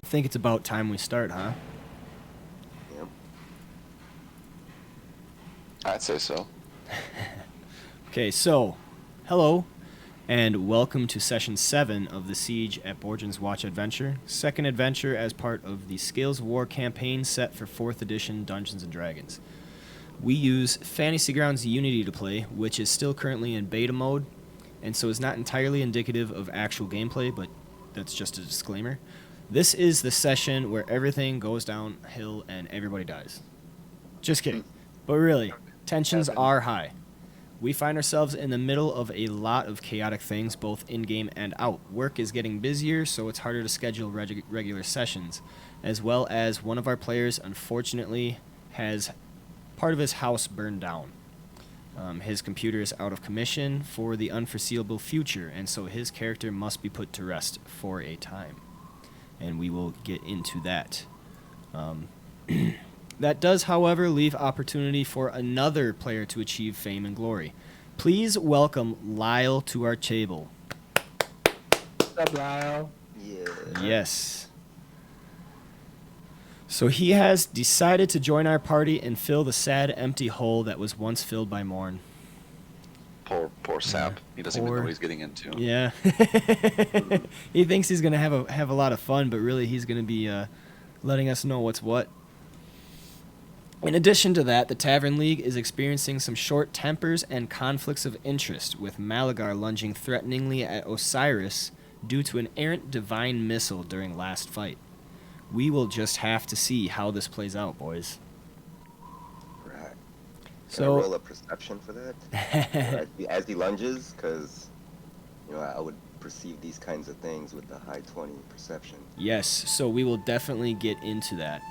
think it's about time we start, huh? Yep. I'd say so. Okay, so, hello, and welcome to Session 7 of the Siege at Bordrin's Watch Adventure, second adventure as part of the Scales of War campaign set for 4th edition Dungeons & Dragons. We use Fantasy Grounds Unity to play, which is still currently in beta mode, and so is not entirely indicative of actual gameplay, but that's just a disclaimer. This is the session where everything goes downhill and everybody dies. Just kidding. But really, tensions are high. We find ourselves in the middle of a lot of chaotic things, both in-game and out. Work is getting busier, so it's harder to schedule regular sessions, as well as one of our players, unfortunately, has part of his house burned down. His computer is out of commission for the unforeseeable future, and so his character must be put to rest for a time. And we will get into that. That does, however, leave opportunity for another player to achieve fame and glory. Please welcome Lyle to our table. What's up, Lyle? Yeah. Yes. So he has decided to join our party and fill the sad, empty hole that was once filled by Morn. Poor sap. He doesn't even know what he's getting into. Yeah. He thinks he's gonna have a lot of fun, but really he's gonna be letting us know what's what. In addition to that, the Tavern League is experiencing some short tempers and conflicts of interest, with Malaggar lunging threateningly at Osiris due to an errant divine missile during last fight. We will just have to see how this plays out, boys. Right. Can I So, roll a perception for that? As he lunges, because I would perceive these kinds of things with the high 20 perception. yes, so we will definitely get into that.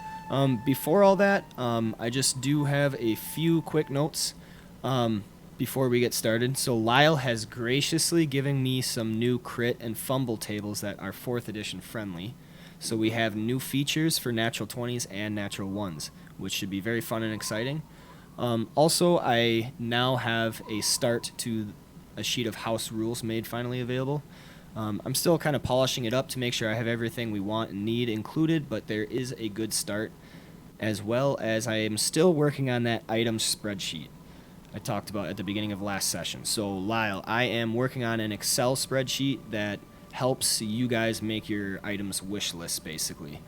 Before all that, I just do have a few quick notes before we get started. So Lyle has graciously given me some new crit and fumble tables that are 4th edition friendly. So we have new features for natural 20s and natural 1s, which should be very fun and exciting. Also, I now have a start to a sheet of house rules made finally available. I'm still kind of polishing it up to make sure I have everything we want and need included, but there is a good start, as well as I am still working on that item spreadsheet I talked about at the beginning of last session. So, Lyle, I am working on an Excel spreadsheet that helps you guys make your items wish lists, basically.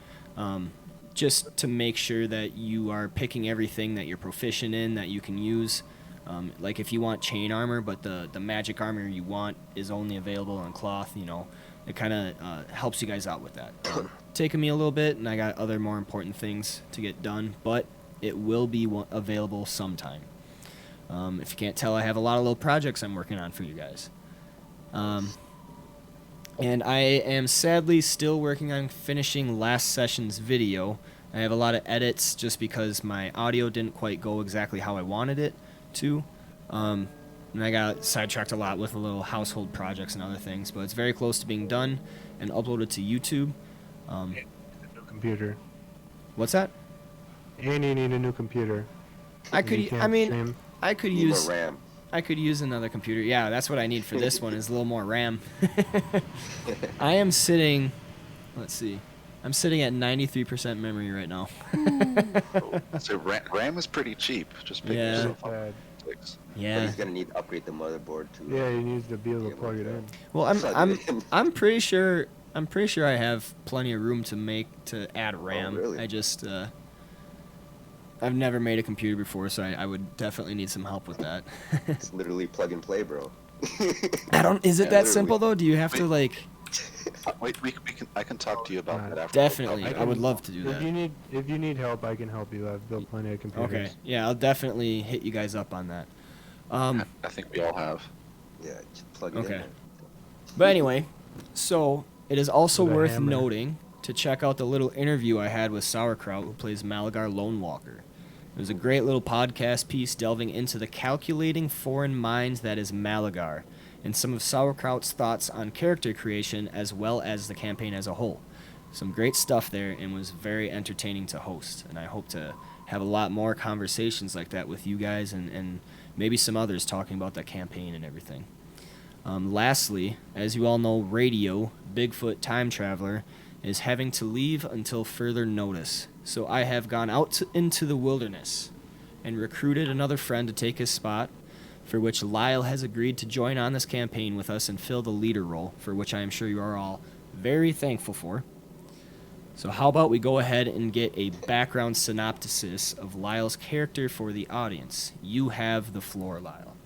Just to make sure that you are picking everything that you're proficient in, that you can use. Like if you want chain armor, but the magic armor you want is only available on cloth, it kind of helps you guys out with that. Taking me a little bit, and I got other more important things to get done, but it will be available sometime. If you can't tell, I have a lot of little projects I'm working on for you guys. And I am sadly still working on finishing last session's video. I have a lot of edits just because my audio didn't quite go exactly how I wanted it to. And I got sidetracked a lot with a little household projects and other things, but it's very close to being done and uploaded to YouTube. A new computer. What's that? And you need a new computer. I You could Need use more RAM. I could use another computer. Yeah, that's what I need for this one is a little more RAM. I am sitting, let's see, I'm sitting at 93% memory right now. So RAM is pretty cheap. Just pick Yeah. yourself up. Bad. But Yeah. he's gonna need to upgrade the motherboard too. Yeah, you need to be able to plug it in. Well, I'm pretty sure I have plenty of room to add RAM. really? I just I've never made a computer before, so I would definitely need some help with that. It's literally plug and play, bro. Is it Yeah, that simple though? Do you have to like? Wait, I can talk to you about that after. Definitely, I would love to do If that. you need help, I can help you. I've built plenty of computers. Okay, yeah, I'll definitely hit you guys up on that. I think we all have. Yeah, just plug it in. Okay. there. But anyway, so it is also With a worth hammer. noting to check out the little interview I had with Sauerkraut, who plays Malaggar Lone Walker. It was a great little podcast piece delving into the calculating foreign mind that is Malaggar, and some of Sauerkraut's thoughts on character creation as well as the campaign as a whole. Some great stuff there, and was very entertaining to host, and I hope to have a lot more conversations like that with you guys and maybe some others talking about that campaign and everything. Lastly, as you all know, Radio, Bigfoot Time Traveler, is having to leave until further notice. So I have gone out into the wilderness and recruited another friend to take his spot, for which Lyle has agreed to join on this campaign with us and fill the leader role, for which I am sure you are all very thankful for. So how about we go ahead and get a background synopsis of Lyle's character for the audience. You have the floor, Lyle.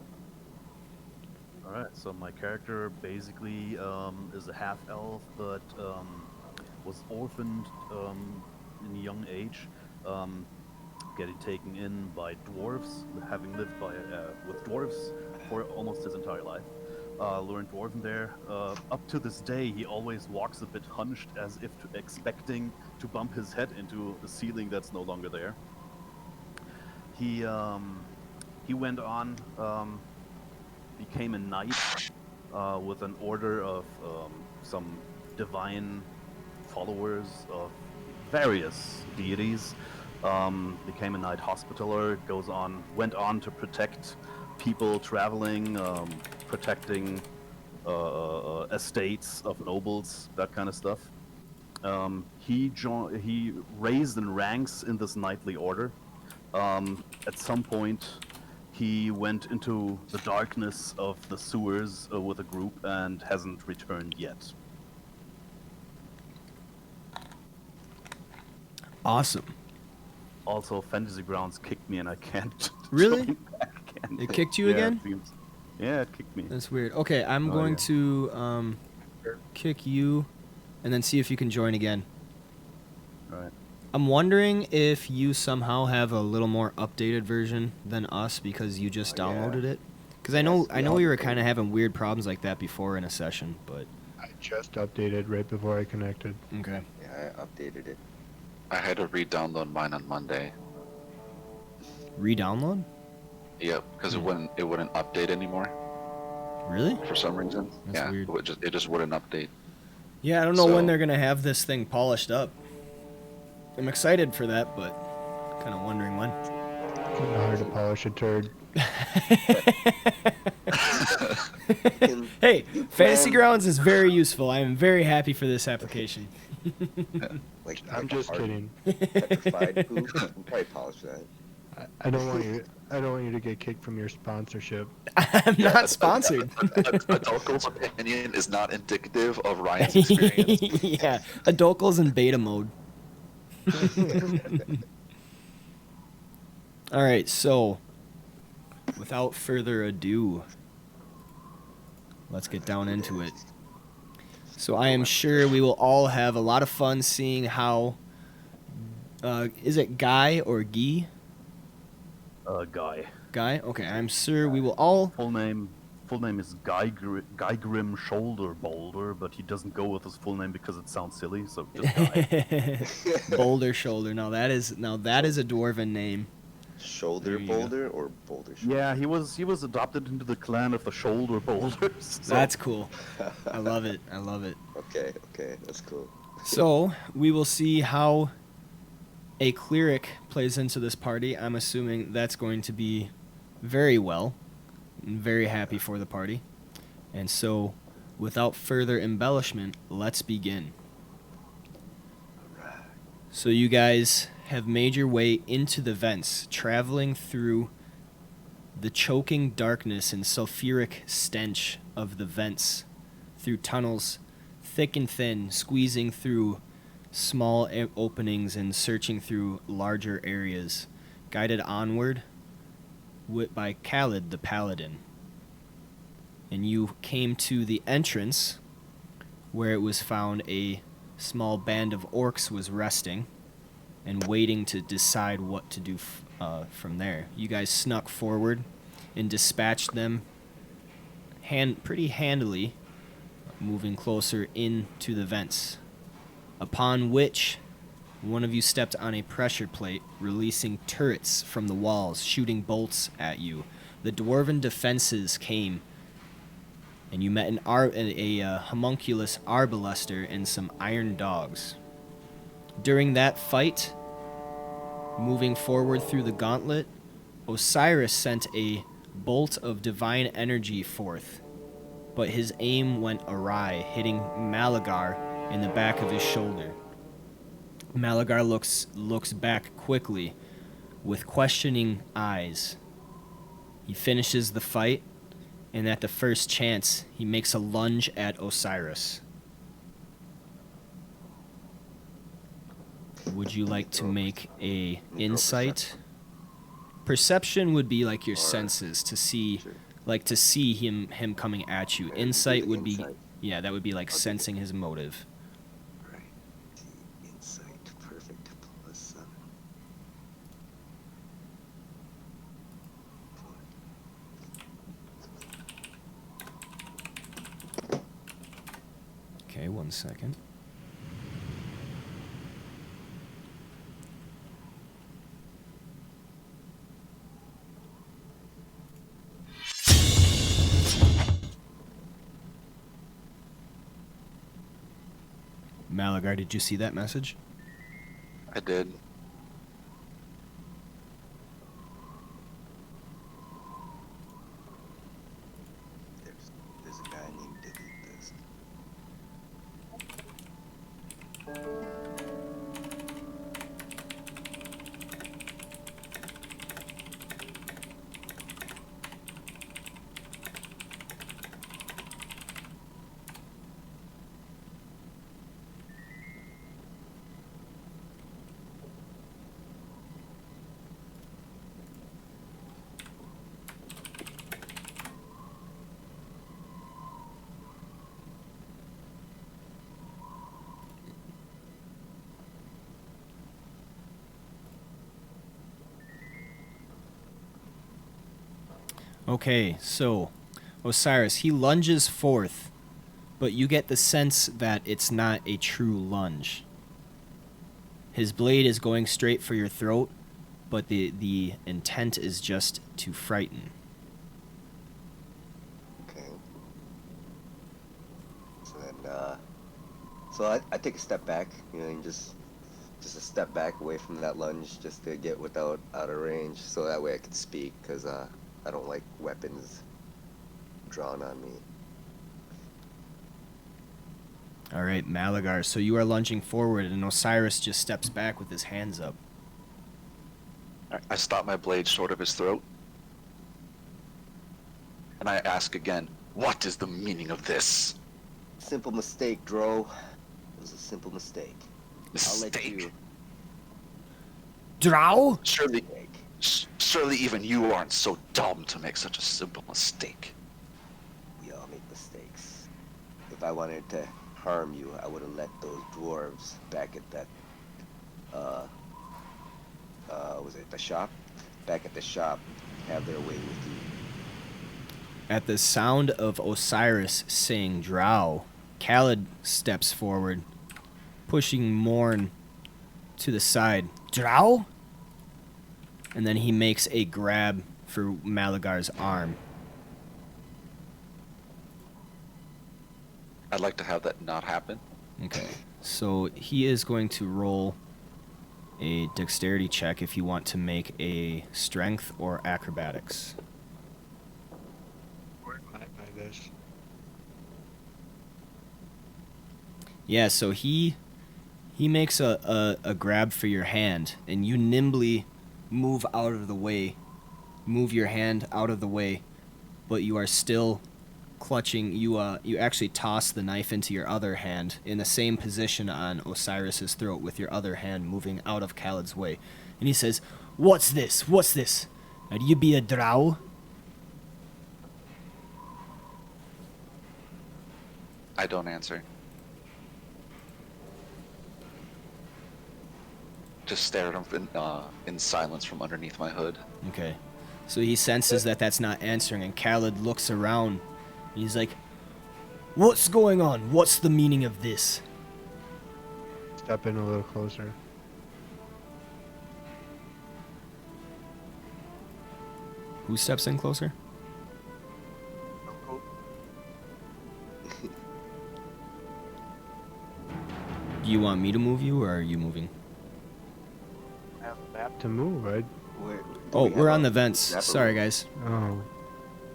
Alright, so my character basically is a half-elf, but was orphaned in a young age, getting taken in by dwarves, having lived with dwarves for almost his entire life. Learned dwarven there. Up to this day, he always walks a bit hunched, as if expecting to bump his head into the ceiling that's no longer there. He went on, became a knight with an order of some divine followers of various deities. Became a knight hospitaller. Went on to protect people traveling, protecting estates of nobles, that kind of stuff. He raised in ranks in this knightly order. At some point, he went into the darkness of the sewers with a group and hasn't returned yet. Awesome. Also, Fantasy Grounds kicked me and I can't Really? join back again. It kicked you Yeah, again? Yeah, it kicked me. That's weird. Okay, I'm going to kick you and then see if you can join again. Alright. I'm wondering if you somehow have a little more updated version than us because you just downloaded it. Because I know we were kind of having weird problems like that before in a session, but... I just updated right before I connected. Okay. Yeah, I updated it. I had to re-download mine on Monday. Re-download? Yep, because it wouldn't update anymore Really? for some reason. That's yeah, weird. it just wouldn't update. Yeah, I don't know when So- they're going to have this thing polished up. I'm excited for that, but kind of wondering when. Kind of hard to polish a turd. Hey, Fantasy Grounds is very useful. I am very happy for this application. Like, I'm just kidding. Petrified poop. We'll probably polish that. I don't want you. I don't want you to get kicked from your sponsorship. I'm not sponsored. Adult's opinion is not indicative of Ryan's experience. Yeah, Adult's in beta mode. All right, so without further ado, let's get down into it. So I am sure we will all have a lot of fun seeing how, is it Guy or Guy? Guy. Guy? Okay, I'm sure we will all... Full name is Guy Grim Shoulder Boulder, but he doesn't go with his full name because it sounds silly, so just Guy. Boulder Shoulder. Now that is a dwarven name. Shoulder There you go. boulder or boulder shoulder? Yeah, he was adopted into the clan of the Shoulder Boulders. So. That's cool. I love it. I love it. Okay, that's cool. So we will see how a cleric plays into this party. I'm assuming that's going to be very well. I'm very happy for the party. And so, without further embellishment, let's begin. So you guys have made your way into the vents, traveling through the choking darkness and sulfuric stench of the vents, through tunnels, thick and thin, squeezing through small openings and searching through larger areas, guided onward by Khalid the Paladin. And you came to the entrance where it was found a small band of orcs was resting and waiting to decide what to do from there. You guys snuck forward and dispatched them pretty handily, moving closer into the vents, upon which one of you stepped on a pressure plate, releasing turrets from the walls, shooting bolts at you. The dwarven defenses came, and you met a homunculus arbalester and some iron dogs. During that fight, moving forward through the gauntlet, Osiris sent a bolt of divine energy forth, but his aim went awry, hitting Malaggar in the back of his shoulder. Malaggar looks back quickly with questioning eyes. He finishes the fight, and at the first chance, he makes a lunge at Osiris. Would you like to make a insight? Perception would be like your senses to see, Sure. like to see him coming at you. Alright, Insight do would be, insight. yeah, that would be like I'll do sensing his motive. Right. Insight. Perfect. +7. Okay, 1 second. Malaggar, did you see that message? I did. There's a guy named Delete this. Okay, so Osiris, he lunges forth, but you get the sense that it's not a true lunge. His blade is going straight for your throat, but the intent is just to frighten. Okay. So then, so I take a step back, and just a step back away from that lunge, just to get out of range, so that way I can speak, because I don't like weapons drawn on me. All right, Malaggar, so you are lunging forward, and Osiris just steps back with his hands up. I stop my blade short of his throat. And I ask again, what is the meaning of this? Simple mistake, Dro. It was a simple mistake. I'll let Mistake. you. Drow? Surely, surely even you aren't so dumb to make such a simple mistake. We all make mistakes. If I wanted to harm you, I would have let those dwarves back at that, was it the shop? Back at the shop, have their way with you. At the sound of Osiris saying drow, Khaled steps forward, pushing Morn to the side. Drow? And then he makes a grab for Malaggar's arm. I'd like to have that not happen. Okay, so he is going to roll a dexterity check if you want to make a strength or acrobatics. I guess. Yeah, so he makes a grab for your hand, and you nimbly move out of the way, move your hand out of the way, but you are still clutching. You actually toss the knife into your other hand in the same position on Osiris's throat, with your other hand moving out of Khaled's way. And he says, "What's this? What's this? Are you be a drow?" I don't answer. Just stare at him in silence from underneath my hood. Okay. So he senses that that's not answering, and Khaled looks around. And he's like, "What's going on? What's the meaning of this?" Step in a little closer. Who steps in closer? Do you want me to move you, or are you moving? I have a map to move, right? Oh, we're on the vents. Sorry, guys. Oh.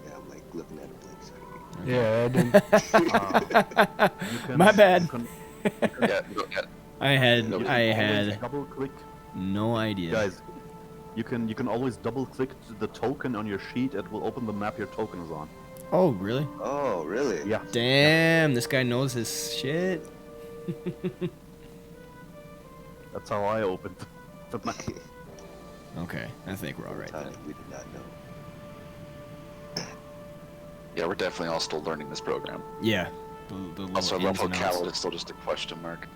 Yeah, I'm like looking at a blank screen. Yeah, I didn't. You can- My bad. Yeah, yeah. I had You can I always had double click, no idea. guys. You can always double click the token on your sheet. It will open the map your token is on. Oh, really? Oh, really? Yeah. Damn, this guy knows his shit. That's how I opened the map. Okay, I think we're all right Time then. we did not know. Yeah, we're definitely all still learning this program. Yeah. The Also, I little love how ins and outs. Khaled is still just a question mark.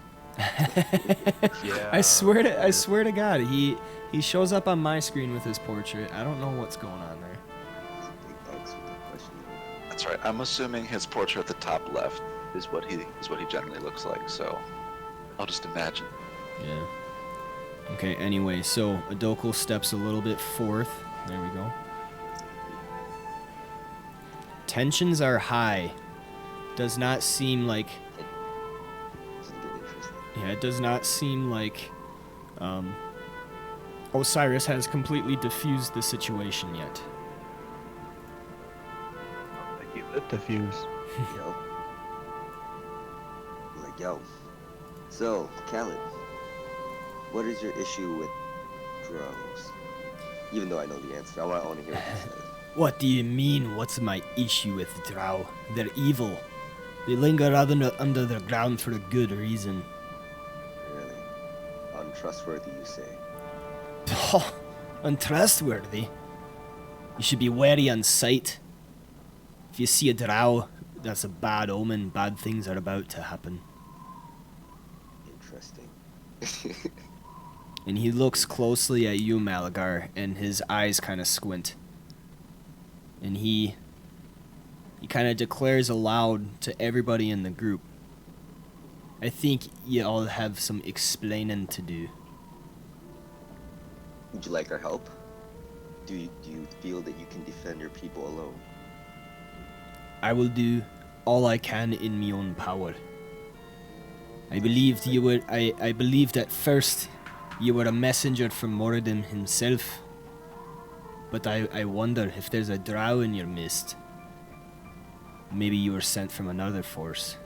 Yeah. I swear to God, he shows up on my screen with his portrait. I don't know what's going on there. Big X with the question. That's right. I'm assuming his portrait at the top left is what he generally looks like. So I'll just imagine. Yeah. Okay, anyway, so Adoko steps a little bit forth. There we go. Tensions are high. Does not seem like... This is getting interesting. Yeah, it does not seem like Osiris has completely diffused the situation yet. Like you lit the fuse. Yo. Like, yo. So, Khaled, what is your issue with drones? Even though I know the answer, I want to hear what you say. What do you mean, what's my issue with Drow? They're evil. They linger under the ground for a good reason. Really? Untrustworthy, you say? Oh, untrustworthy? You should be wary on sight. If you see a Drow, that's a bad omen. Bad things are about to happen. Interesting. And he looks closely at you, Malaggar, and his eyes kind of squint. And he kind of declares aloud to everybody in the group, I think you all have some explaining to do. Would you like our help? Do you feel that you can defend your people alone? I will do all I can in my own power. I believed you were. I believed at first you were a messenger from Moradin himself. But I wonder if there's a drow in your midst. Maybe you were sent from another force.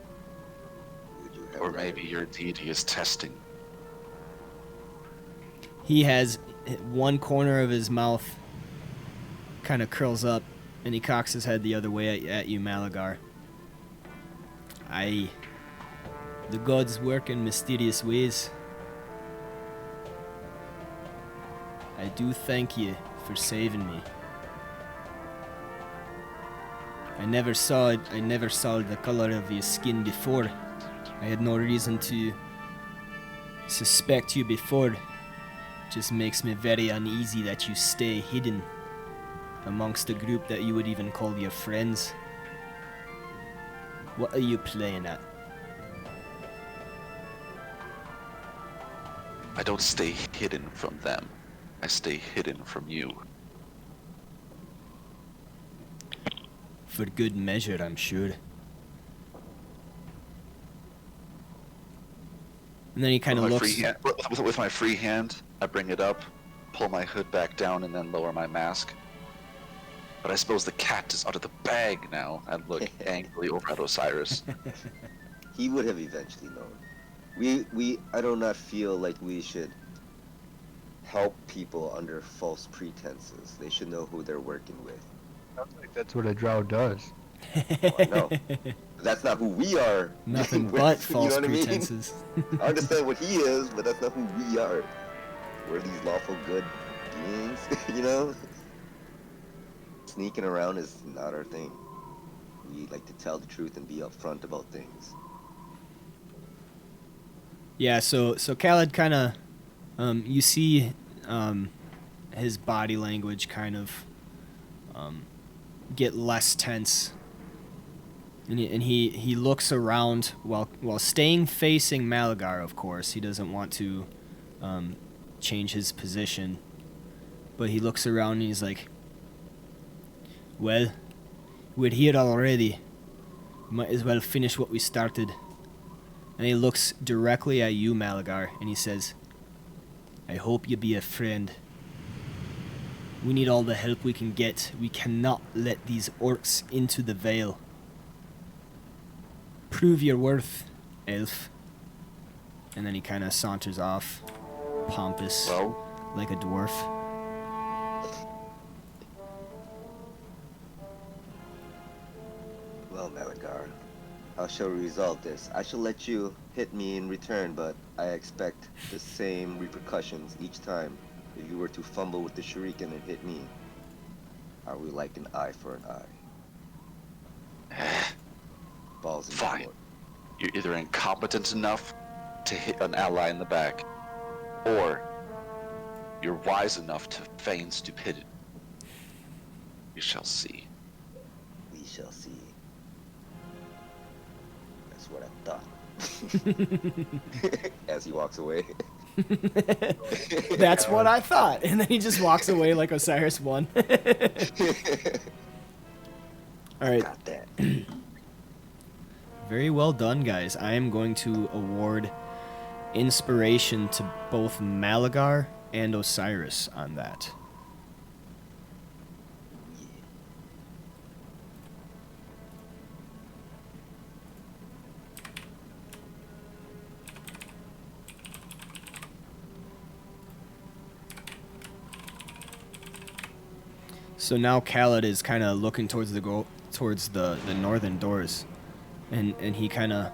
Would you have Or rather- maybe your deity is testing. He has one corner of his mouth kind of curls up, and he cocks his head the other way at you, Malaggar. The gods work in mysterious ways. I do thank you for saving me. I never saw the color of your skin before. I had no reason to suspect you before. Just makes me very uneasy that you stay hidden amongst a group that you would even call your friends. What are you playing at? I don't stay hidden from them. I stay hidden from you. For good measure, I'm sure. And then he kind of With my looks. free hand, with my free hand, I bring it up, pull my hood back down, and then lower my mask. But I suppose the cat is out of the bag now, and look angrily over at Osiris. He would have eventually known. I do not feel like we should help people under false pretenses. They should know who they're working with. Sounds like that's what a drow does. Oh, I know. That's not who we are. Nothing With, but you false know what I mean? pretenses. I understand what he is, but that's not who we are. We're these lawful good beings, you know? Sneaking around is not our thing. We like to tell the truth and be upfront about things. Yeah, so Khaled kind of, you see his body language kind of get less tense, and he looks around while staying facing Malaggar. Of course, he doesn't want to change his position, but he looks around and he's like, "Well, we're here already. Might as well finish what we started." And he looks directly at you, Malaggar, and he says, I hope you be a friend. We need all the help we can get. We cannot let these orcs into the Vale. Prove your worth, elf. And then he kind of saunters off, pompous, Well, like a dwarf. Well, Malaggar, how shall we resolve this? I shall let you hit me in return, but I expect the same repercussions each time. If you were to fumble with the shuriken and hit me, are we like an eye for an eye? Balls in the fine. court. You're either incompetent enough to hit an ally in the back, or you're wise enough to feign stupidity. We shall see. We shall see. That's what I thought. As he walks away. That's what I thought. And then he just walks away like Osiris won. All right. Got that. Very well done, guys. I am going to award inspiration to both Malaggar and Osiris on that. So now Khaled is kind of looking towards the northern doors, and he kind of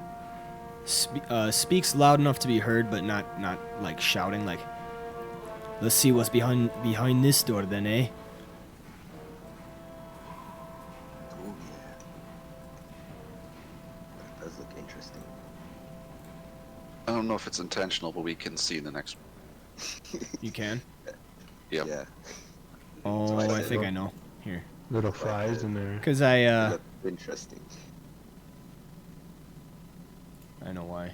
speaks loud enough to be heard, but not like shouting. Like, let's see what's behind this door, then, eh? Oh yeah. That does look interesting. I don't know if it's intentional, but we can see the next. You can. Yep. Yeah. Oh, That's what I said. think I know. Here, Little flies in there. cause I Look interesting. know why.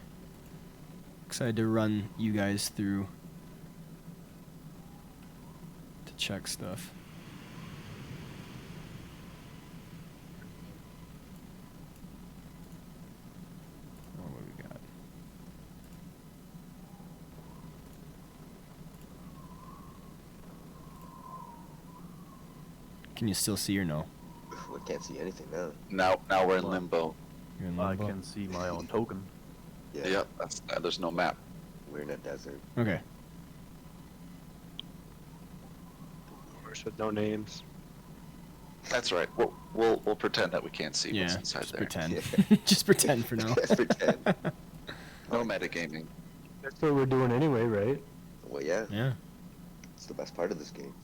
Cause I had to run you guys through to check stuff. Oh, what do we got? Can you still see or no? We can't see anything now. Now we're in Well, limbo. You're in I limbo? can see my own token. Yeah. Yep. There's no map. We're in a desert. Okay. Course with no names. That's right. We'll pretend that we can't see what's Yeah, inside just there. pretend. Yeah. Just pretend for now. Let's pretend. No metagaming. That's what we're doing anyway, right? Well, yeah. Yeah. It's the best part of this game.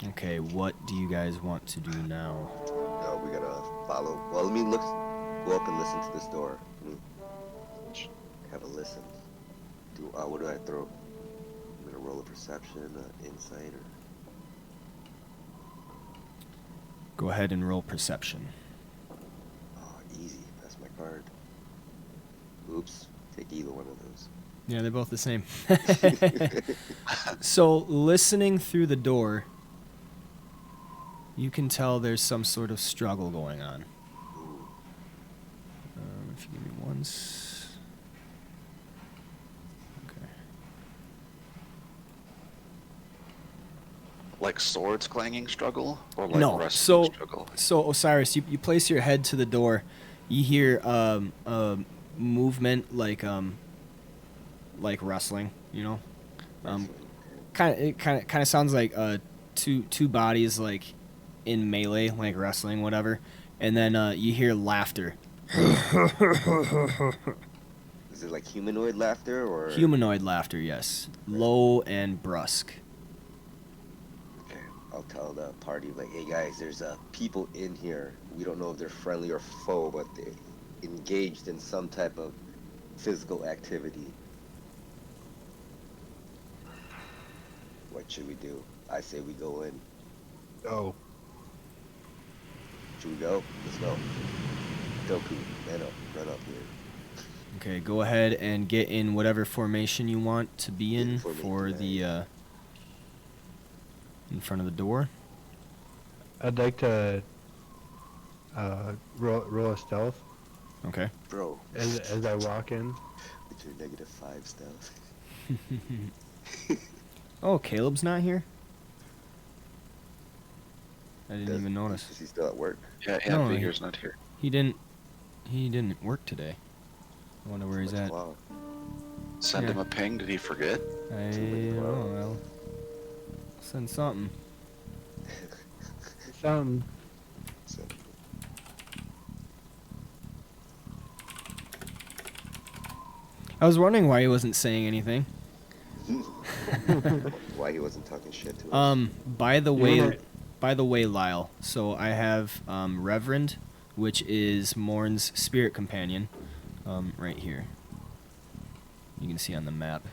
Okay, what do you guys want to do now? No, we gotta follow. Well, let me go up and listen to this door. Let me have a listen. What do I throw? I'm gonna roll a perception, insight, or Go ahead and roll perception. oh, easy. That's my card. Oops. Take either one of those. Yeah, they're both the same. So, listening through the door, you can tell there's some sort of struggle going on. Ooh. If you give me once. Okay. Like swords clanging struggle, or like No, wrestling so struggle. so Osiris, you place your head to the door. You hear movement like wrestling, you know. Kind of sounds like two bodies like in melee, like wrestling, whatever. And then you hear laughter. Is it like humanoid laughter or Humanoid laughter, yes. Low and brusque. Okay, I'll tell the party like, hey guys, there's people in here. We don't know if they're friendly or foe, but they engaged in some type of physical activity. What should we do? I say we go in. Oh. Should we go? Let's go. Goku, man up, run up here. Okay, go ahead and get in whatever formation you want to be in for the in front of the door. I'd like to roll a stealth Okay. Bro, as I walk in. with your -5 stuff. Oh, Caleb's not here? I didn't even notice. Is he still at work? Yeah, No, Vigor's not here. He didn't work today. I wonder where he's at. Wow. Send Yeah. him a ping. Did he forget? I don't know. I'll send something. Something. So, I was wondering why he wasn't saying anything. why he wasn't talking shit to us? By the You wanna- way, Lyle. So I have Reverend, which is Morn's spirit companion, right here. You can see on the map.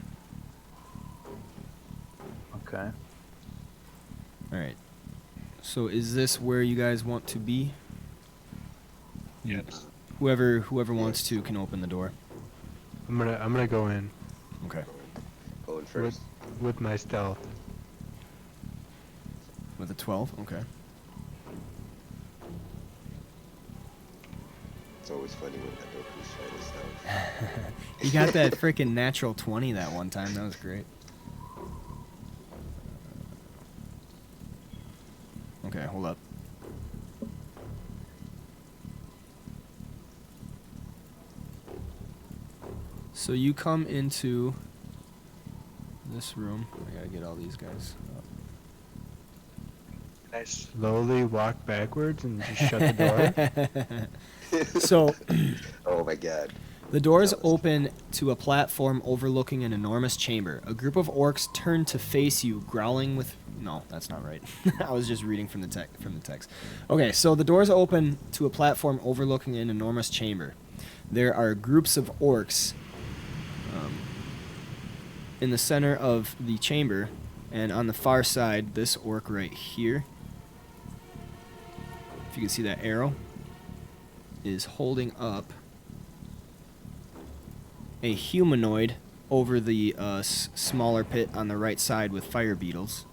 Okay. All right. So is this where you guys want to be? Yes. Whoever wants to can open the door. I'm gonna go in Okay. Going first. with my stealth. With a 12. Okay. It's always funny when Hadoku's trying to stuff. You got that freaking natural 20 that one time. That was great. Okay, hold up. So you come into this room. I gotta get all these guys up. I slowly walk backwards and just shut the door. So Oh my god. the doors open to a platform overlooking an enormous chamber. A group of orcs turn to face you, growling with... No, that's not right. I was just reading from the text. Okay, so the doors open to a platform overlooking an enormous chamber. There are groups of orcs in the center of the chamber, and on the far side, this orc right here, if you can see that arrow, is holding up a humanoid over the smaller pit on the right side with fire beetles.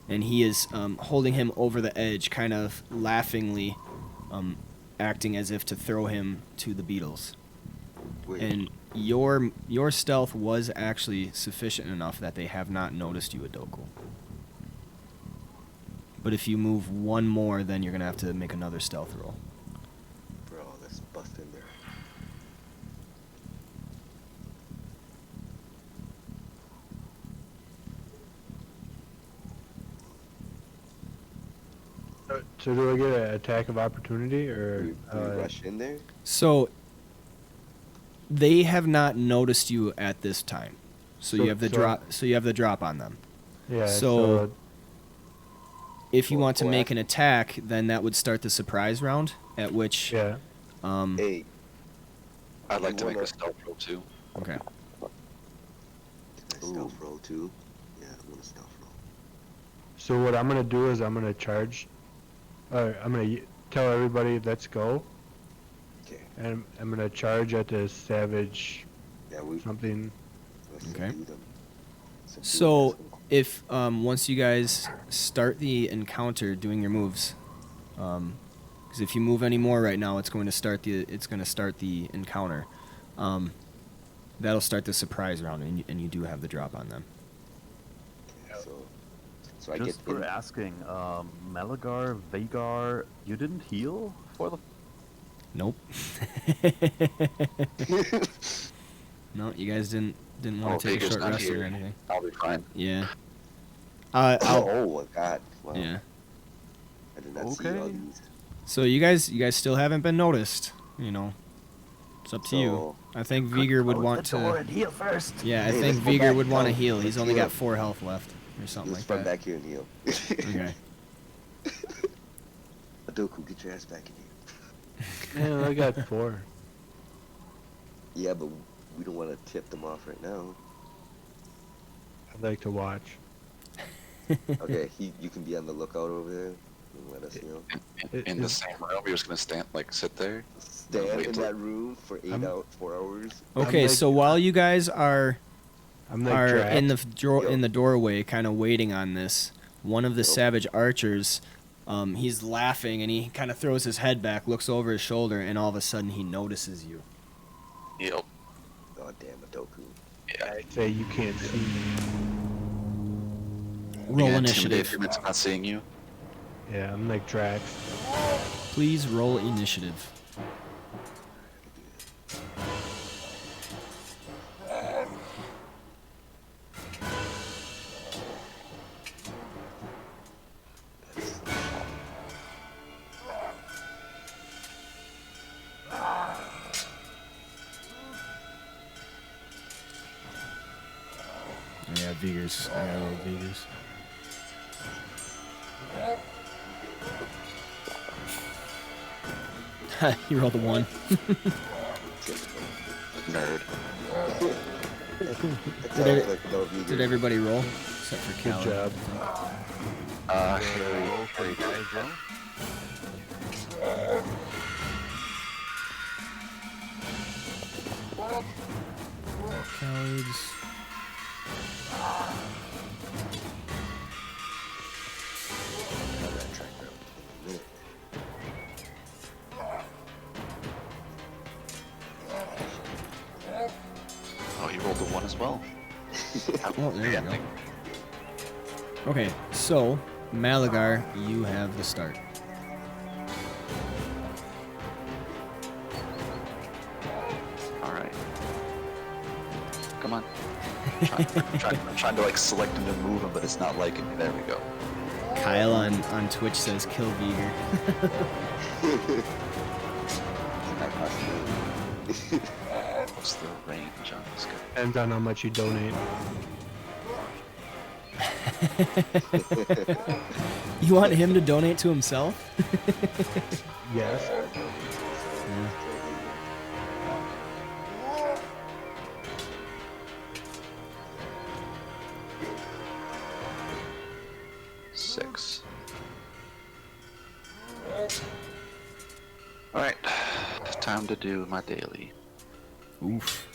And he is holding him over the edge, kind of laughingly acting as if to throw him to the beetles. Wait. And your stealth was actually sufficient enough that they have not noticed you, Adoku. But if you move one more, then you're going to have to make another stealth roll. Bro, let's bust in there. So do I get an attack of opportunity or? Do we rush in there? So they have not noticed you at this time. So you have the drop. So you have the drop on them. Yeah. So if you Well, want to well, make an attack, then that would start the surprise round. At which, yeah. Hey, I'd like to You make a wanna- stealth roll too. okay. can I stealth roll too? Yeah, I want to stealth roll. So what I'm gonna do is I'm gonna charge. I'm gonna tell everybody let's go, Okay. and I'm gonna charge at the savage Yeah, we something. let's Okay. subdue them. Subdue So them. if once you guys start the encounter doing your moves, because if you move any more right now, it's going to start the encounter. That'll start the surprise round, and you do have the drop on them. Okay, so I Just get for in. asking, Malaggar, Vagar, you didn't heal for the... Nope. No, you guys didn't want to take a Vagar's short not rest here. or anything. I'll be fine. Yeah. Oh my god! Wow. Yeah. I did not see all Okay. these. So you guys still haven't been noticed. You know, it's up to you. So- I think Viger would want the door to. and heal first. Yeah, I Hey, think let's go Viger back would want to down. heal. He's Let's only heal. got 4 health left, or something Let's like run that. back here and heal. Okay. Adoku, get your ass back in here. Yeah, I got 4. Yeah, but we don't want to tip them off right now. I'd like to watch. Okay, you can be on the lookout over there and let us know. In the same room, you're just gonna stand, like, sit there. Stand Wait in till- that room for 4 hours. Okay, like- so while you guys are I'm like Drax. in the doorway, kind of waiting on this, one of the savage archers, he's laughing and he kind of throws his head back, looks over his shoulder, and all of a sudden he notices you. Yep. Oh damn, Adoku. Yeah. I say you can't see me. Roll You initiative. If not seeing you. Yeah, I'm like Drax. Please roll initiative. Yeah, Vigors. I gotta roll Vigors. You rolled a 1. Nerd. That Did sounds it- like no vegan. Did everybody roll? Except for Good Cal. job. Harry. Roll for the guy as well. Cowards. Have that track down. Oh, he rolled a 1 as well. Oh, there you go. Okay, so Malaggar, you have the start. All right. Come on. I'm trying to like select him to move him, but it's not liking me. There we go. Kyle on Twitch says kill Vigor. That possibility. What's the range on this guy? Depends on how much you donate. You want him to donate to himself? Yes. Six. Alright. Time to do my daily. Oof.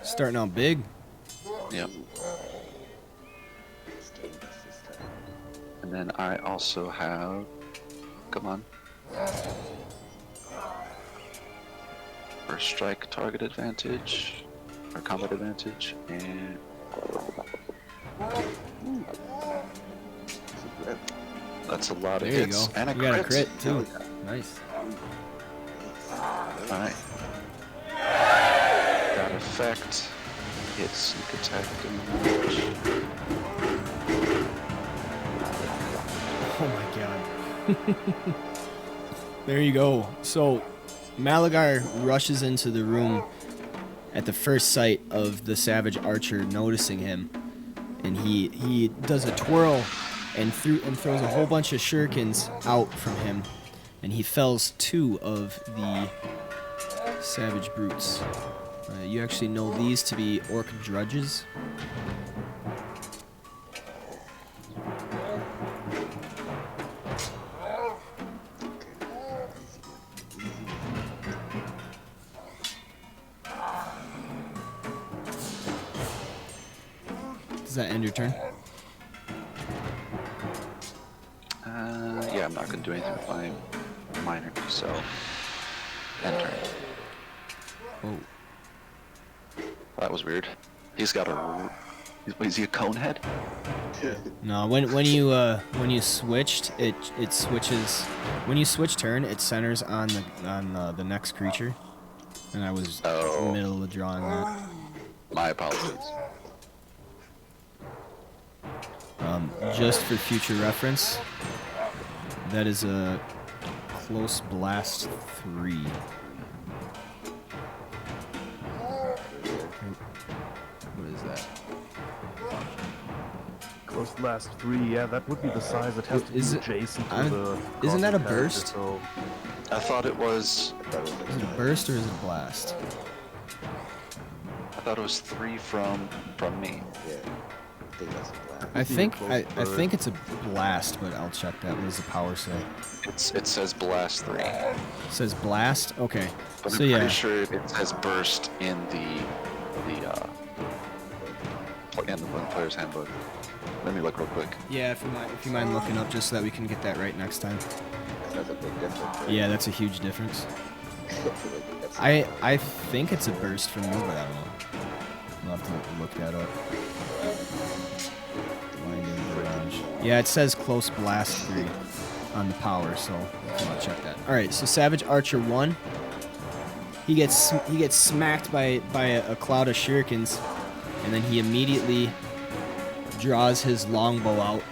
Starting out big. Yep. And then I also have. Come on. First strike target advantage. Or combat advantage. And. That's a lot of There you hits. go. And a You crit. got a crit too. Nice. Alright. That effect. Hit sneak attack damage. Oh my god. There you go. So Malaggar rushes into the room at the first sight of the savage archer noticing him, and he does a twirl and throws a whole bunch of shurikens out from him, and he fells 2 of the savage brutes. You actually know these to be orc drudges. Does that end your turn? Yeah, I'm not gonna do anything with my minor, so. End turn. Oh. That was weird. He's got a. Is he a cone head? No, when you switched, it switches. When you switch turn, it centers on the next creature, and I was in the middle of drawing that. My apologies. Just for future reference, that is a close blast 3. What is that? Close blast 3, yeah, that would be the size that has to be Is it- adjacent to I- the. isn't that a character, burst? So I thought it was. Is it a burst or is it a blast? I thought it was 3 from me. Yeah. I think that's a black. I think close I burst. think it's a blast, but I'll check that. What does the power say? It says blast 3, It says blast. Okay. but So I'm yeah. pretty sure it says burst in the player's handbook. Let me look real quick. Yeah, if you mind looking up just so that we can get that right next time. That's a big difference. Right? Yeah, that's a huge difference. That's I think it's a burst from you, but I don't know. We'll have to look that up. Blinding barrage. Yeah, it says close blast 3. on the power, so if you want to check that. All right, so Savage Archer 1. He gets smacked by a cloud of shurikens, and then he immediately draws his longbow out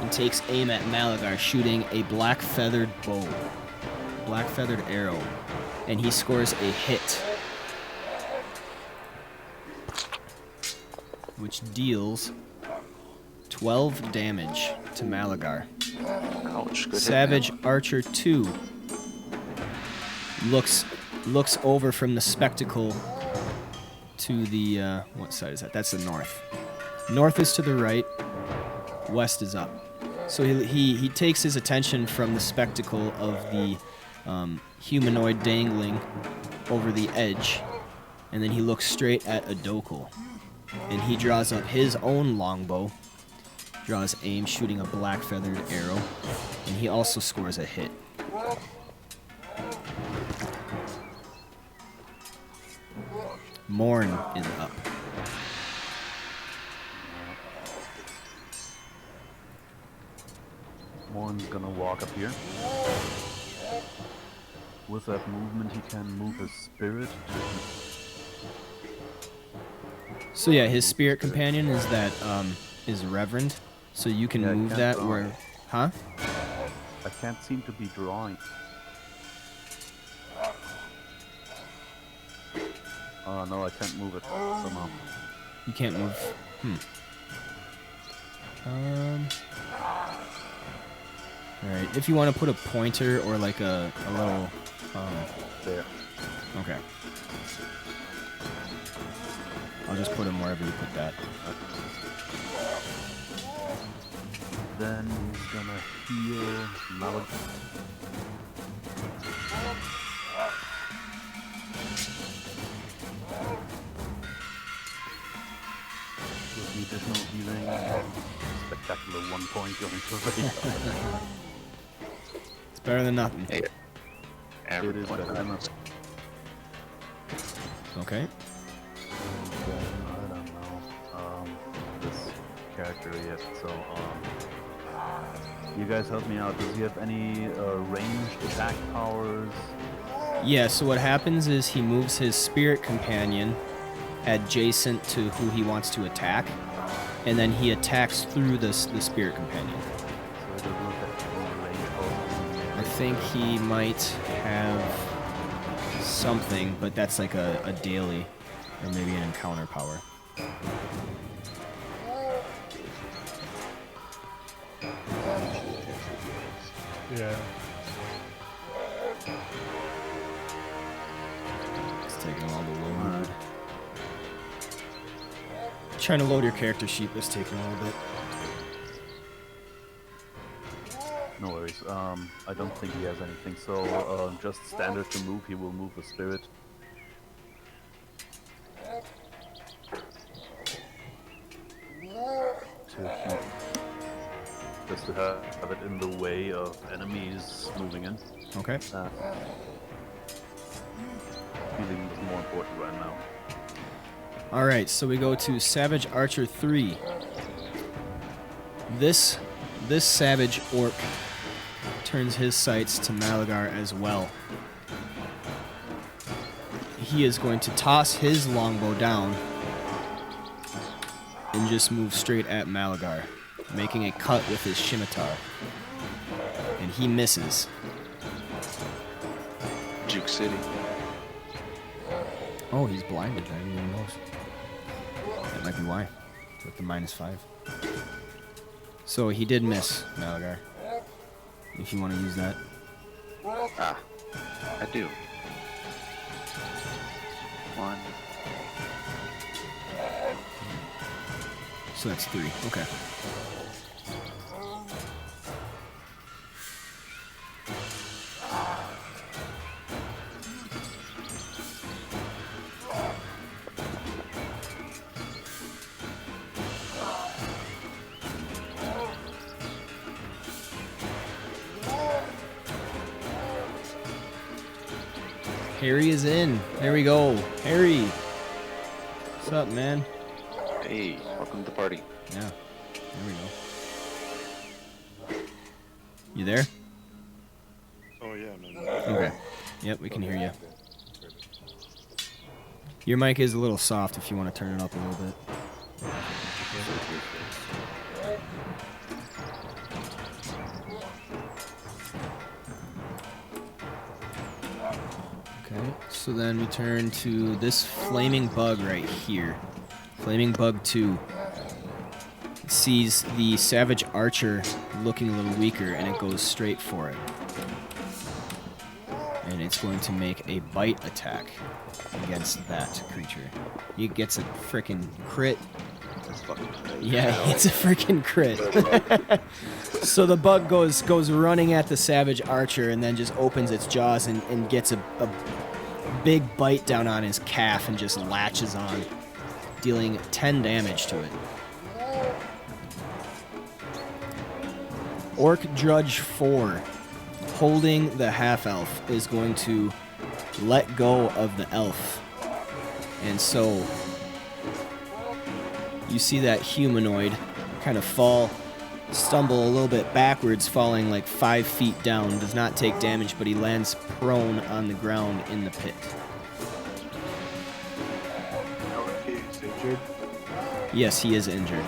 and takes aim at Malaggar, shooting a black feathered bow, black feathered arrow, and he scores a hit, which deals 12 damage to Malaggar. Ouch. Good Savage hit, man. Archer 2 looks over from the spectacle to the what side is that? That's the north. North is to the right, west is up. So he takes his attention from the spectacle of the humanoid dangling over the edge, and then he looks straight at Adokal, and he draws up his own longbow, draws aim, shooting a black feathered arrow, and he also scores a hit. Morn is up. Morn's gonna walk up here. With that movement, he can move his spirit to... So yeah, his spirit companion is that is Reverend. So you can Yeah, I move can't that draw where, it. huh? I can't seem to be drawing. Oh no, I can't move it somehow. You can't move. Alright, if you want to put a pointer or like a little, There. okay. I'll just put him wherever you put that. Then he's gonna heal Malaggar. With the additional healing, spectacular 1 point going to Rachel. It's better than nothing. Hey, It every is point better than nothing. Okay. I don't know this character yet, so you guys help me out. Does he have any ranged attack powers? Yeah, so what happens is he moves his spirit companion adjacent to who he wants to attack, and then he attacks through the spirit companion. So it doesn't look like any range powers. I think he might have something, but that's like a daily, or maybe an encounter power. Yeah. It's taking all the load. Trying to load your character sheet is taking a little bit. No worries. I don't think he has anything. So just standard to move. He will move the spirit. Just to have it in the way of enemies moving in. Okay. Healing is more important right now. All right, so we go to Savage Archer 3. This savage orc turns his sights to Malaggar as well. He is going to toss his longbow down and just move straight at Malaggar, making a cut with his scimitar. And he misses. Juke City. Oh, he's blinded. I didn't even notice. That might be why. With the -5. So he did miss, Malaggar. If you want to use that. Ah, I do. 1. So that's 3. Okay. Harry is in. There we go. Harry. What's up, man? Hey, welcome to the party. Yeah. There we go. You there? Okay. Yep, we can hear you. Your mic is a little soft if you want to turn it up a little bit. Okay, so then we turn to this flaming bug right here. Flaming bug 2. It sees the savage archer looking a little weaker and it goes straight for it. And it's going to make a bite attack against that creature. It gets a frickin' crit. That's fucking crazy. Yeah, it's a frickin' crit. So the bug goes running at the savage archer and then just opens its jaws and gets a big bite down on his calf and just latches on, dealing 10 damage to it. Orc Drudge 4, holding the half-elf, is going to let go of the elf. And so you see that humanoid kind of stumble a little bit backwards, falling like 5 feet down. Does not take damage, but he lands prone on the ground in the pit. He's injured. Yes, he is injured.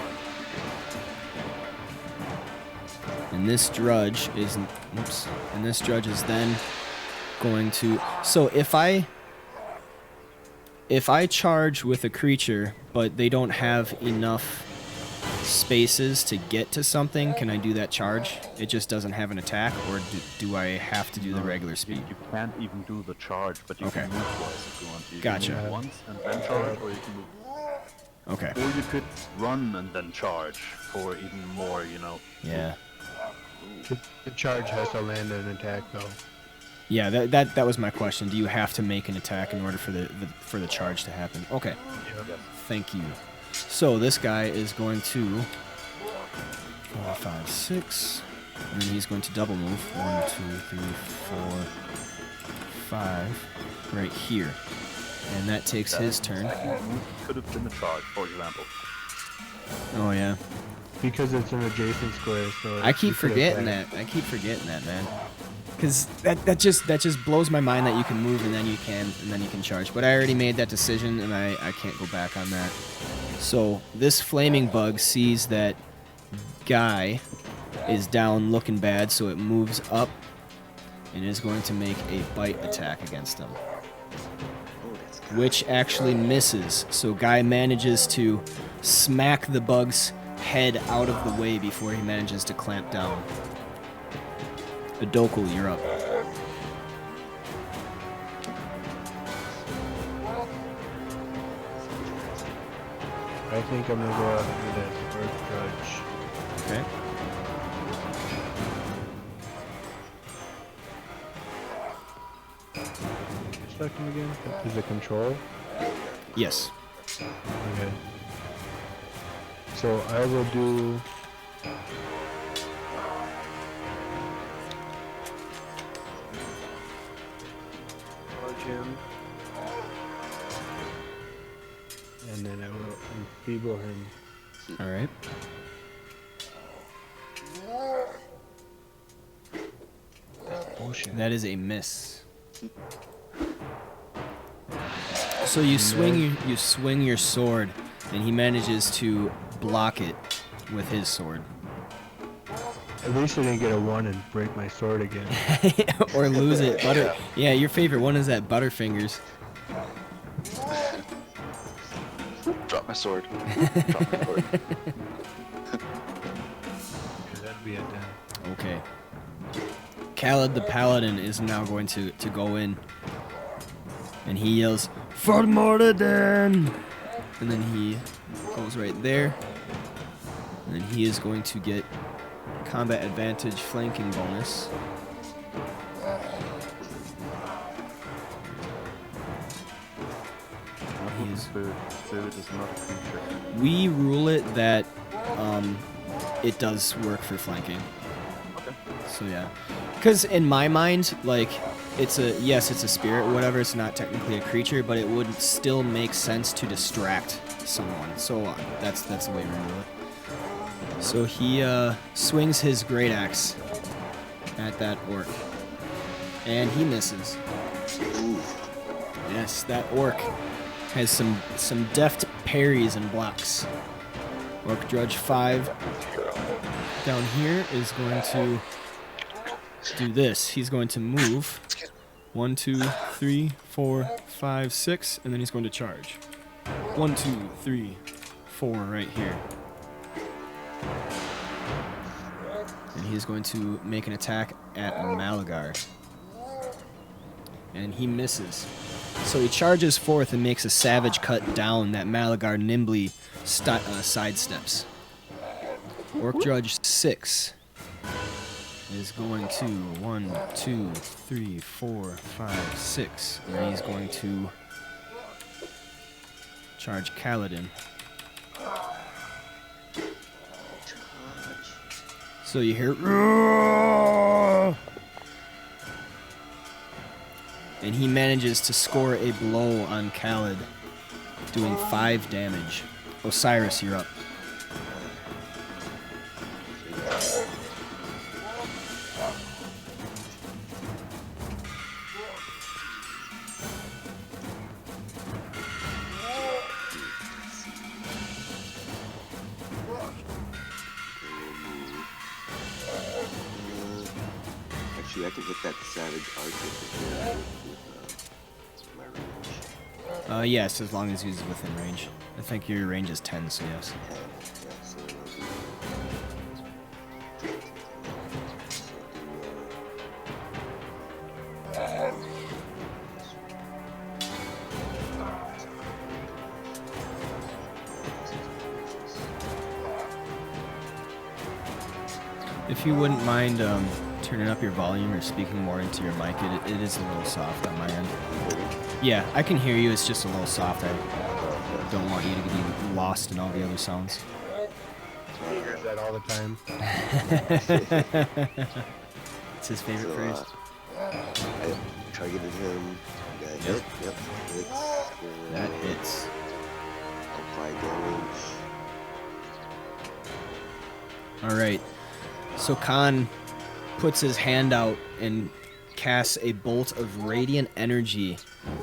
And this drudge is, and this drudge is then going to, so if I charge with a creature, but they don't have enough spaces to get to something, can I do that charge? It just doesn't have an attack, or do I have to do the regular speed? You can't even do the charge, but you Okay. can move twice if you want. You Gotcha. can move once and then charge, or you can move. Okay. Or you could run and then charge for even more, you know. Yeah. The charge has to land an attack though. Yeah, that was my question. Do you have to make an attack in order for the charge to happen? Okay. Yes. Thank you. So this guy is going to 4, 5, 6, and then he's going to double move. 1, 2, 3, 4, 5, right here, and that takes his turn. Could have been a charge, for example. Oh yeah, Because it's an adjacent square, so I keep you could forgetting attack. that. I keep forgetting that, man. Because that just blows my mind that you can move and then you can charge. But I already made that decision and I can't go back on that. So this flaming bug sees that guy is down looking bad, so it moves up and is going to make a bite attack against him, which actually misses. So guy manages to smack the bug's head out of the way before he manages to clamp down. Adokul, you're up. I think I'm gonna go out and do that first judge. Okay. Select him again. Is it control? Yes. Okay. So I will do. Charge him. And then I will enfeeble him. All right. Bullshit. That is a miss. So you swing your sword, and he manages to block it with his sword, At least I didn't get a 1 and break my sword again. or lose it. Yeah, your favorite one is that Butterfingers. Drop my sword. Drop my sword. That'd be a 10. Okay. Khaled the Paladin is now going to go in. And he yells, "For Moradin!" And then he goes right there. And then he is going to get combat advantage flanking bonus. Spirit is not a creature. We rule it that it does work for flanking. Okay. So yeah, because in my mind, like, it's a spirit or whatever. It's not technically a creature, but it would still make sense to distract someone. So that's the way we rule it. So he swings his great axe at that orc. And he misses. Ooh. Yes, that orc has some deft parries and blocks. Orc Drudge 5 down here is going to do this. He's going to move 1, 2, 3, 4, 5, 6, and then he's going to charge. 1, 2, 3, 4 right here. And he's going to make an attack at Malaggar. And he misses. So he charges forth and makes a savage cut down that Malaggar nimbly sidesteps. Orc Drudge 6 is going to 1, 2, 3, 4, 5, 6. And he's going to charge Kaladin. So you hear, "Roar!" And he manages to score a blow on Khaled, doing 5 damage. Osiris, you're up. Actually, I can hit that savage archer with my range. Yes, as long as he's within range. I think your range is 10, so yes. Yeah, so If you wouldn't mind turning up your volume or speaking more into your mic, it is a little soft on my end. Yeah, I can hear you, it's just a little soft. I don't want you to be lost in all the other sounds. He hears that all the time. It's his favorite phrase. I targeted him. Got Yep. hit. Yep. Hits. That hits. Apply damage. Alright. So Khan puts his hand out and casts a bolt of radiant energy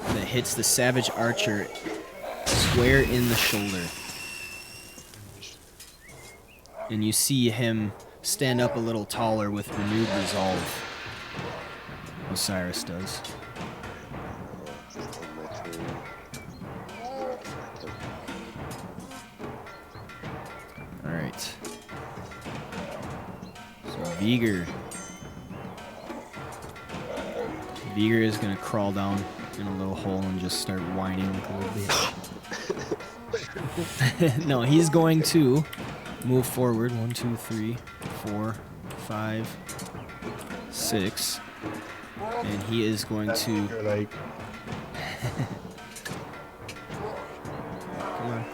that hits the savage archer square in the shoulder. And you see him stand up a little taller with renewed resolve. Osiris does. Just take my turn. Alright. So Vigor is gonna crawl down in a little hole and just start whining like a little bitch. No, he's going to move forward. 1, 2, 3, 4, 5, 6. And he is going to... You're like, Come on.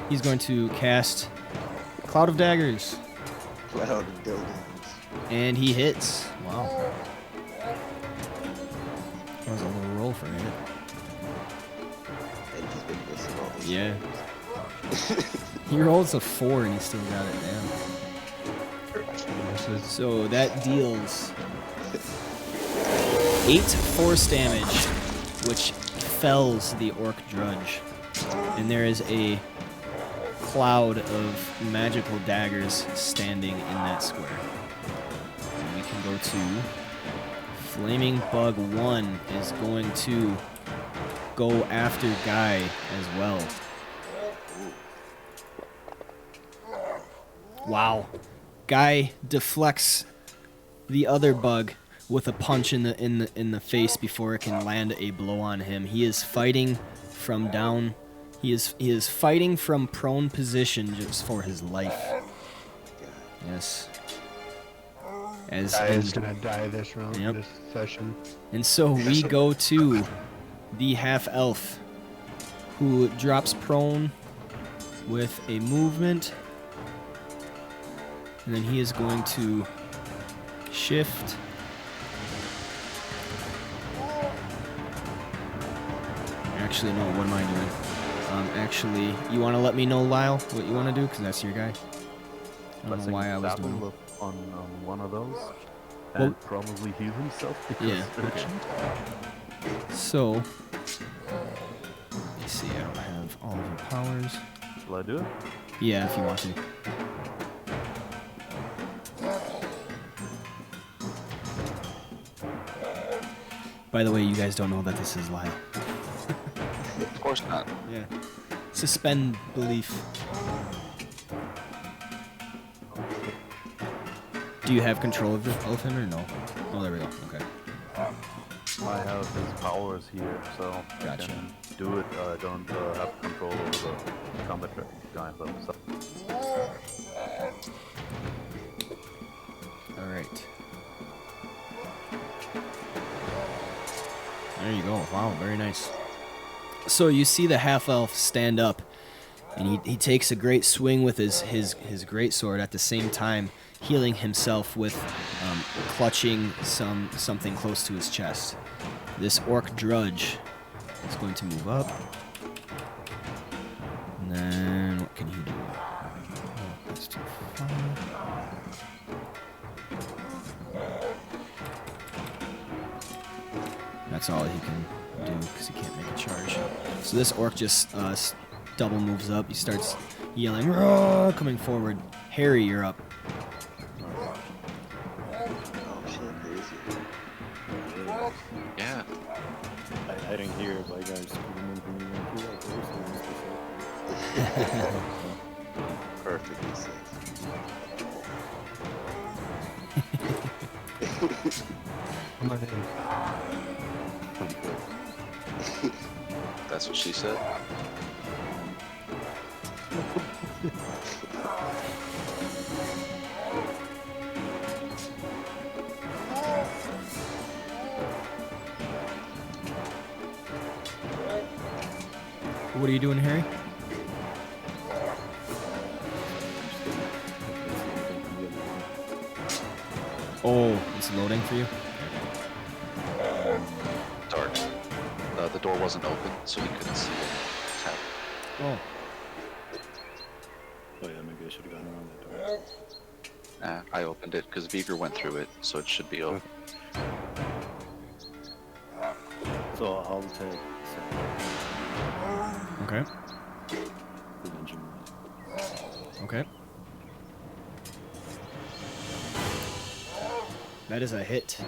He's going to cast Cloud of Daggers. Cloud of buildings. And he hits. Wow. That was a little roll for him. And he's been missing all these Yeah. times. He rolls a 4 and he still got it down. this is So that deals 8 force damage, which fells the Orc Drudge. And there is a cloud of magical daggers standing in that square. And we can go to Flaming Bug 1 is going to go after Guy as well. Wow. Guy deflects the other bug with a punch in the face before it can land a blow on him. He is fighting from down. He is fighting from prone position just for his life. Yes. As guy is gonna die this round, Yep. this session. And so we go to the half-elf, who drops prone with a movement. And then he is going to shift. Actually, no, what am I doing? Actually, you want to let me know, Lyle, what you want to do? Because that's your guy. I don't know why I was doing it. On one of those. Well- And probably heal himself because Yeah, okay. So, let me see, I don't have all of your powers. Shall I do it? Yeah, if you want to. By the way, you guys don't know that this is Lyle. Of course not. Yeah. Suspend belief. Do you have control of him or no? Oh, there we go. Okay. I have his powers here, so I Gotcha. can do it. I don't have control over the combat guy, though. So. All right. There you go. Wow, very nice. So you see the half-elf stand up, and he takes a great swing with his great sword at the same time healing himself with clutching something close to his chest. This orc drudge is going to move up. And then what can he do? Oh, that's too far. That's all he can do because he can't make a charge. So this orc just double moves up. He starts yelling, "Roar!" Coming forward. Harry, you're up. Oh shit, there is you. Yeah. I didn't hear it, but I got Superman from you went through that first, and it's Perfectly safe. Come on in. That's what she said. What are you doing, Harry? Oh, it's loading for you? Dark. The door wasn't open, so he couldn't see what happened. Oh. Oh yeah, maybe I should have gone around that door. I opened it because Beaver went through it, so it should be open. So I'll take Okay. prevention. Okay. That is a hit.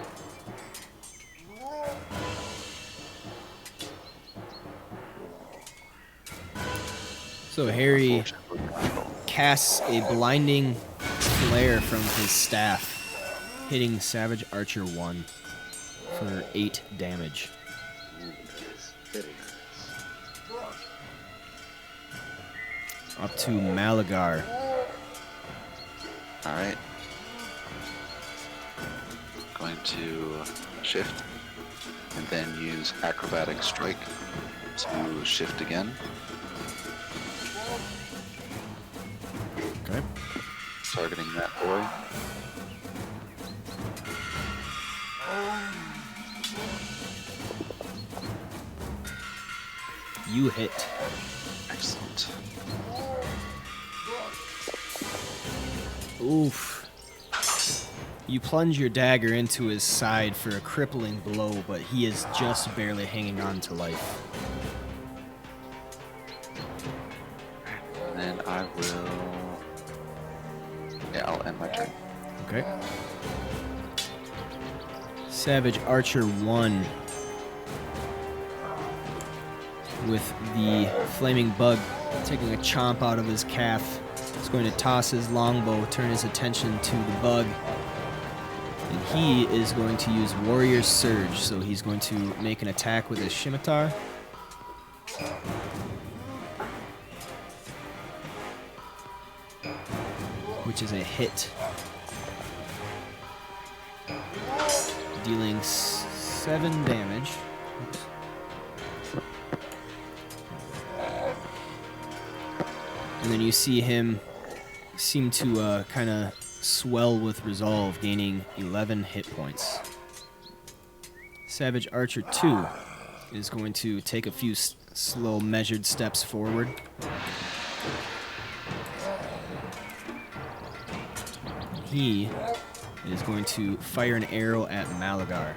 So Harry casts a blinding flare from his staff, hitting Savage Archer 1 for 8 damage. Ooh, nice. Very nice. Up to Malaggar. Alright. Going to shift, and then use acrobatic strike to shift again. Okay. Targeting that boy. You hit. Excellent. Oof. You plunge your dagger into his side for a crippling blow, but he is just barely hanging on to life. And then I will... Yeah, I'll end my turn. Okay. Savage Archer 1. With the flaming bug taking a chomp out of his calf. He's going to toss his longbow, turn his attention to the bug. And he is going to use Warrior's Surge, so he's going to make an attack with his scimitar. Which is a hit. Dealing 7 damage. Oops. And then you see him seem to kind of swell with resolve, gaining 11 hit points. Savage Archer 2 is going to take a few slow, measured steps forward. He is going to fire an arrow at Malaggar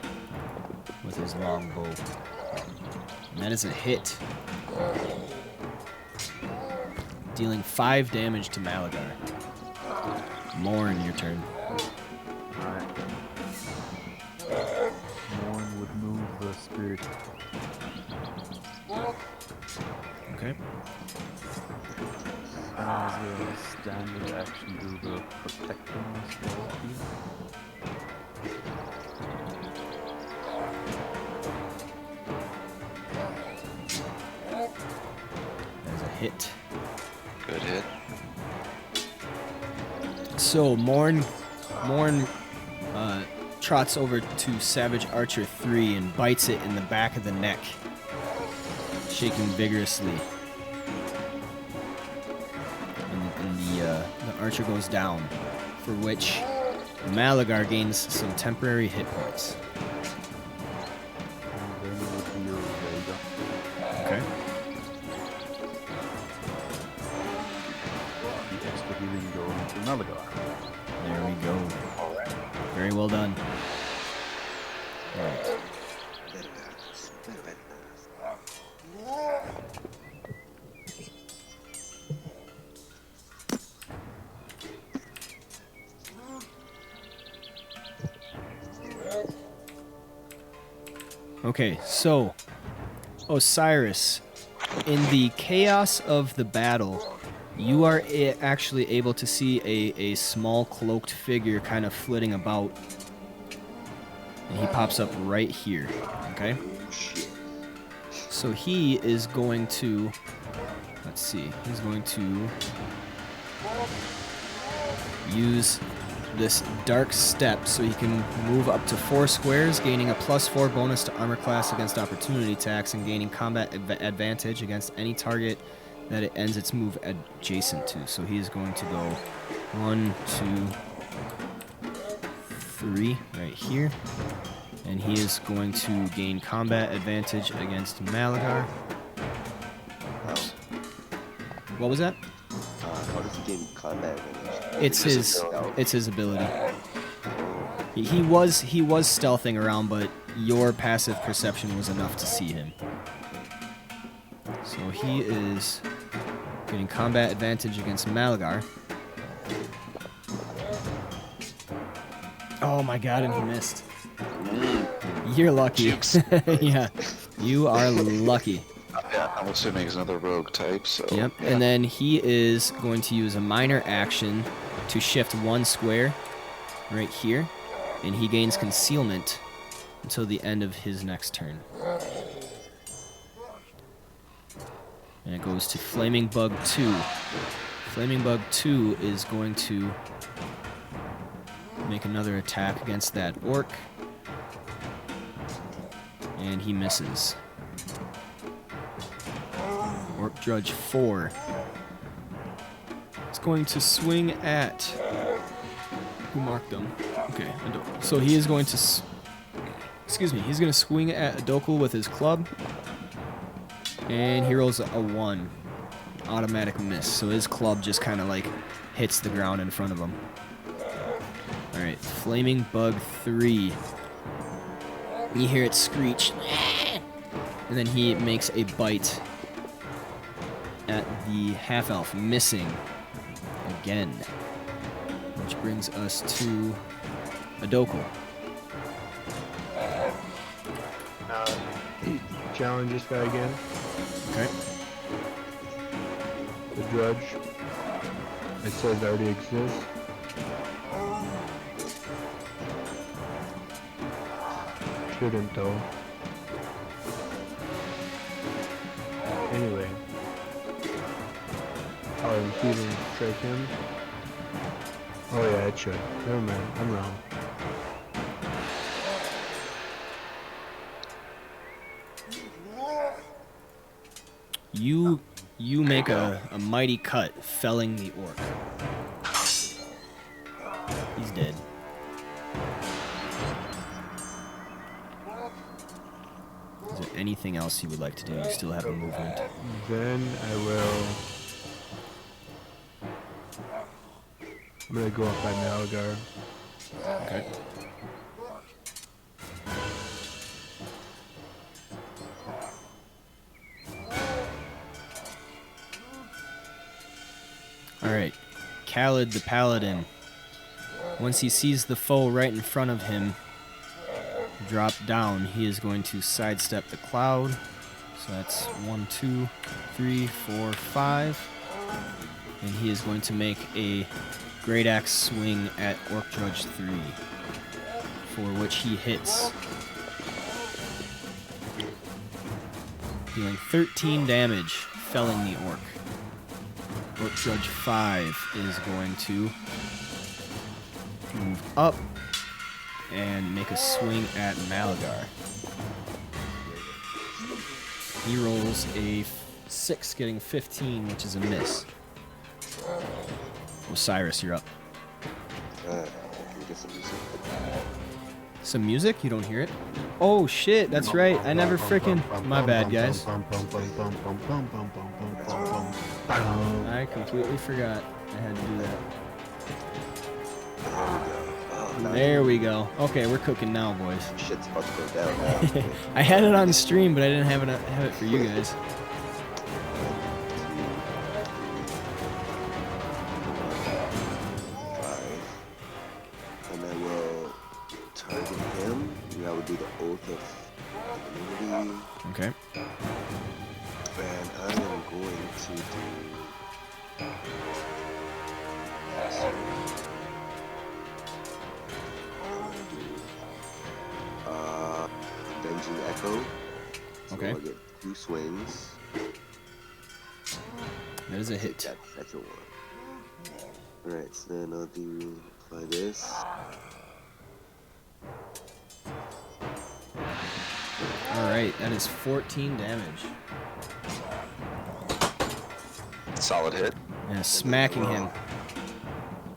with his long bow. And that is a hit, dealing 5 damage to Malaggar. Morn, your turn. Alright. Morn would move the spirit. Okay. As a standard action, do the protecting spell here. That's a hit. Good hit. So Morn trots over to Savage Archer 3 and bites it in the back of the neck, shaking vigorously. And the archer goes down, for which Malaggar gains some temporary hit points. And then it would be your Vega. Okay. The extra healing going to Malaggar. There we go. Very well done. All right. Okay, so Osiris, in the chaos of the battle, you are actually able to see a small cloaked figure kind of flitting about. And he pops up right here, okay? So he is going to, let's see, he's going to use this dark step so he can move up to 4 squares, gaining a +4 bonus to armor class against opportunity attacks and gaining combat advantage against any target that it ends its move adjacent to. So he's going to go 1, 2, 3 right here. And he is going to gain combat advantage against Malaggar. What was that? How does he gain combat advantage? It's his ability. He was stealthing around, but your passive perception was enough to see him. So he is getting combat advantage against Malaggar. Oh my god, and he missed. You're lucky. Yeah, you are lucky. Yeah, I'm assuming he's another rogue type, so... Yep, yeah. and then he is going to use a minor action to shift 1 square right here, and he gains concealment until the end of his next turn. And it goes to Flaming Bug 2. Flaming Bug 2 is going to make another attack against that orc. And he misses. Orc Drudge 4. It's going to swing at... Who marked them? Okay, so he is going to... Excuse me, he's going to swing at Adokul with his club. And he rolls a 1. Automatic miss. So his club just kind of like hits the ground in front of him. Alright, Flaming Bug 3. You hear it screech. And then he makes a bite at the half-elf, missing again. Which brings us to Adokul. Challenge this guy again. Okay. The Drudge. It says already exists. Shouldn't though. Anyway. Oh, I'm feeling strike him. Oh yeah, it should. Never mind, I'm wrong. You make a mighty cut, felling the orc. He's dead. Is there anything else you would like to do? You still have a movement. Then I will... I'm gonna go up by Malaggar. Okay. Alright. Khaled the Paladin. Once he sees the foe right in front of him drop down, he is going to sidestep the cloud. So that's 1, 2, 3, 4, 5. And he is going to make a Great Axe swing at Orc Judge 3, for which he hits, dealing 13 damage, felling the Orc. Orc Judge 5 is going to move up and make a swing at Malaggar. He rolls a 6, getting 15, which is a miss. Osiris, you're up. Can we get some music? Some music? You don't hear it? Oh shit, that's right. I never frickin'... My bad, guys. I completely forgot I had to do that. There we go. Okay, we're cooking now, boys. Shit's about to go down now. I had it on stream, but I didn't have it for you guys. And I will target him. And I will do the Oath of Immunity. Okay. And I am going to do... Dungeon Echo. So Okay. I'll get 2 swings. That is a hit. That's a 1. Alright, so then I'll apply this. Alright, that is 14 damage. Solid hit. And smacking him.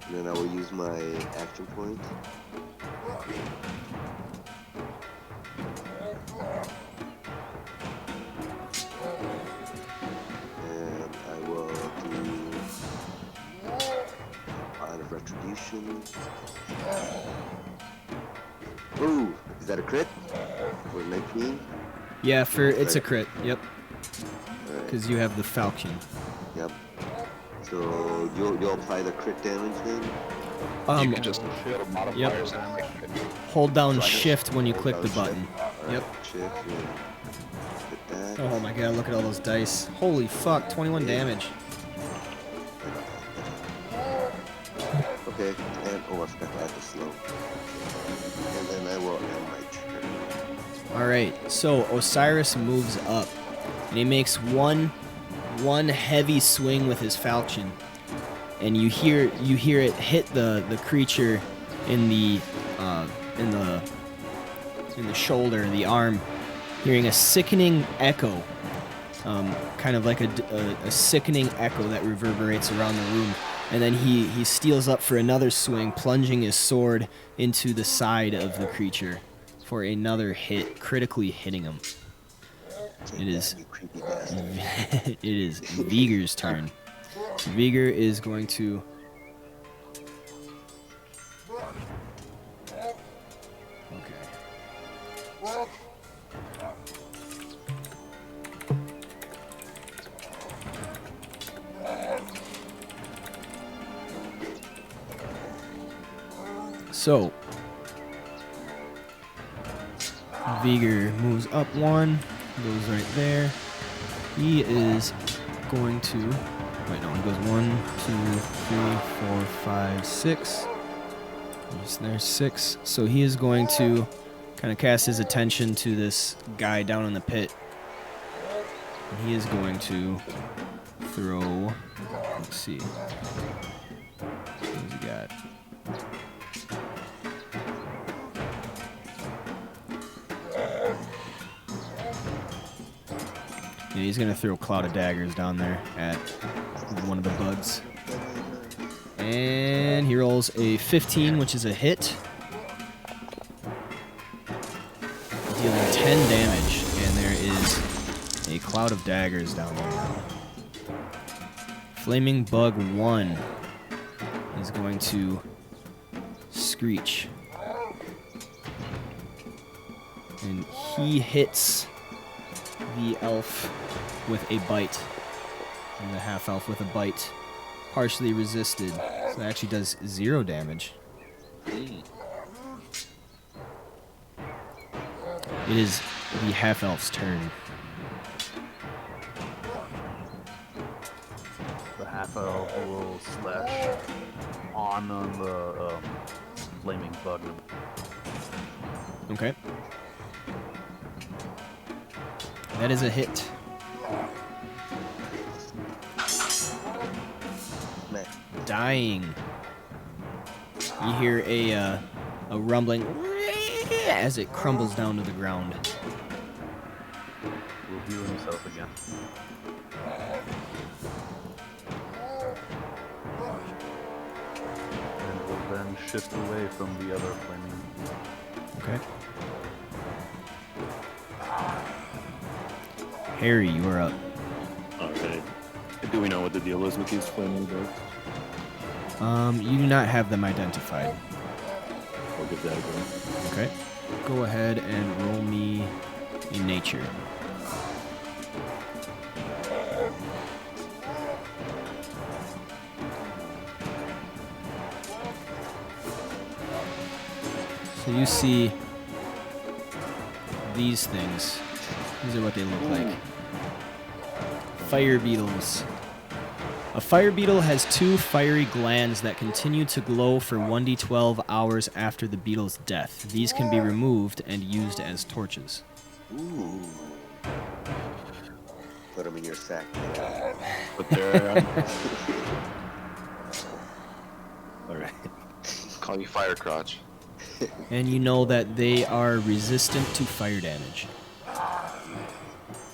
And then I will use my action point. And I will do Line of Retribution. Ooh, is that a crit? For 19? Yeah, it's a crit. Yep, Alright, because you have the falchion. yep. So you'll apply the crit damage then? You can just go to modifiers and click it. Hold down shift when you click the button. Yep. Shift, yeah. Hit that. Oh my god, look at all those dice. Holy fuck, 21 damage. Okay, and I forgot to add the slow. And then I will end my turn. Alright, so Osiris moves up. And he makes one heavy swing with his falchion. And you hear it hit the creature in the shoulder, the arm, hearing a sickening echo, kind of like a sickening echo that reverberates around the room. And then he steals up for another swing, plunging his sword into the side of the creature for another hit, critically hitting him. It is it is Vigor's turn. Vigor is going to So, Vigor moves up 1, goes right there. He is going to, wait, no, he goes 1, 2, 3, 4, 5, 6. There's 6. So he is going to kind of cast his attention to this guy down in the pit. And he is going to throw, let's see, what's he got? Yeah, he's going to throw a cloud of daggers down there at one of the bugs. And he rolls a 15, which is a hit. Dealing 10 damage. And there is a cloud of daggers down there now. Flaming Bug 1 is going to screech. And he hits the elf with a bite. And the half-elf with a bite. Partially resisted. So that actually does 0 damage. Mm. It is the half-elf's turn. The half elf will slash on the flaming button. Okay. That is a hit. Man, Dying. You hear a rumbling as it crumbles down to the ground. Will heal himself again. And will then shift away from the other flaming. Okay. Harry, you are up. Alright. Do we know what the deal is with these flaming bugs? You do not have them identified. I'll give that a go. Okay. Go ahead and roll me a nature. So you see these things. These are what they look like. Fire beetles. A fire beetle has 2 fiery glands that continue to glow for 1d12 hours after the beetle's death. These can be removed and used as torches. ooh. Put them in your sack. But they're... Alright. Call you Fire Crotch. And you know that they are resistant to fire damage.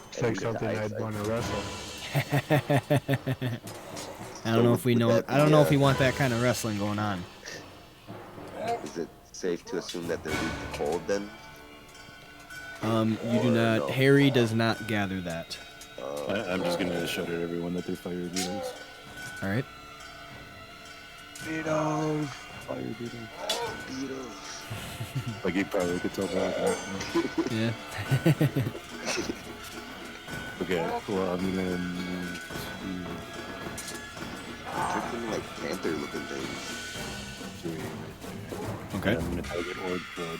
It's like something I'd want to wrestle. I don't know if we would know. that I don't be, know if we want that kind of wrestling going on. Is it safe to assume that they're weak to cold then? You do Or not. no? Harry does not gather that. I'm just gonna shout at everyone that they're fire beetles. All right. Beetles. Fire beetles. Beetles. Like you probably could tell that. Yeah. Okay, well I'm gonna move Freaking like panther looking things. to 3 right there. Okay. And I'm gonna target Orb Blood.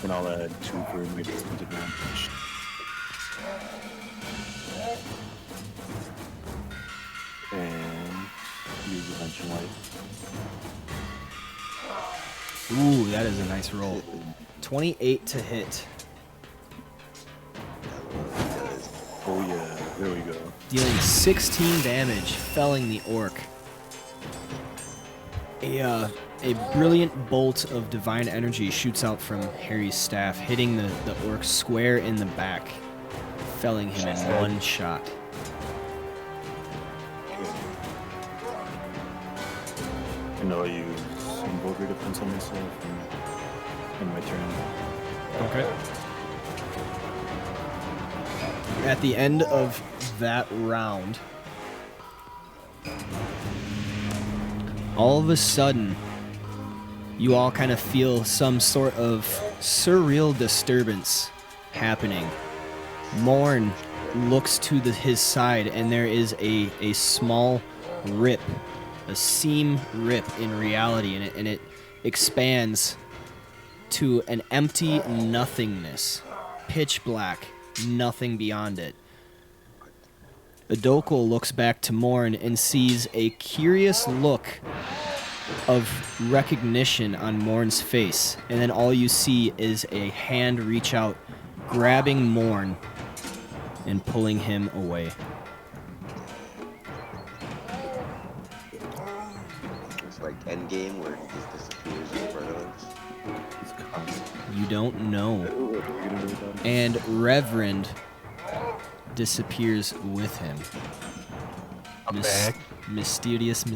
And I'll add 2 for my distant advantage. And use Dimension Light. Ooh, that is a nice roll. 28 to hit, Oh yeah, there we go. dealing 16 damage, felling the orc. A brilliant bolt of divine energy shoots out from Harry's staff, hitting the orc square in the back, felling him in one shot. And I'll use Invoker Defense on myself in my turn. Okay. At the end of that round, all of a sudden, you all kind of feel some sort of surreal disturbance happening. Morn looks to his side, and there is a small rip, a seam rip in reality, and it expands to an empty nothingness, pitch black, nothing beyond it. Adokal looks back to Morn and sees a curious look of recognition on Morn's face, and then all you see is a hand reach out, grabbing Morn and pulling him away. It's like Endgame where he just disappears in front of us. It's coming. You don't know. What are we gonna do with that? And Reverend disappears with him. I'm back. Mysterious. Blame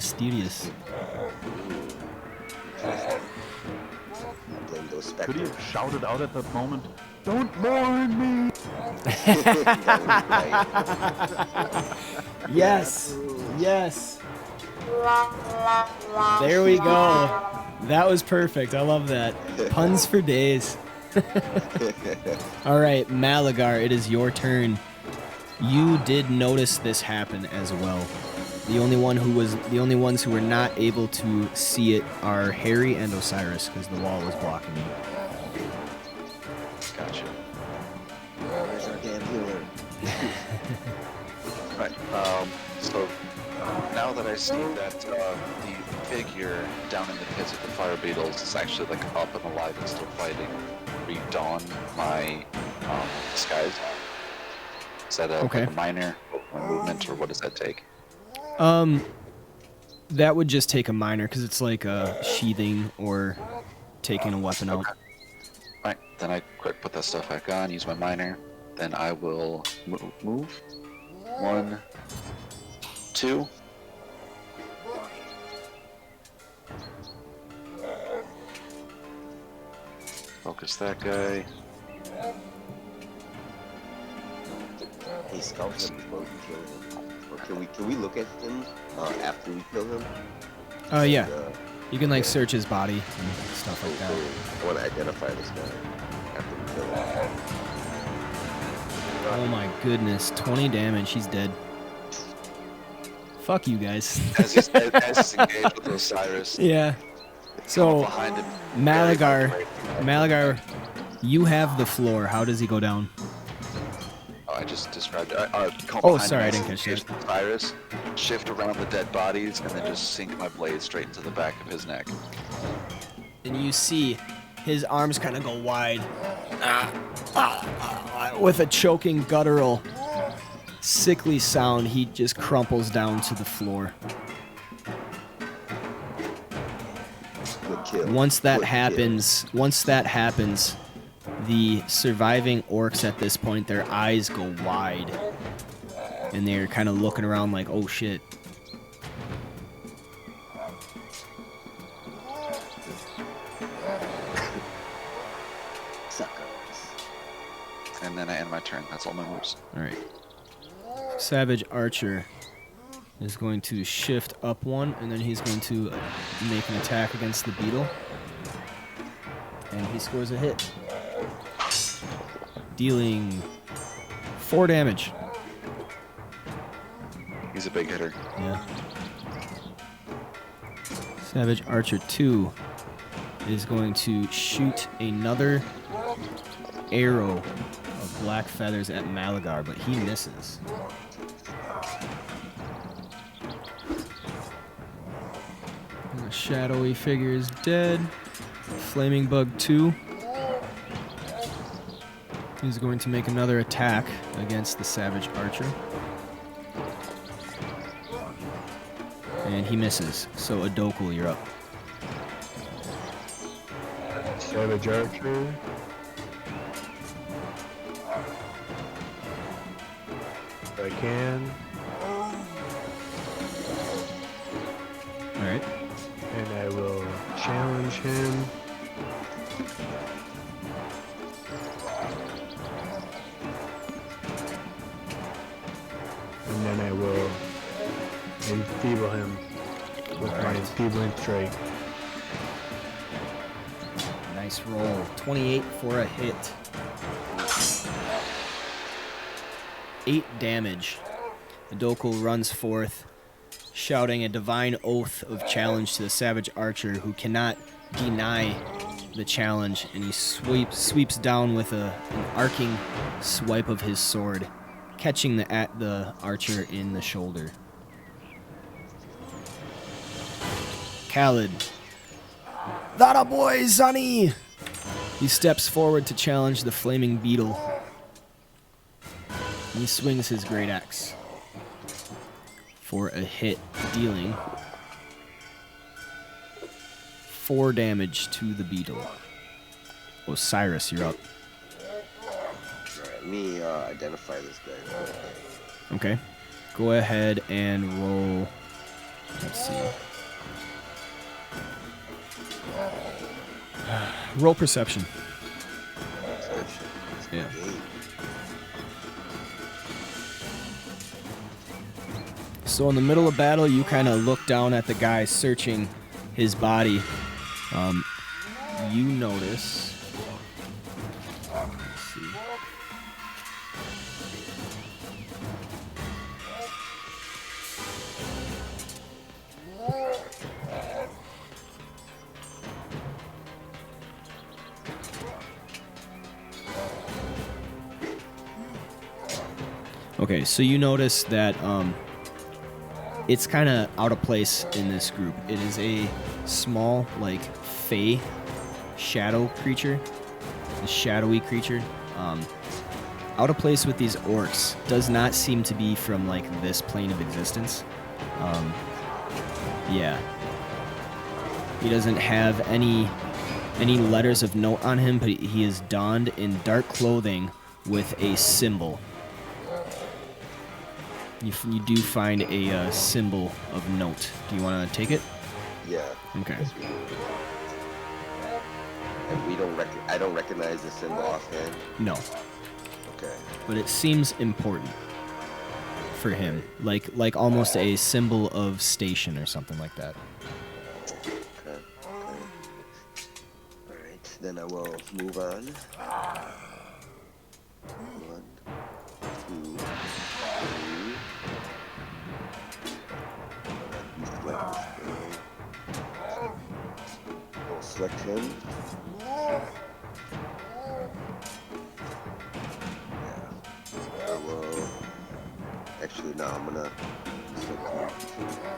those Could he specters. have shouted out at that moment? Don't mourn me. Yes. There we go. That was perfect. I love that. Puns for days. All right, Malaggar, it is your turn. You did notice this happen as well. The only ones who were not able to see it are Harry and Osiris because the wall was blocking you. Gotcha. Where's our damn healer? Right. So now that I see that the figure down in the pits of the fire beetles is actually like up and alive and still fighting, redon my disguise. Is that Okay. like a minor movement, or what does that take? That would just take a minor because it's like sheathing or taking a weapon out. Okay. Right. Then I quick put that stuff back on, use my minor. Then I will move. 1, 2. Focus that guy. Hey, scout him before we kill him. Or can we look at him after we kill him? Yeah. Uh, You can like search his body and stuff like that. I want to identify this guy after we kill him. Oh my goodness, 20 damage. He's dead. Fuck you guys. As he's engaged with Osiris. Yeah. So, behind him. Malaggar, you have the floor. How does he go down? Oh, I just described it. Come Oh, behind sorry, him I as didn't catch engaged with Osiris, shift around the dead bodies, and then just sink my blade straight into the back of his neck. And you see his arms kind of go wide. With a choking, guttural, sickly sound, he just crumples down to the floor. Good kill. Once that Good happens, the surviving orcs at this point, their eyes go wide. And they're kind of looking around like, oh shit. Suckers. And then I end my turn. That's all my moves. Alright. Savage Archer is going to shift up one, and then he's going to make an attack against the beetle. And he scores a hit. Dealing 4 damage. He's a big hitter. Yeah. Savage Archer 2 is going to shoot another arrow of black feathers at Malaggar, but he misses. The shadowy figure is dead. Flaming Bug 2 is going to make another attack against the Savage Archer. And he misses. So Adokul, you're up. Savage Archer. If I can. Alright. And I will challenge him. And then I will enfeeble him with my enfeebling strike. Nice roll. 28 for a hit. 8 damage. Adokul runs forth, shouting a divine oath of challenge to the Savage Archer, who cannot deny the challenge, and he sweeps down with an arcing swipe of his sword, catching the archer in the shoulder. Khaled. That a boy, Sonny! He steps forward to challenge the flaming beetle. He swings his great axe for a hit, dealing 4 damage to the beetle. Osiris, you're up. Alright, let me identify this guy. Okay. Go ahead and roll. Let's see. Roll perception. Yeah. So in the middle of battle, you kind of look down at the guy searching his body, You notice. Let's see. Okay, so you notice that it's kind of out of place in this group. It is a small, like, fey shadow creature, a shadowy creature. Out of place with these orcs. Does not seem to be from, like, this plane of existence. Yeah. He doesn't have any letters of note on him, but he is donned in dark clothing with a symbol. You do find a symbol of note. Do you want to take it? Yeah. Okay. Yes, we do. And we don't I don't recognize the symbol offhand. No, Okay. but it seems important for him, like almost a symbol of station or something like that. Okay. All right. Then I will move on. 1, 2, 3. I'll select him. Yeah. I will. Actually, no, I'm gonna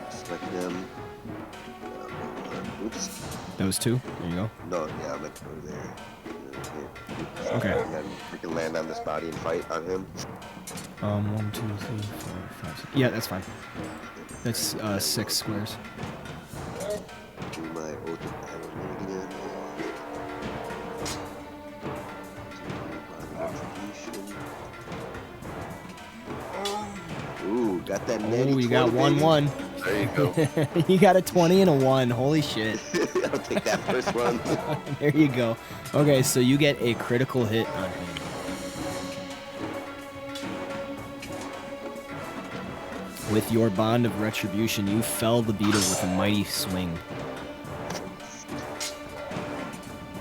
select him. Oops. That was 2. There you go. No, yeah, I'm gonna go there. Okay. And then we can land on this body and fight on him. 1, 2, 3, 4, 5, 6. Yeah, that's fine. That's 6 squares. Do my oath of Paladin. Ooh, got that natty Oh, you got 20, 1-1. There you go. You got a 20 and a 1. Holy shit. baby. I'll take that first one. There you go. Okay, so you get a critical hit on him. With your bond of retribution, you fell the beetle with a mighty swing.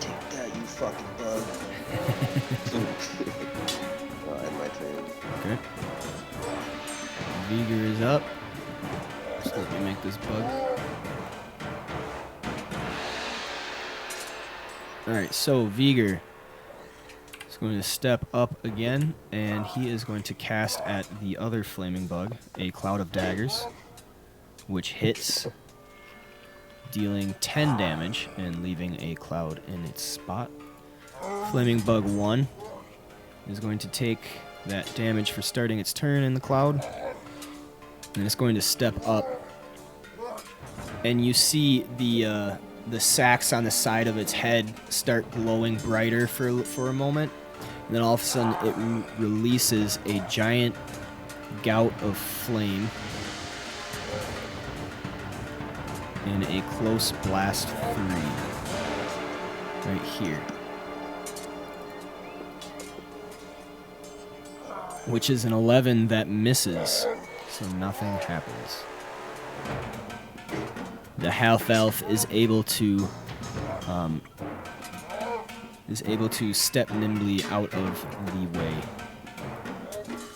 Take that, you fucking bug. I'll end my turn. Okay. Vigor is up. Just let me make this bug. Alright, so Vigor is going to step up again, and he is going to cast at the other flaming bug a cloud of daggers, which hits, dealing 10 damage and leaving a cloud in its spot. Flaming bug 1 is going to take that damage for starting its turn in the cloud, and it's going to step up, and you see the sacs on the side of its head start glowing brighter for a moment, and then all of a sudden it releases a giant gout of flame in a close blast 3 right here, which is an 11 that misses, so nothing happens. The half elf is able to step nimbly out of the way,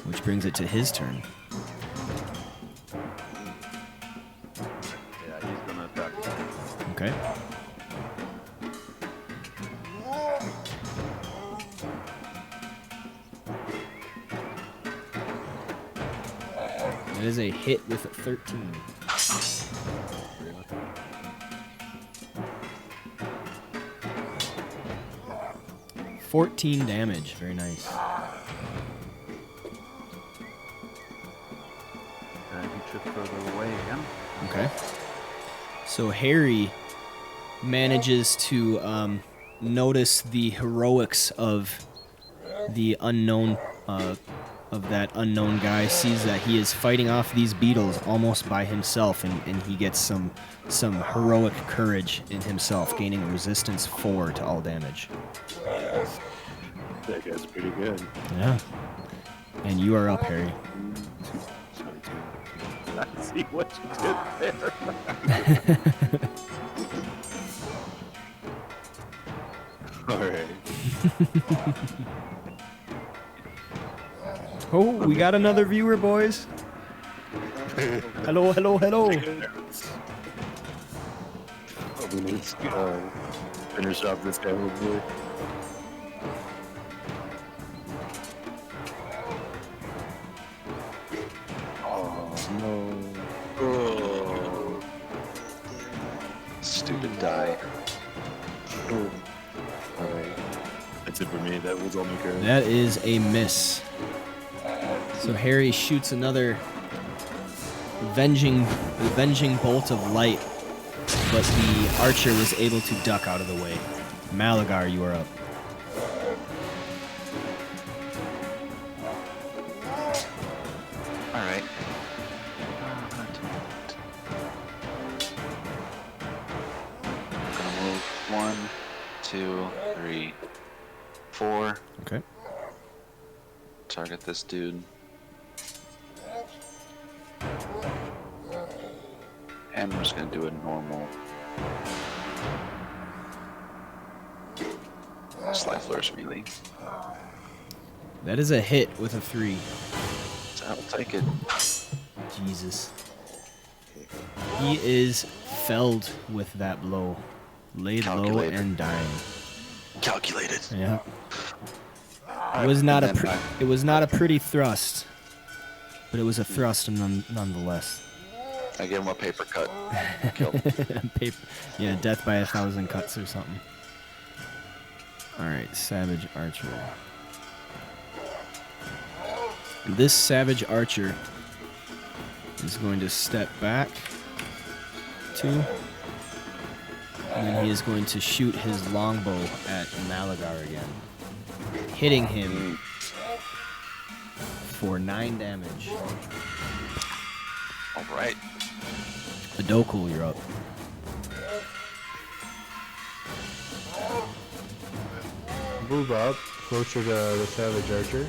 which brings it to his turn. Yeah, he's gonna attack. Okay. It is a hit with a 13. 14 damage. Very nice. And he tripped further away again. Okay. So Harry manages to notice the heroics of the unknown, of that unknown guy. Sees that he is fighting off these beetles almost by himself, and he gets some heroic courage in himself, gaining resistance 4 to all damage. That guy's pretty good. Yeah. And you are up, Harry. I see what you did there. Oh, we got another viewer, boys. Hello, hello, hello. We need to finish off this guy, hopefully. Oh no. Oh. Stupid die. Alright. That's it for me. That was all my curve. That is a miss. So Harry shoots another avenging bolt of light, but the archer was able to duck out of the way. Malaggar, you are up. Alright. Gonna move 1, 2, 3, 4. Okay. Target this dude. And we're just gonna do a normal slide flourish melee. That is a hit with a 3. So I'll take it. Jesus. He is felled with that blow. Laid low Calculated. and dying. Calculated. Yeah. It was not And a then it was not a pretty thrust, but it was a thrust nonetheless. I give him a paper cut. Kill. Paper, yeah, death by 1,000 cuts or something. All right, Savage Archer. This Savage Archer is going to step back 2, and then he is going to shoot his longbow at Malaggar again, hitting him for 9 damage. All right. Adokul, you're up. Move up closer to the Savage Archer.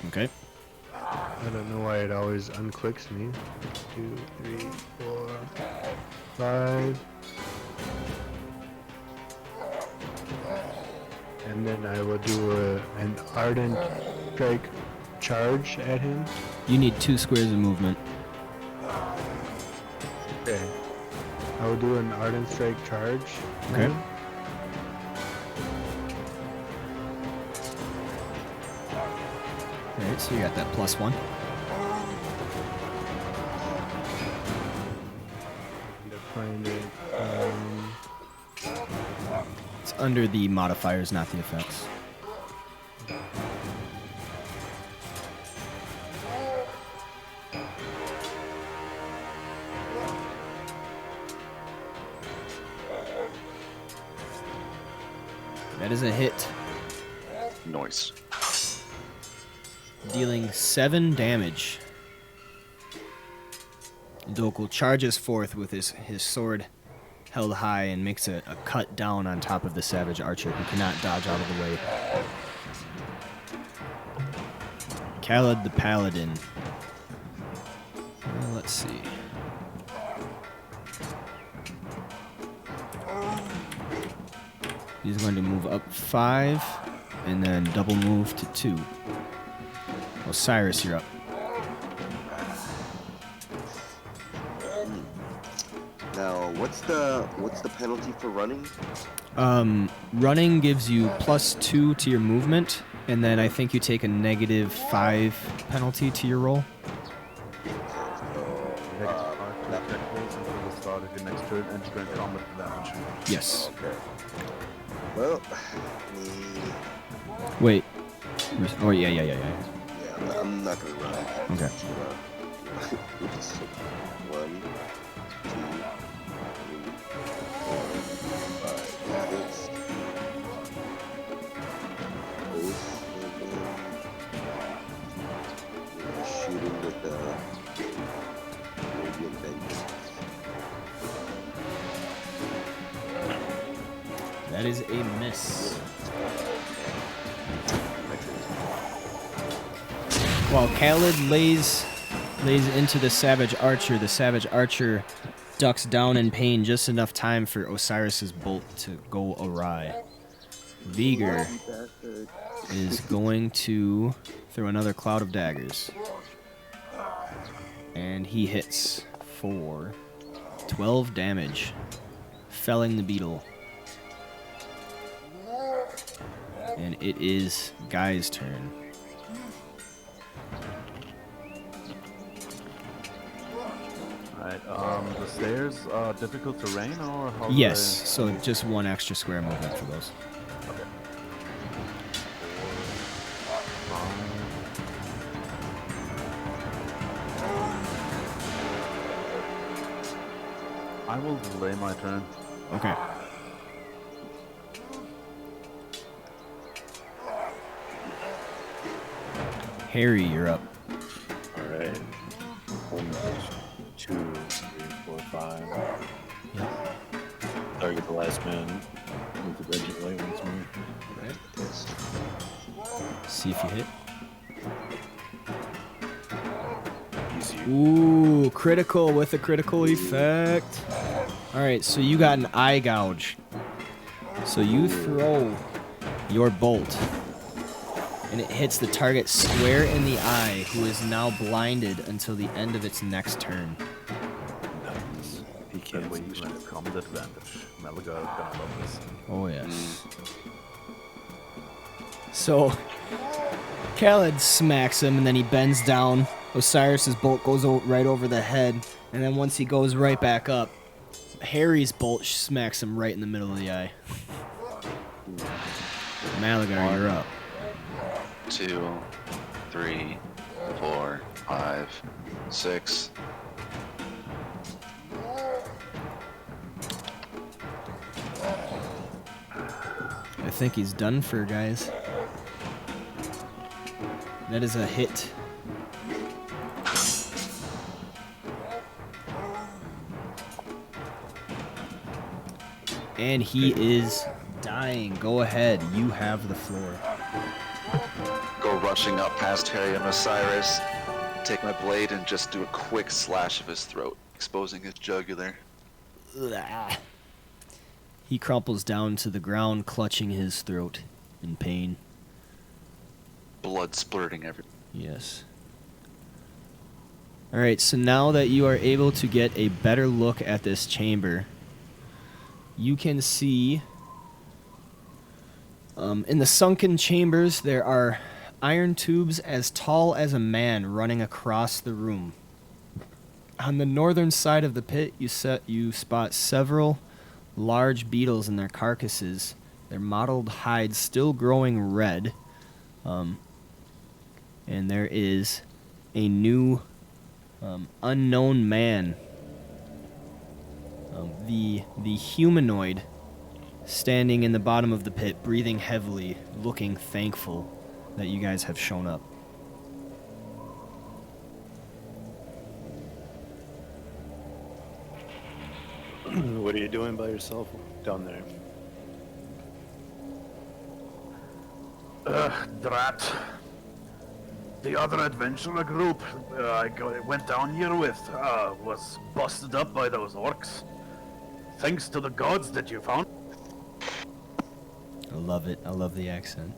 Okay. I don't know why it always unclicks me. 2, 3, 4, 5. And then I will do an Ardent Strike charge at him. You need 2 squares of movement. Okay. I will do an Ardent Strike charge. Okay. Alright, so you got that +1. To find it. It's under the modifiers, not the effects. That is a hit, Noise. dealing 7 damage. Dokul charges forth with his sword held high and makes a cut down on top of the Savage Archer, who cannot dodge out of the way. Khaled the Paladin. Let's see. He's going to move up 5 and then double move to 2. Osiris, you're up. Now, what's the penalty for running? Running gives you +2 to your movement, and then I think you take a -5 penalty to your roll. Attack rolls until the start of your next turn, and you grant combat advantage. Yes. Okay. Well, Wait. Oh, yeah. yeah, I'm not gonna run. Okay. We'll just 1, 2, 3, 4, 5, 6. Both of them. We're gonna shoot him with the Radiant Vengeance. That is a miss. While Khaled lays into the Savage Archer ducks down in pain just enough time for Osiris's bolt to go awry. Vigor is going to throw another cloud of daggers. And he hits for 12 damage, felling the beetle. And it is Guy's turn. Alright, the stairs are difficult terrain, or how do Yes, they... so just one extra square movement for those. Okay. 4, 5. I will delay my turn. Okay. Harry, you're up. Alright. 1, 2, 3, 4, 5. Yep. Target the last man with the raging light once more. Right. Yes. See if you hit. Easy. Ooh, critical with a critical effect. Alright, so you got an eye gouge. So you throw your bolt, and it hits the target square in the eye, who is now blinded until the end of its next turn. Nice. He That can't way see you shit. can have combat advantage. Malaggar is gonna love this. Oh, yes. So, Khaled smacks him, and then he bends down. Osiris's bolt goes right over the head, and then once he goes right back up, Harry's bolt smacks him right in the middle of the eye. Malaggar, you're up. 2, 3, 4, 5, 6. I think he's done for, guys. That is a hit. And he is dying. Go ahead. You have the floor. Go rushing up past Harry and Osiris. Take my blade and just do a quick slash of his throat, exposing his jugular. Ugh. He crumples down to the ground, clutching his throat in pain. Blood splurting everywhere. Yes. Alright, so now that you are able to get a better look at this chamber, you can see in the sunken chambers there are iron tubes as tall as a man running across the room. On the northern side of the pit, you spot several large beetles and their carcasses, their mottled hides still growing red. And there is a new unknown man, the humanoid, standing in the bottom of the pit, breathing heavily, looking thankful that you guys have shown up. What are you doing by yourself down there? Drat. The other adventurer group went down here with was busted up by those orcs. Thanks to the gods that you found. I love it. I love the accent.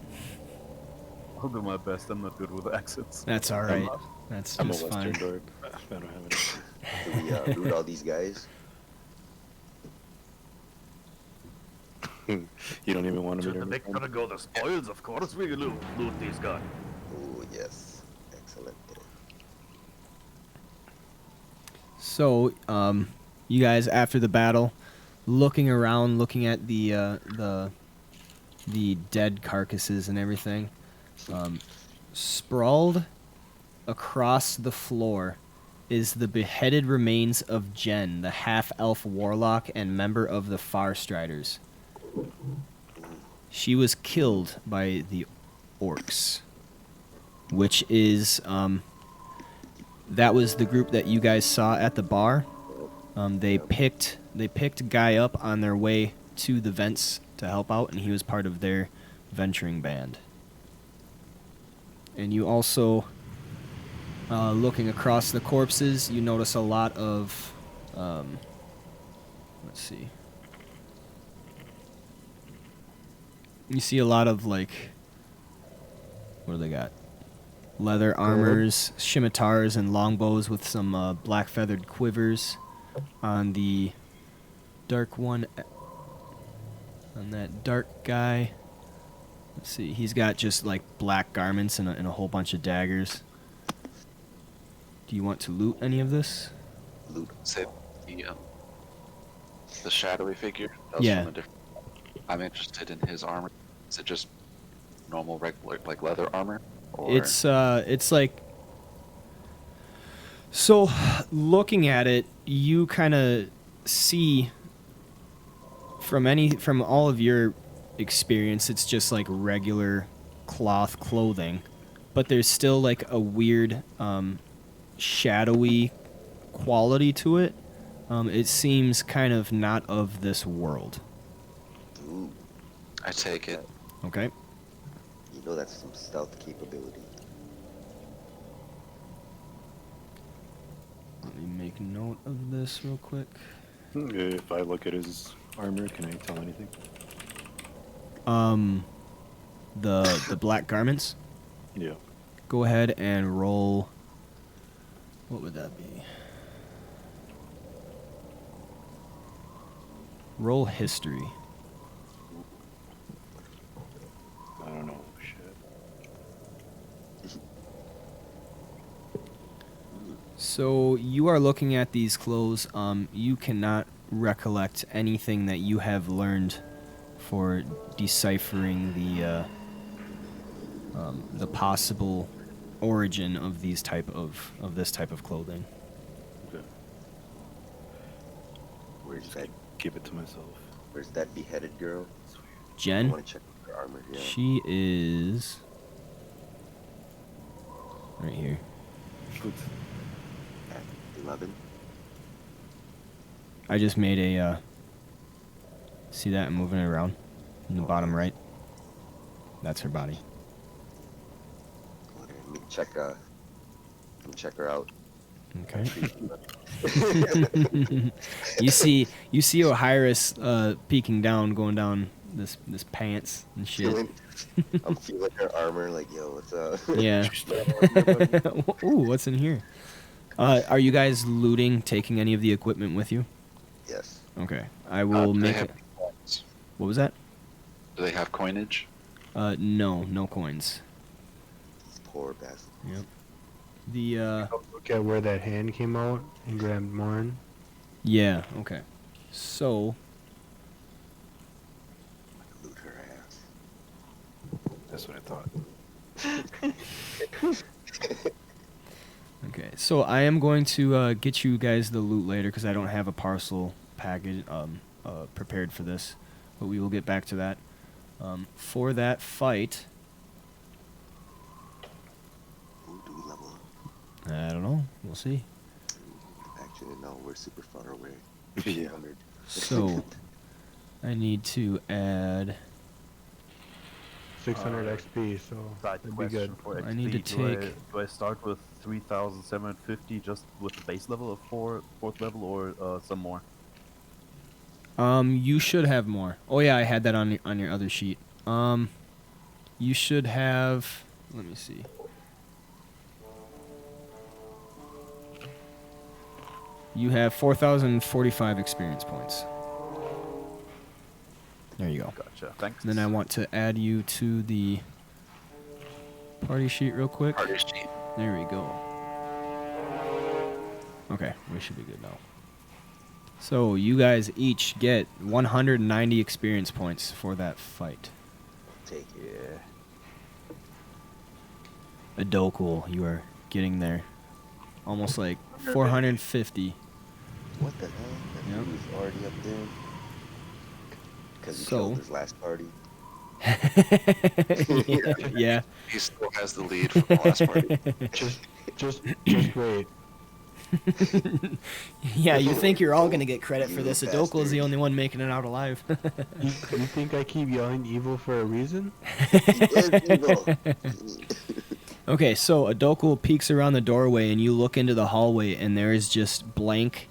I'll do my best. I'm not good with accents. That's all right. That's I'm a just Western fine. dork. I don't have Do we loot all these guys? any. You don't even want To to the be victor go the spoils, of course we loot these guys. Oh, yes. Excellent. So, you guys, after the battle, looking around, looking at the dead carcasses and everything, sprawled across the floor is the beheaded remains of Jen, the half-elf warlock and member of the Farstriders. She was killed by the orcs, which is that was the group that you guys saw at the bar. They picked Guy up on their way to the vents to help out, and he was part of their venturing band. And you also, looking across the corpses, you notice a lot of, let's see, You see a lot of like, what do they got? Leather armors, scimitars, and longbows with some black feathered quivers on the dark one. On that dark guy. Let's see. He's got just like black garments and a whole bunch of daggers. Do you want to loot any of this? Loot. Say the shadowy figure. That was Yeah. from a different. I'm interested in his armor. Is it just normal, regular, like leather armor? Or... It's like. So, looking at it, you kind of see from all of your experience, it's just like regular cloth clothing, but there's still like a weird shadowy quality to it. It seems kind of not of this world. Ooh, I take it. Okay. you know that's some stealth capability. Let me make note of this real quick. If I look at his armor, can I tell anything? The black garments. Yeah. Go ahead and roll. What would that be? Roll history. I don't know. Shit. So you are looking at these clothes. You cannot recollect anything that you have learned for deciphering the possible origin of these this type of clothing. Okay. Where's that? Give it to myself. Where's that beheaded girl? I Jen, want to check her armor. Yeah. she is right here. At 11. I just made a. See that? I'm moving it around in the bottom right. That's her body. Okay, let me check. Let me check her out. Okay. you see Osiris peeking down, going down this pants and shit. I'm feeling her armor. Like, yo, what's up? Yeah. Ooh, what's in here? Are you guys looting, taking any of the equipment with you? Yes. Okay. I will do they make have it. coins? What was that? Do they have coinage? No coins. These poor bastards. Yep. The Look at where that hand came out and grabbed Morin. yeah, okay. So, Loot her ass. That's what I thought. okay. So I am going to get you guys the loot later because I don't have a parcel package prepared for this, but we will get back to that. For that fight, Ooh, do we level up? I don't know. We'll see. Actually, no, we're super far away. Yeah. 100. So, I need to add. 600 XP, so Side that'd be good. question for XP. I need to take- Do I start with 3,750 just with the base level of fourth level, or some more? You should have more. Oh yeah, I had that on your other sheet. You should have. Let me see. You have 4,045 experience points. There you go. Gotcha. Thanks. And then I want to add you to the party sheet real quick. Party sheet. There we go. Okay, we should be good now. So you guys each get 190 experience points for that fight. Take it. Yeah. Adokul, you are getting there. Almost like 450. What the hell? That Yep. dude was already up there. Because he So- killed his last party. Yeah. He still has the lead from the last party. Just wait. Yeah, you think you're all gonna get credit for You this. Adokul is bastard. the only one making it out alive. You think I keep yelling evil for a reason? He is evil. Okay, so Adokul peeks around the doorway and you look into the hallway and there is just blank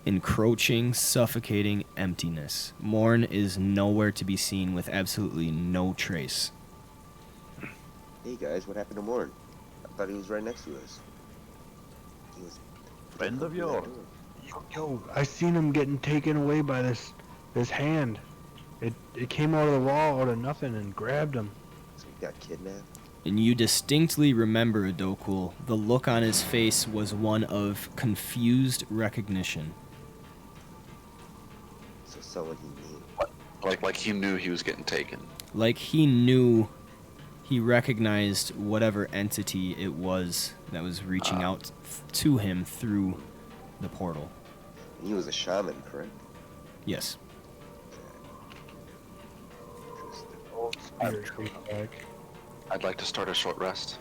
encroaching, suffocating emptiness. Morn is nowhere to be seen with absolutely no trace. Hey guys, what happened to Morn? I thought he was right next to us. He was Friend of yours. Yo, I seen him getting taken away by this hand. It came out of the wall out of nothing and grabbed him. So he got kidnapped? And you distinctly remember, Adokul, the look on his face was one of confused recognition. So someone he knew. Like he knew he was getting taken. Like he knew, he recognized whatever entity it was that was reaching out to him through the portal. He was a shaman, correct? Yes. Interesting. I'd like to start a short rest.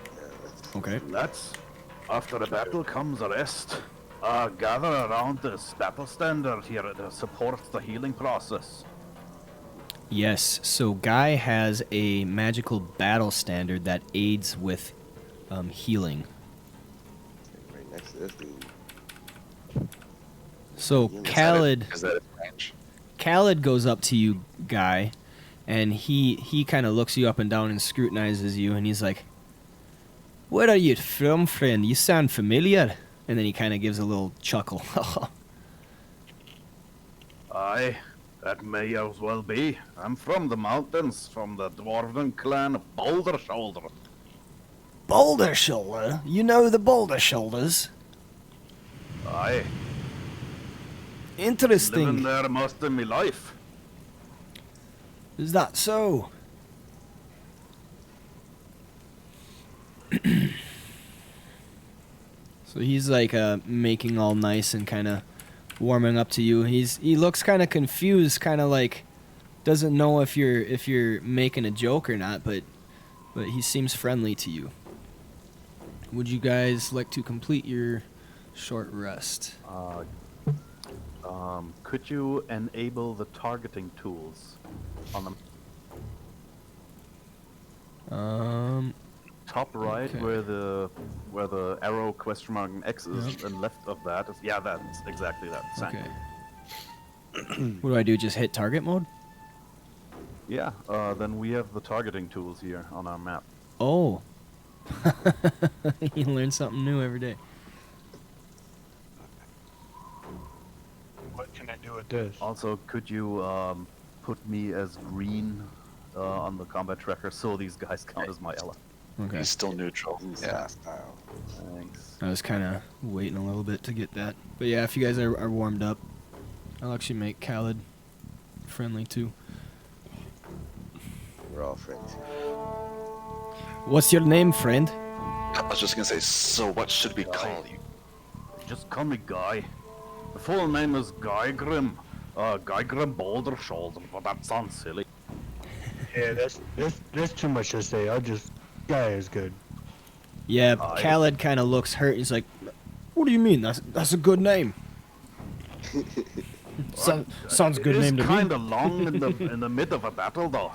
Yeah, let's- Okay. Let's. After the battle comes a rest. Gather around this battle standard here to support the healing process. Yes, so Guy has a magical battle standard that aids with healing. Right next to this dude. So Is that Khaled, Is that range? Khaled goes up to you, Guy, and he kind of looks you up and down and scrutinizes you, and he's like, "Where are you from, friend? You sound familiar." And then he kind of gives a little chuckle. Aye, that may as well be. I'm from the mountains, from the dwarven clan of Boulder Shoulder. Boulder Shoulder? You know the Boulder Shoulders? Aye, Interesting. living there most of my life. Is that so? So he's like making all nice and kind of warming up to you. He looks kind of confused, kind of like doesn't know if you're making a joke or not, but he seems friendly to you. Would you guys like to complete your short rest? Could you enable the targeting tools on the top right, Okay. where the arrow, question mark, and X is, Yep. and left of that is, yeah, that's exactly that. Thank Okay. you. What do I do? Just hit target mode? Yeah, then we have the targeting tools here on our map. Oh. You learn something new every day. What can I do with this? Also, could you put me as green on the combat tracker so these guys count as my ally? Okay. He's still neutral. He's Yeah. hostile. Thanks. I was kind of waiting a little bit to get that. But yeah, if you guys are warmed up, I'll actually make Khaled friendly too. We're all friends. What's your name, friend? I was just gonna say, so what should we call you? Just call me Guy. The full name is Guy Grimm. Guy Grimm Boulder Shoulder, but that sounds silly. Yeah, that's too much to say. I'll just Guy is good. Yeah, Aye. Khaled kind of looks hurt. He's like, "What do you mean? That's a good name." Sounds a good name to It's me. kind of long in the mid of a battle, though.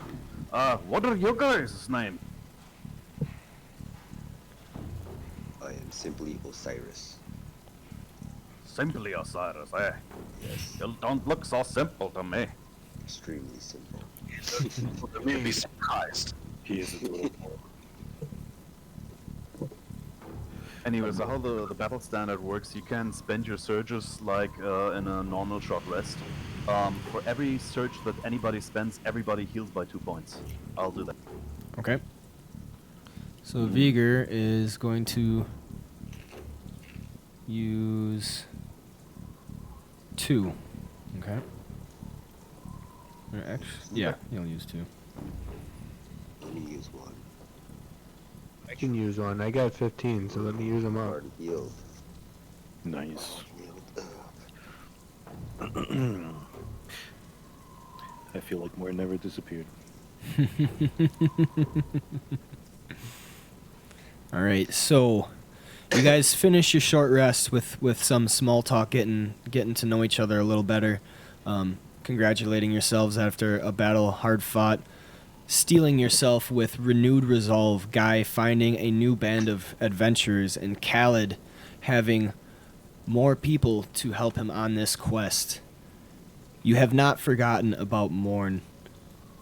What are your guys' name? I am simply Osiris. Simply Osiris, eh? Yes, You don't look so simple to me. extremely simple. You'd be surprised. He is a little Anyways, how the battle standard works, you can spend your surges like in a normal short rest. For every surge that anybody spends, everybody heals by 2 points. I'll do that. Okay. So Vigor is going to use 2. Okay. Or yeah, he'll use 2. Let me use one. I can use one. I got 15, so let me use them up. Already healed. nice. Healed up. I feel like more never disappeared. All right, so you guys finish your short rest with some small talk, getting to know each other a little better, congratulating yourselves after a battle hard fought, steeling yourself with renewed resolve, Guy finding a new band of adventurers, and Khaled having more people to help him on this quest. You have not forgotten about Morn.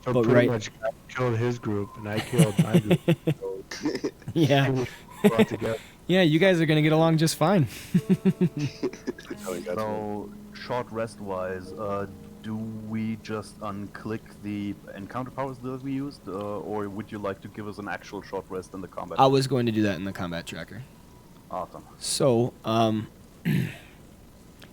So But pretty right- much God killed his group, and I killed my group. So Yeah. we brought together. Yeah, you guys are going to get along just fine. Oh, you got So, short rest wise, do we just unclick the encounter powers that we used, or would you like to give us an actual short rest in the combat? I was going to do that in the combat tracker. Awesome. So,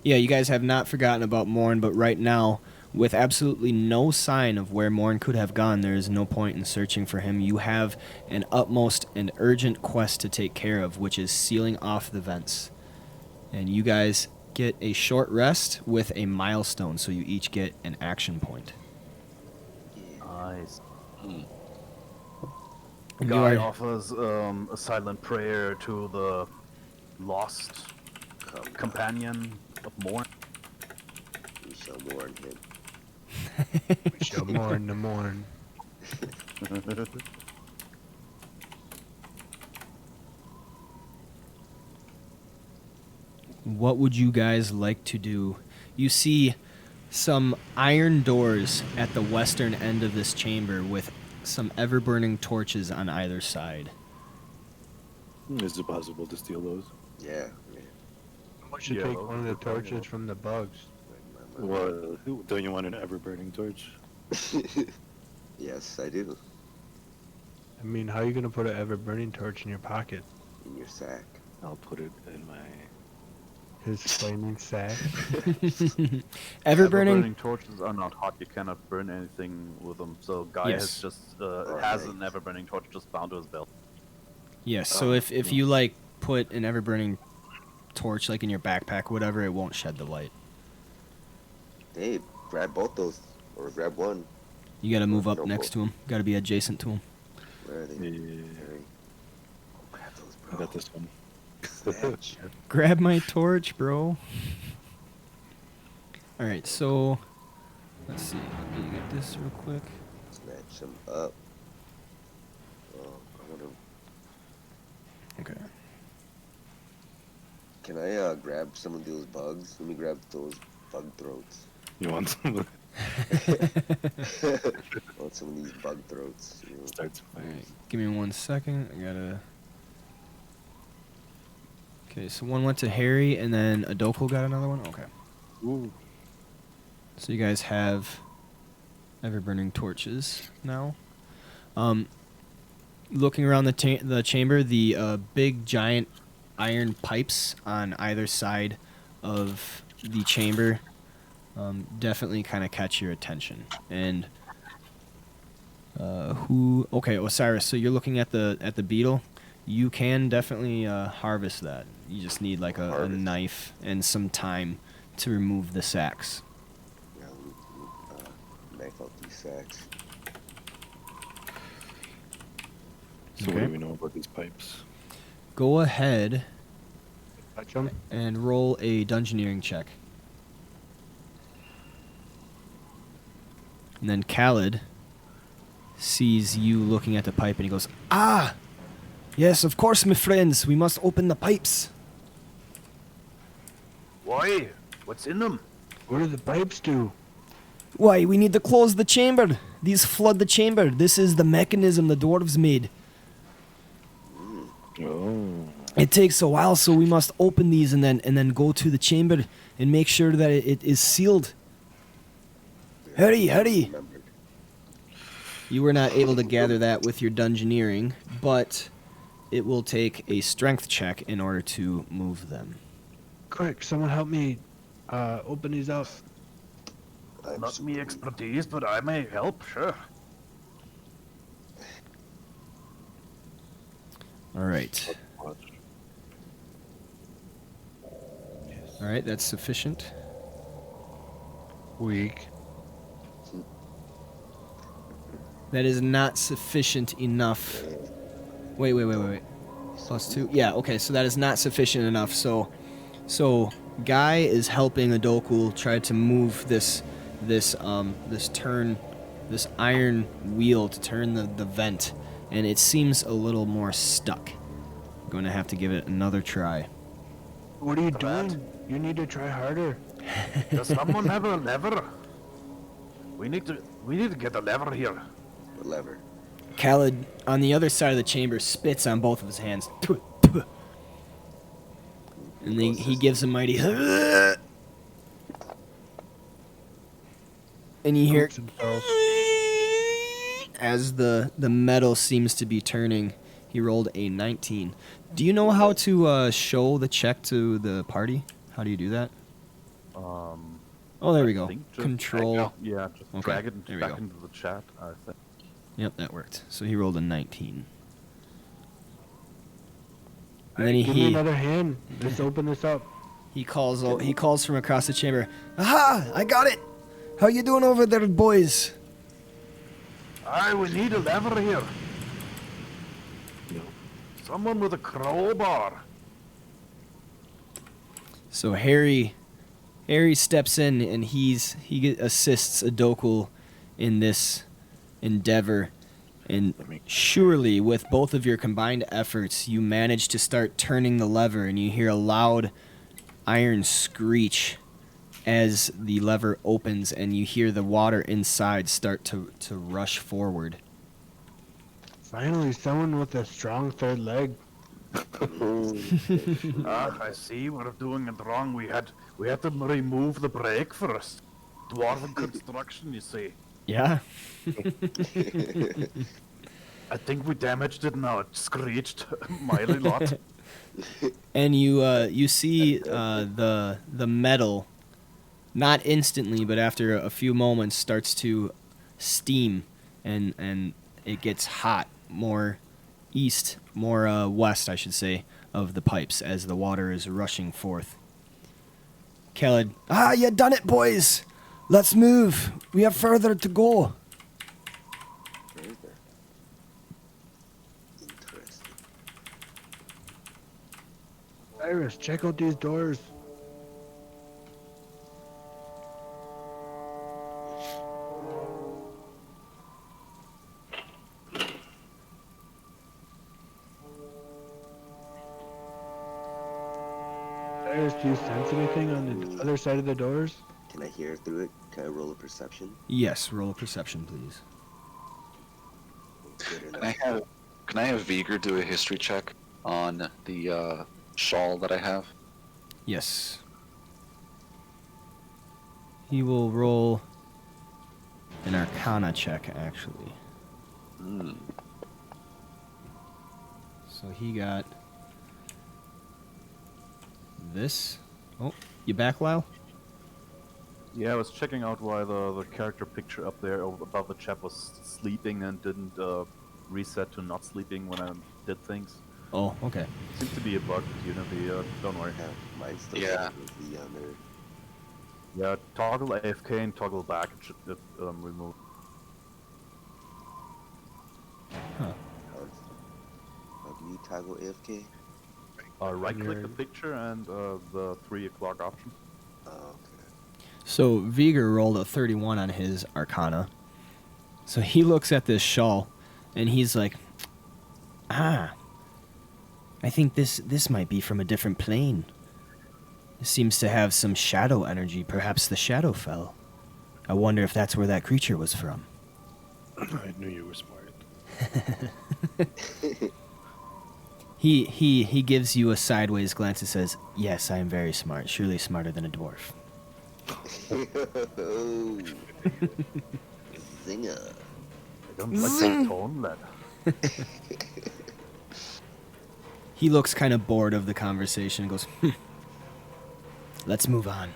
yeah, you guys have not forgotten about Morn, but right now, with absolutely no sign of where Morn could have gone, there is no point in searching for him. You have an utmost and urgent quest to take care of, which is sealing off the vents. And you guys get a short rest with a milestone, so you each get an action point. Nice. Hmm. And you Guy are- offers a silent prayer to the lost companion of Morn. We shall mourn him. We shall mourn the morn. What would you guys like to do? You see some iron doors at the western end of this chamber with some ever-burning torches on either side. Is it possible to steal those? Yeah. We should Yeah, take those one of are the probably torches from the bugs. Well, don't you want an ever-burning torch? Yes, I do. I mean, how are you gonna put an ever-burning torch in your pocket? In your sack. I'll put it in my... His flaming sack. Ever-burning? Torches are not hot. You cannot burn anything with them. So Guy Yes. has just Alright. an ever-burning torch just bound to his belt. Yes, so if you, like, put an ever-burning torch, like, in your backpack, whatever, it won't shed the light. Hey, grab both those. Or grab one. You gotta move up No, next both. to him. Gotta be adjacent to him. Where are they? Yeah, Harry. Oh, grab those, I bro. got this one. Snatch. Grab my torch, bro. Alright, so... Let's see. Let me get this real quick. Snatch them up. Oh, I wanna... Okay. Can I grab some of those bugs? Let me grab those bug throats. You want some? I want some of these bug throats. You know? Start some fires. Alright, give me 1 second. I gotta... Okay, so one went to Harry, and then Adoko got another one? Okay. Ooh. So you guys have ever-burning torches now. Looking around the chamber, the big, giant iron pipes on either side of the chamber definitely kind of catch your attention. And okay, Osiris, so you're looking at the beetle. You can definitely harvest that. You just need like a Harvest. knife and some time to remove the sacks. Yeah, let me knife out these sacks. So what Okay. do we know about these pipes? Go ahead Touch them. and roll a dungeoneering check. And then Khaled sees you looking at the pipe and he goes, "Ah! Yes, of course, my friends. We must open the pipes." Why? What's in them? What do the pipes do? Why, we need to close the chamber. These flood the chamber. This is the mechanism the dwarves made. Oh. It takes a while, so we must open these and then go to the chamber and make sure that it is sealed. Hurry, hurry! Remembered. You were not able to gather that with your dungeoneering, but it will take a strength check in order to move them. Quick, someone help me open these up. I'm Not me expertise, but I may help, sure. All right. Watch. All right, that's sufficient. Weak. That is not sufficient enough. Wait. +2. Yeah, okay, so that is not sufficient enough. So Guy is helping Adokul try to move this iron wheel to turn the vent, and it seems a little more stuck. I'm going to have to give it another try. What are you Command. doing? You need to try harder. Does someone have a lever? We need to get a lever here. What lever? Khaled, on the other side of the chamber, spits on both of his hands. And then he gives a mighty... And you hear... Hooks himself. As the metal seems to be turning, he rolled a 19. Do you know how to show the check to the party? How do you do that? Oh, there we go. think just- Control. Yeah, just Okay, drag it there we back go. into the chat, I think. Yep, that worked. So he rolled a 19. And then Give me another hand. Let's open this up. he calls from across the chamber. Aha! I got it. How you doing over there, boys? Aye, we need a lever here. Someone with a crowbar. So Harry steps in and he assists Adokul in this endeavor, and surely with both of your combined efforts you manage to start turning the lever, and you hear a loud iron screech as the lever opens, and you hear the water inside start to rush forward. Finally, someone with a strong third leg. I see. We're doing it wrong. We had to remove the brake first. Dwarven construction, you see. Yeah. I think we damaged it now. It screeched mighty lot. And you see the metal, not instantly, but after a few moments, starts to steam, and it gets hot, more west, I should say, of the pipes as the water is rushing forth. Khaled, you done it, boys! Let's move. We have further to go. Further. Interesting. Iris, check out these doors. Iris, do you sense anything on the other side of the doors? Can I hear through it? Can I roll a perception? Yes, roll a perception, please. Good Can I enough. have Viger do a history check on the shawl that I have? Yes. He will roll an Arcana check, actually. Hmm. So he got this. Oh, you back, Lyle? Yeah, I was checking out why the character picture up there above the chat was sleeping and didn't reset to not sleeping when I did things. Oh, okay. Seems to be a bug, don't worry. Yeah, mine's still Yeah. with the other. Yeah, toggle AFK and toggle back, it should remove. Huh. How do you toggle AFK? Right click Your- the picture and the 3 o'clock option. Oh, okay. So Viger rolled a 31 on his Arcana. So he looks at this shawl, and he's like, I think this might be from a different plane. It seems to have some shadow energy, perhaps the Shadowfell. I wonder if that's where that creature was from. I knew you were smart. He gives you a sideways glance and says, "Yes, I am very smart. Surely smarter than a dwarf." Oh. Zinger. I don't like that tone, lad. He looks kind of bored of the conversation and goes, "Let's move on."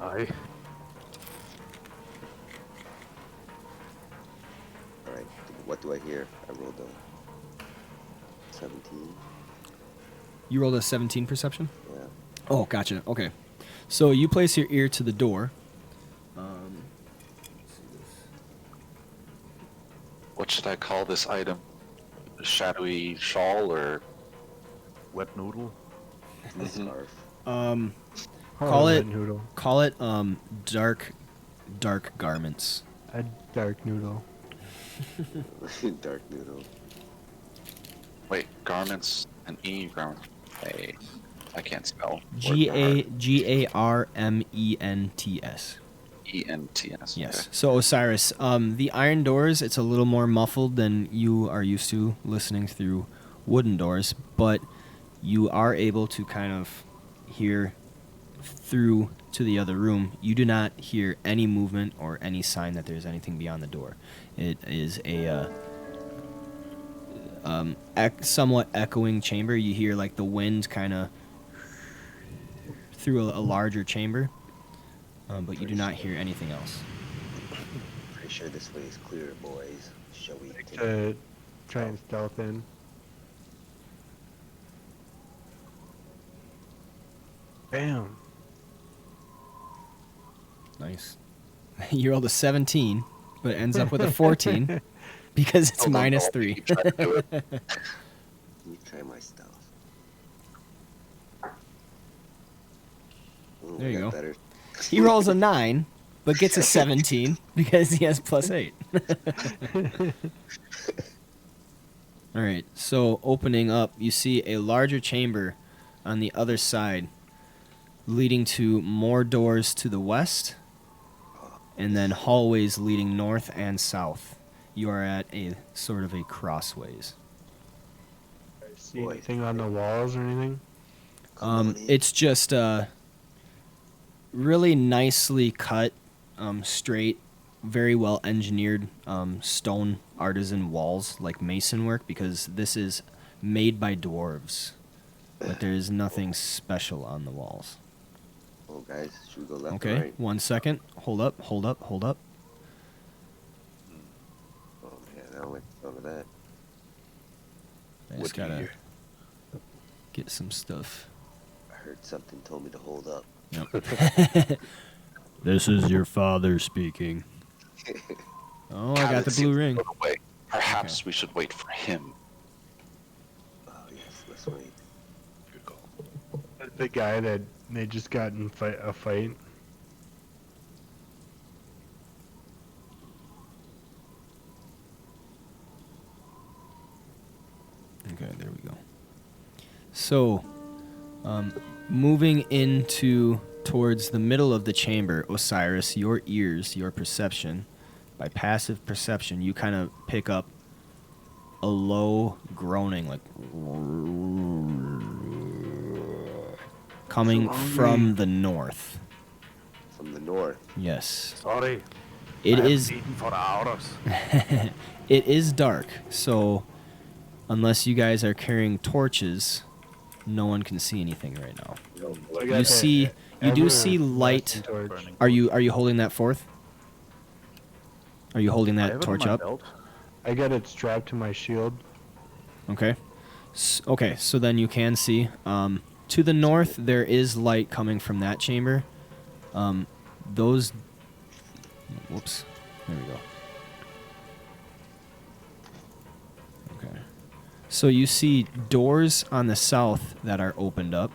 Aye. Alright, what do I hear? I rolled a 17. You rolled a 17 perception? Yeah. Oh, gotcha. Okay. So you place your ear to the door. What should I call this item? A shadowy shawl or? Wet noodle. Scarf. Call it- Red noodle. Call it dark garments. A dark noodle. Dark noodle. Wait, garments and garment. Hey. I can't spell. Garments. ENTS. Yes. So Osiris, the iron doors, it's a little more muffled than you are used to listening through wooden doors, but you are able to kind of hear through to the other room. You do not hear any movement or any sign that there's anything beyond the door. It is a somewhat echoing chamber. You hear like the wind kind of through a larger chamber, but you do not hear anything else. Pretty sure this way is clear, boys. Shall we Like continue? to try and stealth in. Bam. Nice. You rolled a 17, but ends up with a 14 because it's Hold on, minus I'll 3. keep trying to do it. Let me try my stealth. Ooh, There you got go. Better. He rolls a 9, but gets a 17 because he has plus 8. All right, so opening up, you see a larger chamber on the other side, leading to more doors to the west, and then hallways leading north and south. You are at a sort of a crossways. See Boy. anything on the walls or anything? Come on in. It's just really nicely cut, straight, very well engineered stone artisan walls, like mason work, because this is made by dwarves. But there is nothing special on the walls. Oh, guys, should we go left or Okay, right? 1 second. Hold up. Oh man, I don't like the sound of that. I What just do you gotta hear? get some stuff. I heard something told me to hold up. Yep. This is your father speaking. Oh, I got Khaled the seems blue to ring. go away. Perhaps we should wait for him. Oh yes, let's wait. Good call. That's the guy that they just got in a fight. Okay, there we go. So, moving into towards the middle of the chamber, Osiris, your ears, your perception, by passive perception, you kind of pick up a low groaning, like coming from the north. From the north. Yes. Sorry. It I is. haven't eaten for hours. It is dark, so unless you guys are carrying torches, no one can see anything right now. I got You that see, you do ever see light. lasting torch. Burning Are you holding that forth? Are you holding I that have it on torch my up? belt. I got it strapped to my shield. Okay. Okay, so then you can see. To the north, there is light coming from that chamber. Those. Whoops. There we go. Okay. So you see doors on the south that are opened up,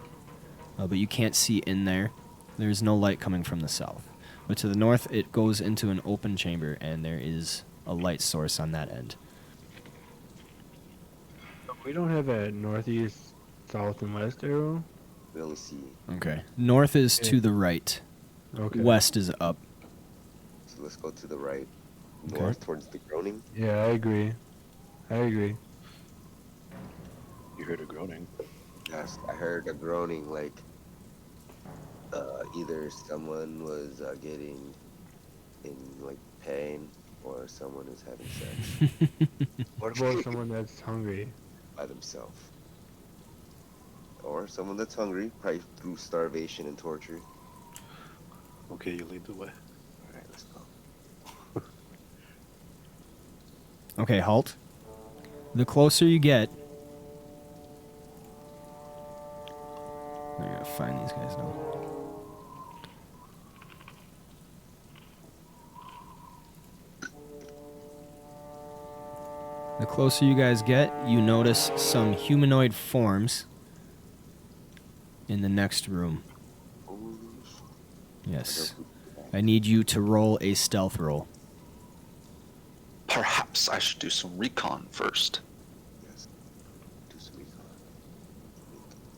but you can't see in there. There's no light coming from the south. But to the north, it goes into an open chamber, and there is a light source on that end. We don't have a northeast, south, and west arrow. We only see. Okay. North is Yeah. to the right. Okay. West is up. So let's go to the right. Okay. North towards the groaning. Yeah, I agree. You heard a groaning. Yes, I heard a groaning like either someone was getting in like pain or someone is having sex What about someone that's hungry? by themselves. Or someone that's hungry, probably through starvation and torture. Okay, you lead the way. Alright, let's go. Okay, halt. The closer you get. I gotta find these guys now. The closer you guys get, you notice some humanoid forms in the next room. Yes. I need you to roll a stealth roll. Perhaps I should do some recon first. Yes. Do some recon.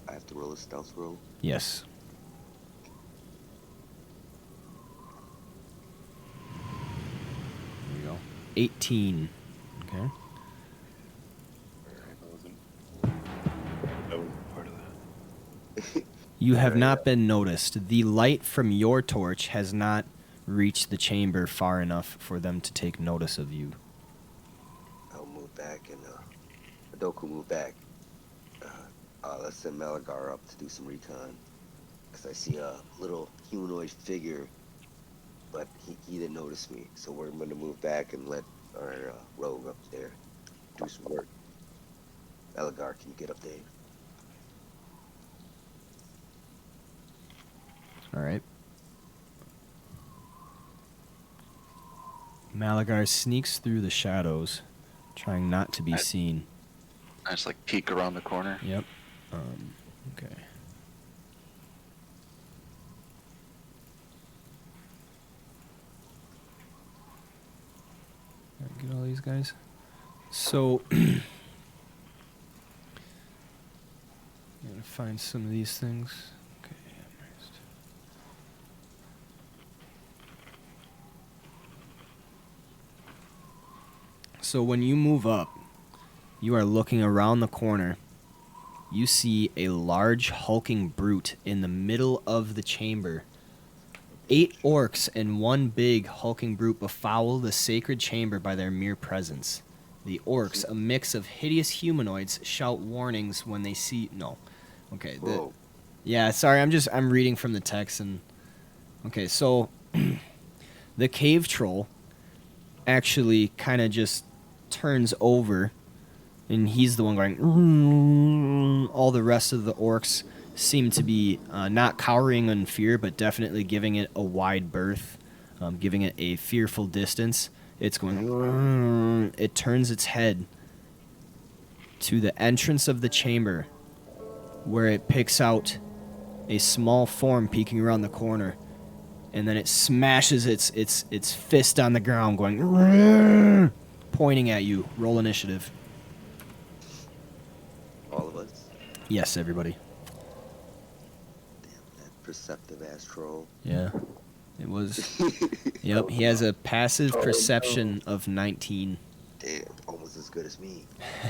I have to roll a stealth roll? Yes. There you go. 18. Okay. That wasn't part of that. You have not been noticed. The light from your torch has not reached the chamber far enough for them to take notice of you. I'll move back and Adoku move back. Let's send Malaggar up to do some recon. Because I see a little humanoid figure, but he didn't notice me. So we're going to move back and let our rogue up there do some work. Malaggar, can you get up there? All right. Malaggar sneaks through the shadows, trying not to be seen. I just like peek around the corner. Yep. Okay. Get all these guys. So, gotta find some of these things. Okay. So when you move up, you are looking around the corner. You see a large hulking brute in the middle of the chamber. 8 orcs and 1 big hulking brute befoul the sacred chamber by their mere presence. The orcs, a mix of hideous humanoids, shout warnings when they see... No. Okay. Whoa. Yeah, sorry, I'm reading from the text and... Okay, so... the cave troll actually kind of just turns over, and he's the one going... All the rest of the orcs seem to be not cowering in fear, but definitely giving it a wide berth, giving it a fearful distance. It's going... It turns its head to the entrance of the chamber, where it picks out a small form peeking around the corner, and then it smashes its fist on the ground, going... Pointing at you. Roll initiative. All of us? Yes, everybody. Damn, that perceptive ass troll. Yeah. It was... Yep, he has a passive perception of 19. Damn, almost as good as me.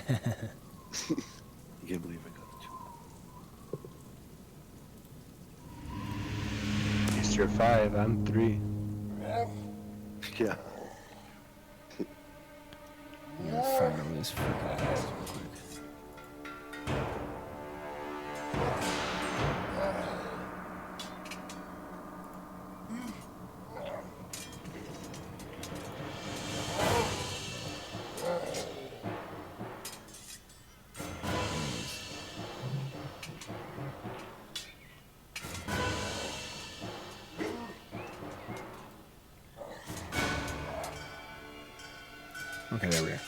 I can't believe I got it. You're 5, I'm 3. Yeah. I'm gonna find all these freaking guys real quick. Okay, there we are.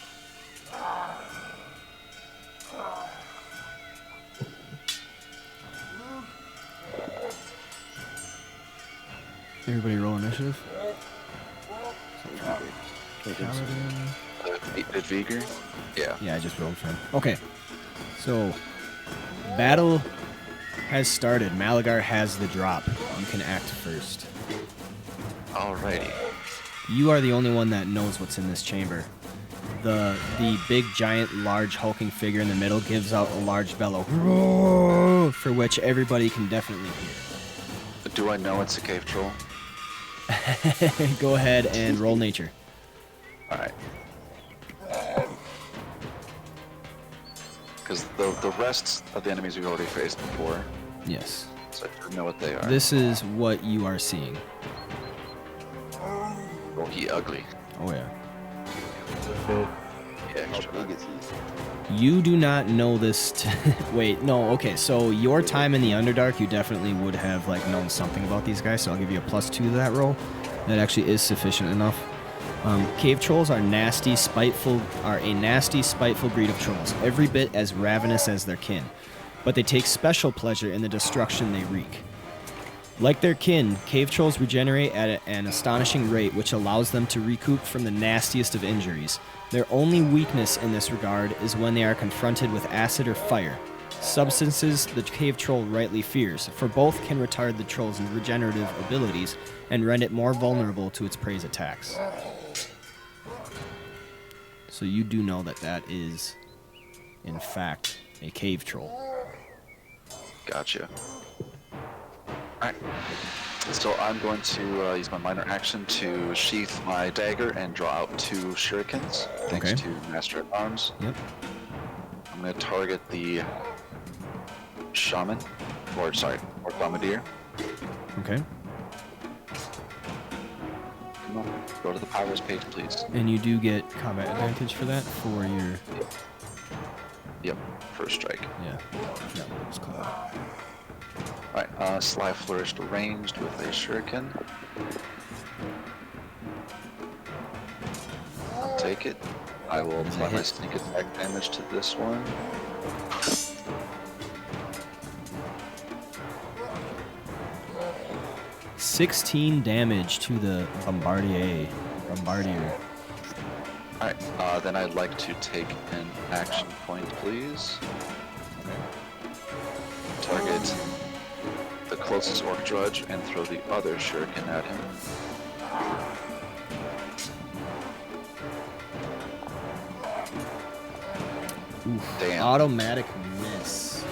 Everybody roll initiative. Paladin. Did Vigor? Yeah. Yeah, I just rolled for him. Okay. So, battle has started. Malaggar has the drop. You can act first. Alrighty. You are the only one that knows what's in this chamber. The big, giant, large, hulking figure in the middle gives out a large bellow, for which everybody can definitely hear. Do I know it's a cave troll? Go ahead and roll nature. Alright. Because the rest of the enemies we've already faced before, Yes. so I do know what they are. This is what you are seeing. Oh, he ugly. Oh, yeah. Yeah, How extra. big is he? You do not know this. Wait, no. Okay, so your time in the Underdark, you definitely would have like known something about these guys. So I'll give you a +2 to that roll. That actually is sufficient enough. Cave trolls are a nasty, spiteful breed of trolls, every bit as ravenous as their kin, but they take special pleasure in the destruction they wreak. Like their kin, cave trolls regenerate at an astonishing rate, which allows them to recoup from the nastiest of injuries. Their only weakness in this regard is when they are confronted with acid or fire. substances the cave troll rightly fears, for both can retard the troll's regenerative abilities and render it more vulnerable to its prey's attacks. So you do know that that is, in fact, a cave troll. Gotcha. Alright. So I'm going to use my minor action to sheath my dagger and draw out 2 shurikens, thanks Okay. to Master at Arms. Yep. I'm going to target the shaman, or bombardier. Okay. Come on, go to the powers page, please. And you do get combat advantage for that for your... Yep, first strike. Yeah. That what it was called. Alright, Sly Flourished ranged with a shuriken. I'll take it. I will It's a apply my hit. sneak attack damage to this one. $16 damage to the bombardier. Alright, then I'd like to take an action point, please. Target the closest orc drudge and throw the other shuriken at him. Oof. Damn. Automatic miss.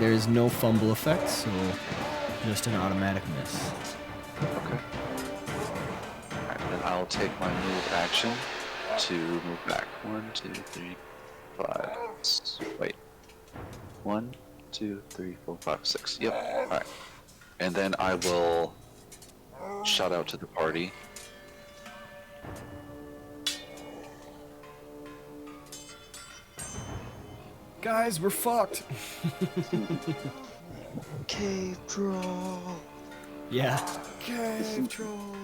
There is no fumble effect, so just an automatic miss. Okay. Alright, then I'll take my move action to move back. 1, 2, 3, 5. Wait. 1, 2, 3, 4, 5, 6. Yep. Alright. And then I will shout out to the party. Guys, we're fucked. Cave troll. Yeah. Cave troll.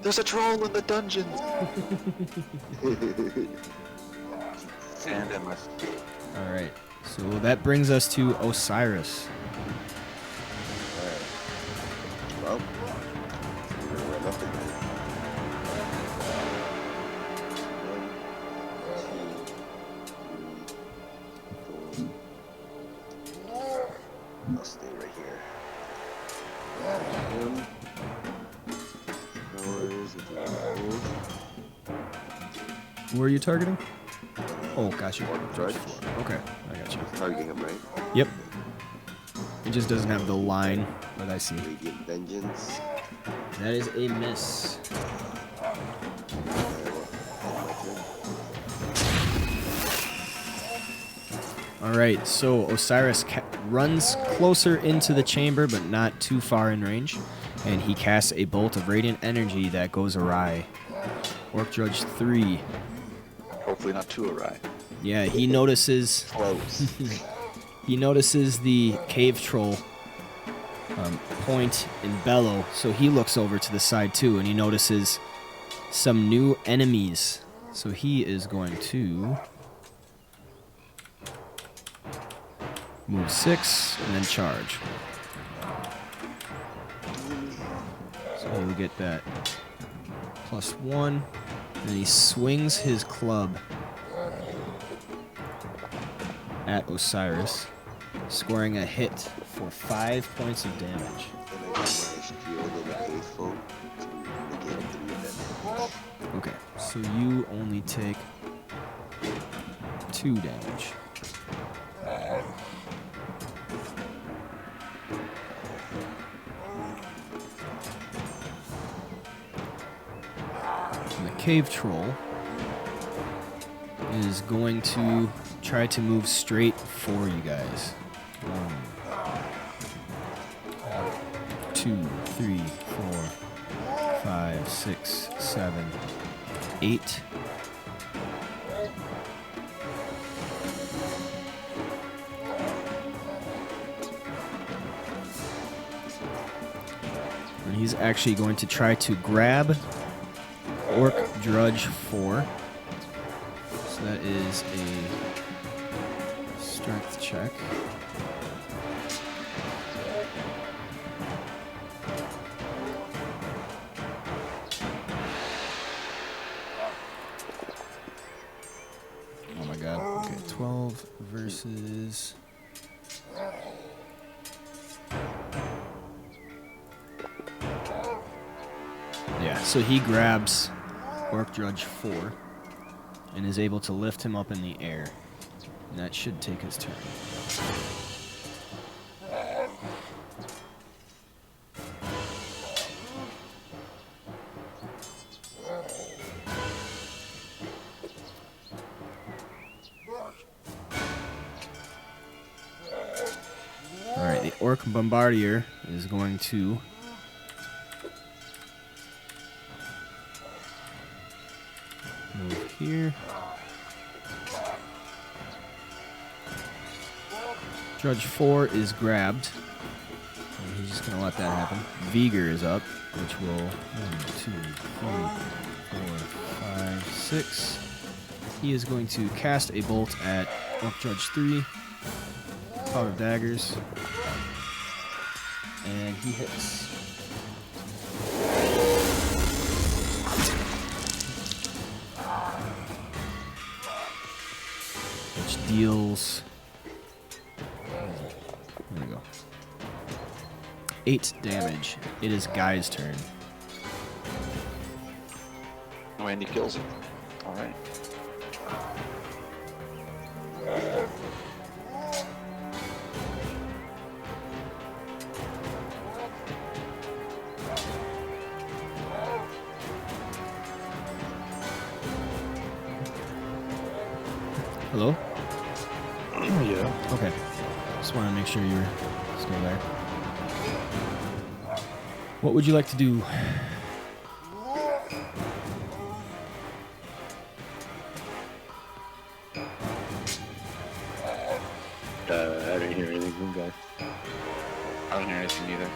There's a troll in the dungeon! And in my... Alright, so that brings us to Osiris. Well, we're right up again. 1, 2, 3, 4. I'll stay right here. Who are you targeting? Oh, gotcha. Orc drudge. Okay, I got you. Targeting him, right? Yep. It just doesn't have the line that I see. Radiant Vengeance. That is a miss. Alright, so Osiris runs closer into the chamber, but not too far in range. And he casts a bolt of radiant energy that goes awry. Orc Drudge 3. Hopefully not too awry. Yeah, he notices... Close. He notices the cave troll point and bellow, so he looks over to the side too, and he notices some new enemies. So he is going to move 6 and then charge. So he'll get that +1, and he swings his club at Osiris, scoring a hit for 5 points of damage. And I use my shield and the faithful to negate 3 of that damage. Okay, so you only take 2 damage. And the cave troll is going to try to move straight for you guys. 1, 2, 3, 4, 5, 6, 7, 8. And he's actually going to try to grab Orc Drudge 4. So that is a strength check. versus. Yeah, so he grabs Orc Drudge 4 and is able to lift him up in the air. And that should take his turn. Alright, the Orc Bombardier is going to move here. Drudge 4 is grabbed. And he's just going to let that happen. Vigor is up, which will 1, 2, 3, 4, 5, 6. He is going to cast a bolt at Orc Drudge 3. Cloud of Daggers. And he hits. Which deals. There we go. 8 damage. It is Guy's turn. Randy kills him. All right. Hello? Yeah. Okay. Just want to make sure you're still there. What would you like to do? I didn't hear anything from guy. I don't hear anything either.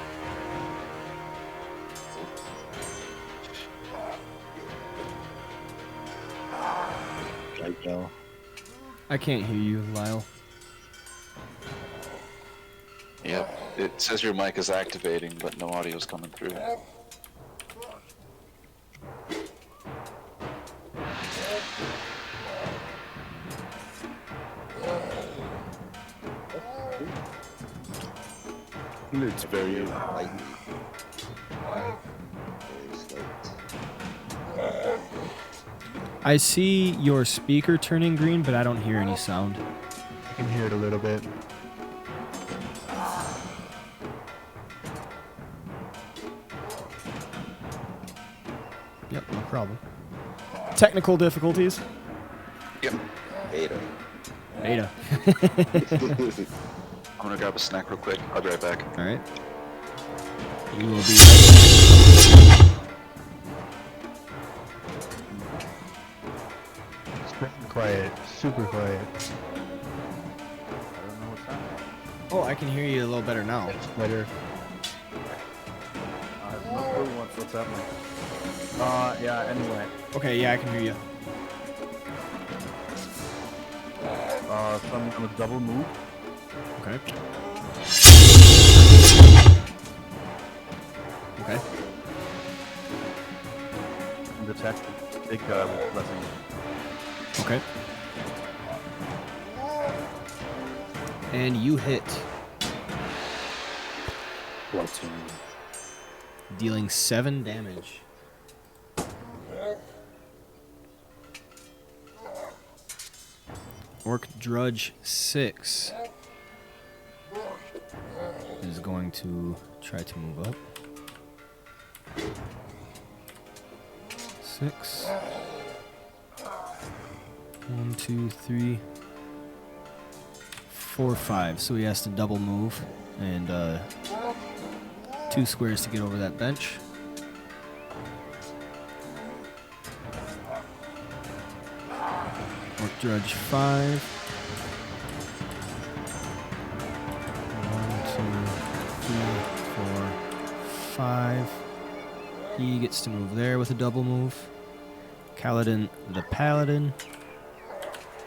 Right now. I can't hear you, Lyle. Yep. It says your mic is activating, but no audio is coming through. It's very Lightning. Very slight. I see your speaker turning green, but I don't hear any sound. I can hear it a little bit. Yep, no problem. Technical difficulties. Yep. Beta. Beta. I'm gonna grab a snack real quick. I'll be right back. All right. You will be. It's very quiet. Super quiet. I don't know what's happening. Oh, I can hear you a little better now. It's better. I have no clue what's happening. Yeah, anyway. Okay, yeah, I can hear you. So I'm gonna double move. Okay. Okay. And attack the big guy with blessing. Okay. And you hit, platoon. dealing 7 damage. Orc Drudge 6 is going to try to move up. 6. 1, 2, 3, 4, 5. So he has to double move and 2 squares to get over that bench. Orc Drudge 5. 1, 2, 3, 4, 5. He gets to move there with a double move. Kaladin the Paladin.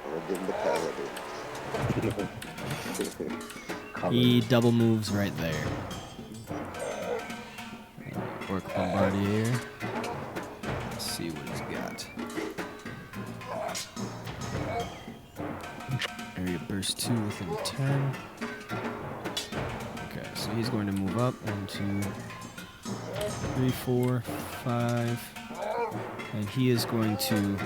Paladin the Paladin. He double moves right there. Orc Bombardier. Let's see what he's got. Area burst 2 within 10. Okay, so he's going to move up. 1, 2, 3, 4, 5. And he is going to...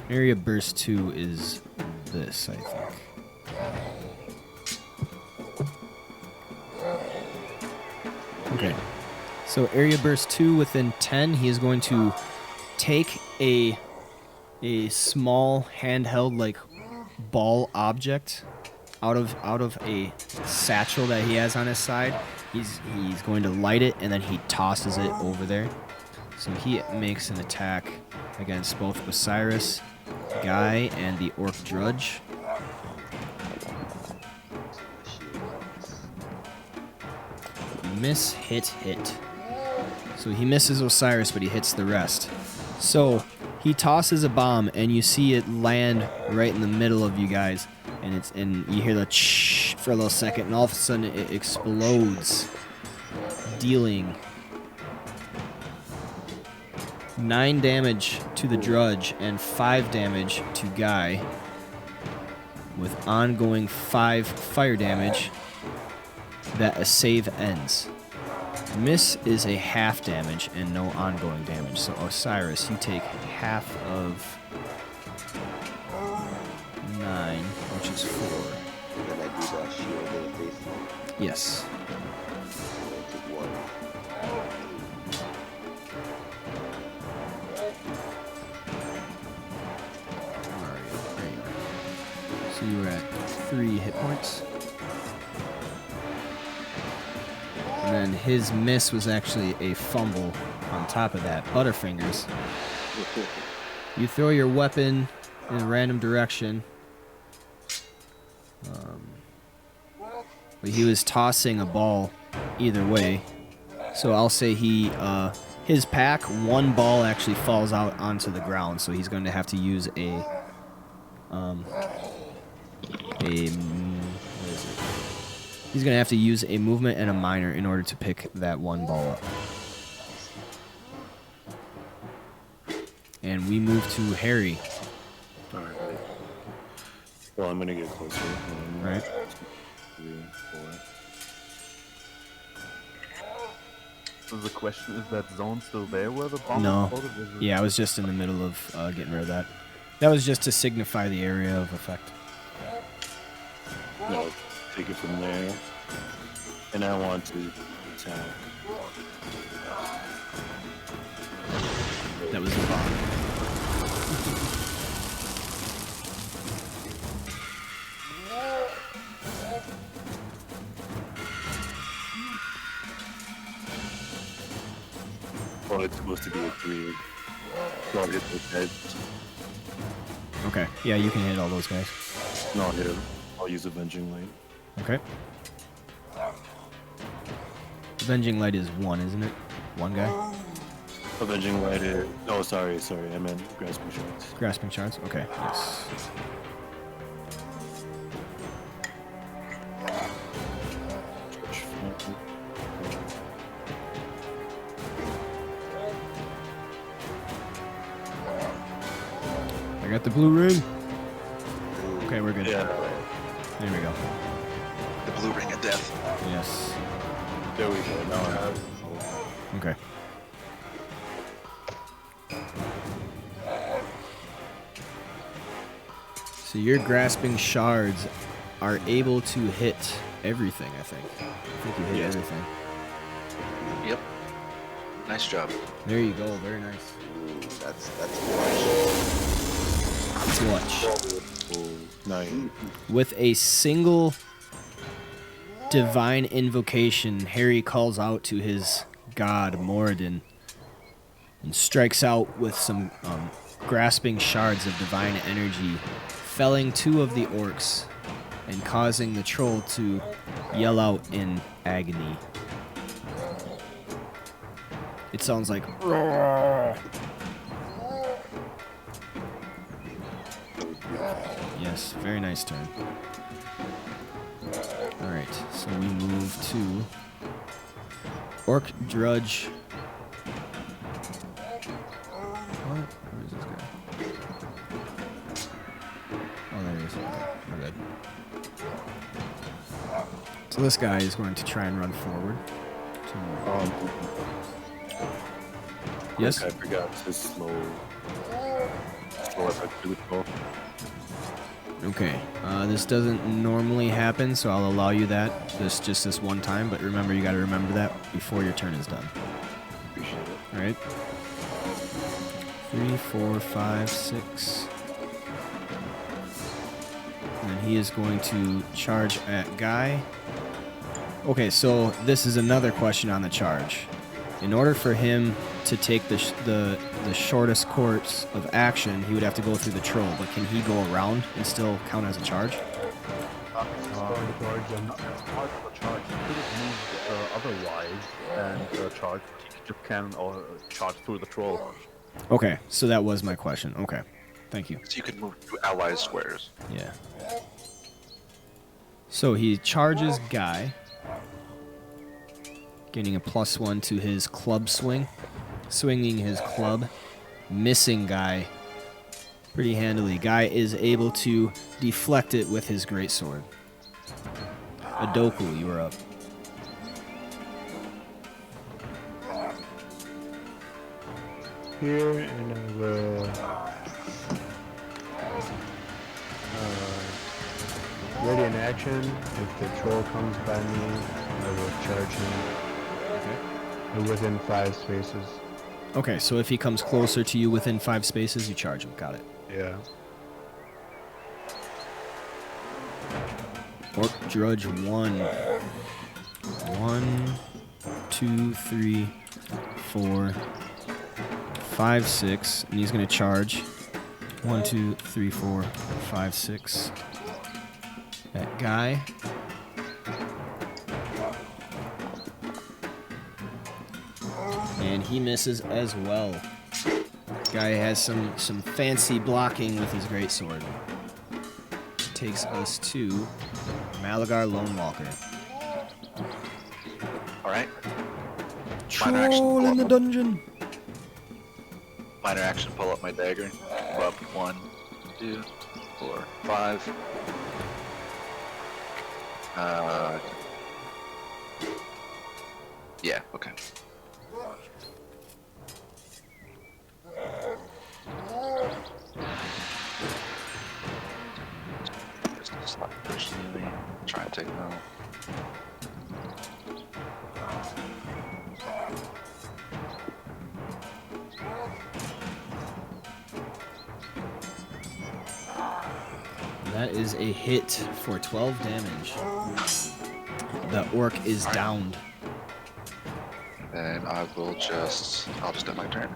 Area burst 2 is this, I think. Okay. So area burst 2 within 10, he is going to take a small handheld like ball object out of a satchel that he has on his side. He's going to light it and then he tosses it over there. So he makes an attack against both Osiris, Guy, and the Orc Drudge. Miss, hit, hit. So he misses Osiris, but he hits the rest. So he tosses a bomb, and you see it land right in the middle of you guys, and you hear the ch for a little second, and all of a sudden it explodes, dealing 9 damage to the Drudge and 5 damage to Guy, with ongoing 5 fire damage that a save ends. Miss is a half damage and no ongoing damage. So Osiris, you take half of 9, which is 4. And then I do the shield in the face. Yes. And I take 1. Alright, there you are. So you were at 3 hit points. And then his miss was actually a fumble on top of that. Butterfingers. You throw your weapon in a random direction. But he was tossing a ball either way. So I'll say his pack, 1 ball actually falls out onto the ground. So he's going to have to use he's going to have to use a movement and a minor in order to pick that 1 ball up. And we move to Harry. Alright. Well, I'm gonna get closer. Right. 3, 4. So the question is that zone still there where the bomb No. exploded? Is it- Yeah, I was just in the middle of getting rid of that. That was just to signify the area of effect. No, take it from there. And I want to attack. That was the bomb. Oh, it's supposed to be a 3. So I'll hit the head. Okay. Yeah, you can hit all those guys. No, I'll hit him. I'll use Avenging Light. Okay. Avenging Light is 1, isn't it? 1 guy? Avenging Light is... Oh, sorry. I meant Grasping Shards. Grasping Shards? Okay, yes. I got the blue ring. Okay, we're good. Yeah. There we go. The blue ring of death. Yes. There we go. Now I have... Okay. So your grasping shards are able to hit everything, I think. I think you hit Yes. everything. Yep. Nice job. There you go. Very nice. Ooh, that's Clutch. 9. With a single divine invocation, Harry calls out to his god, Moradin, and strikes out with some grasping shards of divine energy, felling 2 of the orcs and causing the troll to yell out in agony. It sounds like roar. Yes, very nice turn. Alright, so we move to Orc Drudge. What? Where is this guy? Oh, there he is. Okay, we're good. So this guy is going to try and run forward. Yes? I forgot his slow effect to control. Okay. This doesn't normally happen, so I'll allow you that just this one time. But remember, you got to remember that before your turn is done. Appreciate it. All right. 3, 4, 5, 6. And he is going to charge at Guy. Okay, so this is another question on the charge. In order for him to take the shortest course of action, he would have to go through the troll. But can he go around and still count as a charge? Going towards him. As part of the charge, you could have moved otherwise and charged. You can charge through the troll. Okay, so that was my question. Okay, thank you. So you can move to ally squares. Yeah. So he charges Guy, gaining a +1 to his club swing, swinging his club, missing Guy pretty handily. Guy is able to deflect it with his greatsword. Adoku, you are up. Here, and I will ready in action. If the troll comes by me, I will charge him. Okay. Within 5 spaces. Okay, so if he comes closer to you within 5 spaces, you charge him. Got it. Yeah. Orc Drudge 1. 1, 2, 3, 4, 5, 6. And he's going to charge. 1, 2, 3, 4, 5, 6. That Guy. And he misses as well. Guy has some fancy blocking with his greatsword. Takes us to Malaggar Lone Walker. Alright. Minor action, Troll pull in the up. dungeon. Minor action, pull up my dagger. Go up 1, 2, 4, 5. Yeah, okay. Just stop personally. Try and take them out. That is a hit for 12 damage. The orc is downed. Then I'll just end my turn.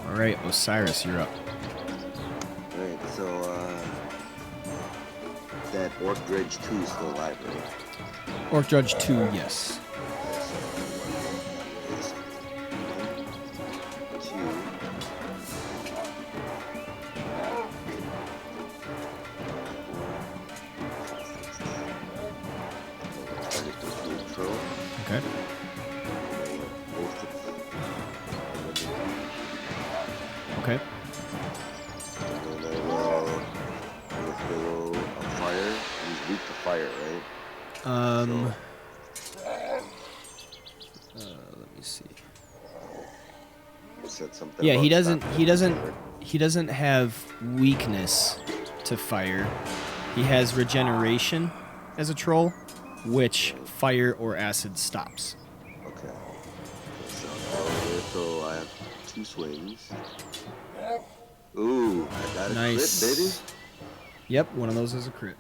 Alright, Osiris, you're up. Alright, so that Orc Dredge 2 is still alive, right? Orc Judge 2, yes. Okay. Okay. And then I will throw a fire. He's weak to fire, right? Let me see. You said something Yeah, about he doesn't stopping he doesn't have weakness to fire. He has regeneration as a troll, which fire or acid stops. Okay. So I have 2 swings. Ooh, I got a Nice. crit, baby. Yep, one of those is a crit.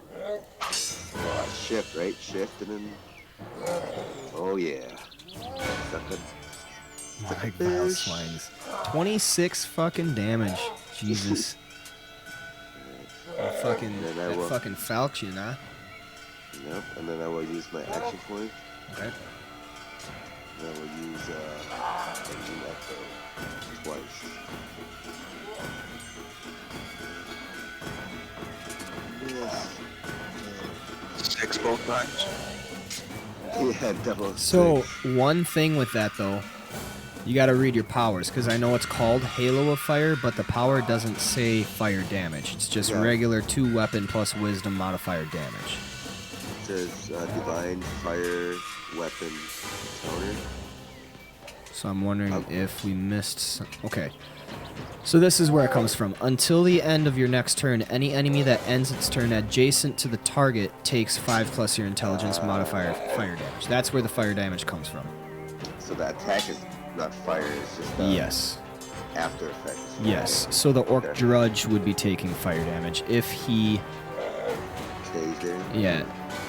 Shift, right? Shift and then. Oh yeah. Sucker. My vile swings. 26 fucking damage. Jesus. That fucking falchion, huh? Yep, and then I will use my action point. Okay. And I will use Engine Echo twice. Yes. 6 both times. Yeah, double. So six. one thing with that though, you got to read your powers because I know it's called Halo of Fire, but the power doesn't say fire damage. It's just Yeah. regular 2 weapon plus wisdom modifier damage. It says Divine Fire Weapon Counter. So I'm wondering if we missed some. Okay. So this is where it comes from. Until the end of your next turn, any enemy that ends its turn adjacent to the target takes 5 plus your intelligence modifier fire damage. That's where the fire damage comes from. So the attack is not fire, it's just Yes. after effects. Yes. So the Orc Okay. Drudge would be taking fire damage if he... Stays there. Yeah.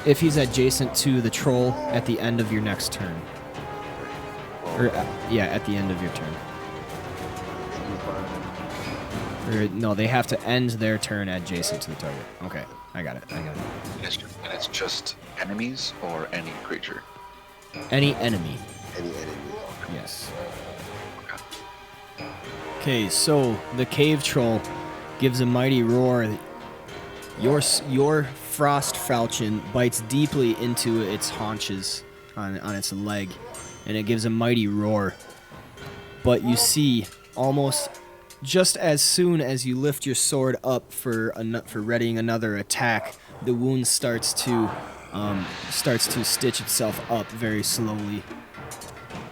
If he's adjacent to the troll at the end of your next turn. Or, yeah, at the end of your turn. Or, no, they have to end their turn adjacent to the target. Okay, I got it. And it's just enemies or any creature. Any enemy. Any enemy. Yes. Okay, so the cave troll gives a mighty roar. Your frost falchion bites deeply into its haunches on its leg, and it gives a mighty roar. But you see, almost just as soon as you lift your sword up for readying another attack, the wound starts to stitch itself up very slowly.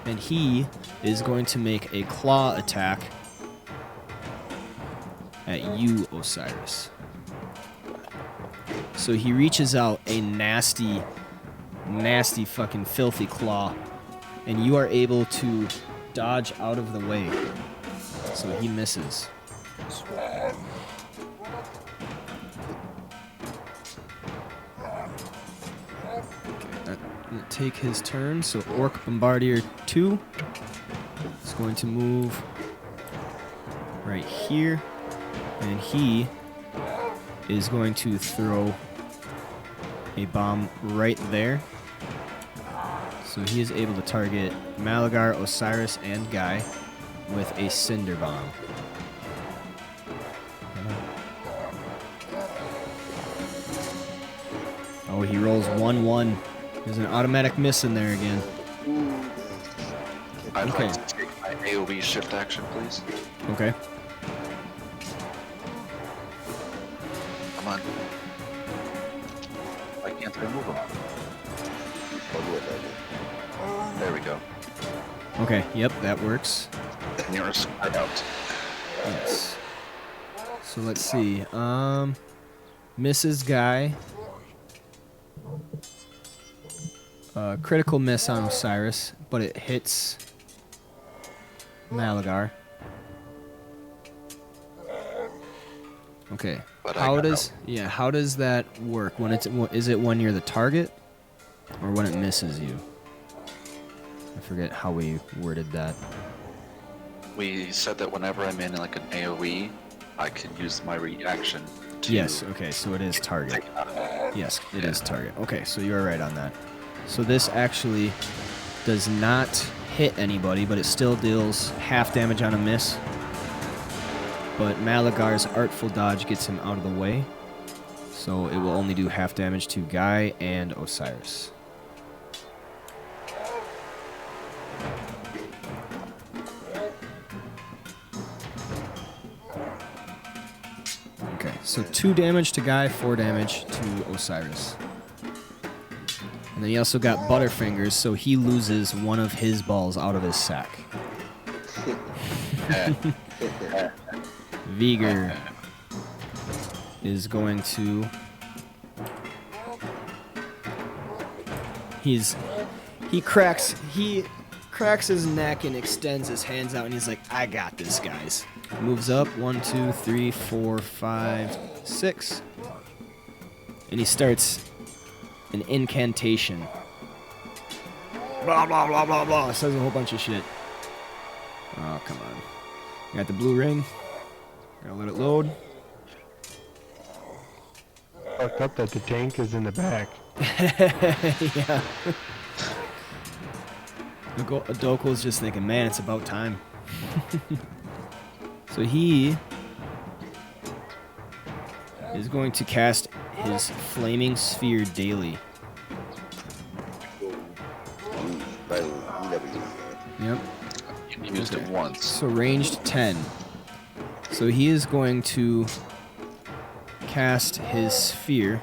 And he is going to make a claw attack at you, Osiris. So he reaches out a nasty, nasty fucking filthy claw, and you are able to dodge out of the way. So he misses. Take his turn. So Orc Bombardier 2 is going to move right here, and he is going to throw a bomb right there. So he is able to target Malaggar, Osiris, and Guy with a Cinder Bomb. Oh, he rolls 1-1. There's an automatic miss in there again. I'd Okay. like to take my AoE shift action, please. Okay. Come on. Why can't I move him? There we go. Okay, yep, that works. Nearest side out. Yes. So let's see. Mrs. Guy. Critical miss on Osiris, but it hits Malaggar. Okay. But I How got does that work? Is it when you're the target, or when it misses you? I forget how we worded that. We said that whenever I'm in like an AoE, I can use my reaction to Yes. Okay. So it is target. take it out of it. Yes, it is target. Okay, so you're right on that. So this actually does not hit anybody, but it still deals half damage on a miss. But Malaggar's Artful Dodge gets him out of the way. So it will only do half damage to Guy and Osiris. Okay, so 2 damage to Guy, 4 damage to Osiris. And then he also got Butterfingers, so he loses one of his balls out of his sack. Vigor is going to... He cracks his neck and extends his hands out, and he's like, I got this, guys. Moves up, 1, 2, 3, 4, 5, 6. And he starts an incantation. Blah, blah, blah, blah, blah. Says a whole bunch of shit. Oh, come on. Got the blue ring. Gotta let it load. Fucked up that the tank is in the back. Yeah. Adoko's just thinking, man, it's about time. So he is going to cast his Flaming Sphere daily. But we never use that. Yep. You used it once. So ranged 10. So he is going to cast his sphere.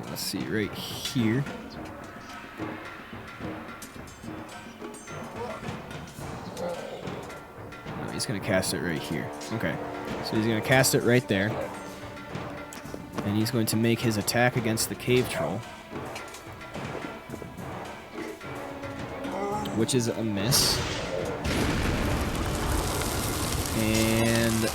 Let's see, right here. No, he's going to cast it right here. Okay. So he's going to cast it right there. And he's going to make his attack against the cave troll. Which is a miss. And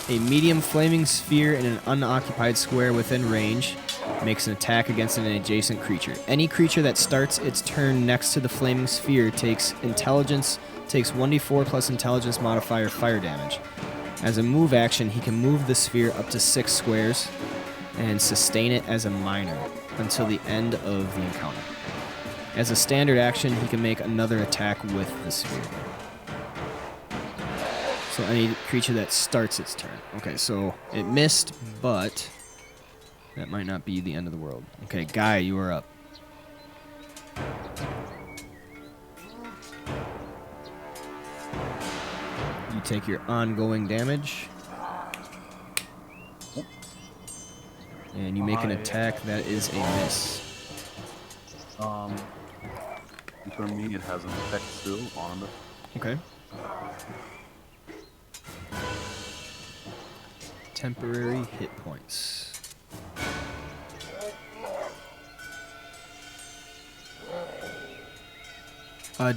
a medium flaming sphere in an unoccupied square within range makes an attack against an adjacent creature. Any creature that starts its turn next to the flaming sphere takes 1d4 plus intelligence modifier fire damage. As a move action, he can move the sphere up to 6 squares and sustain it as a minor until the end of the encounter. As a standard action, he can make another attack with the sphere. So any creature that starts its turn. Okay, so it missed, but that might not be the end of the world. Okay, Guy, you are up. You take your ongoing damage. And you make an attack that is a miss. For me, it has an effect still on the. Okay. Temporary hit points.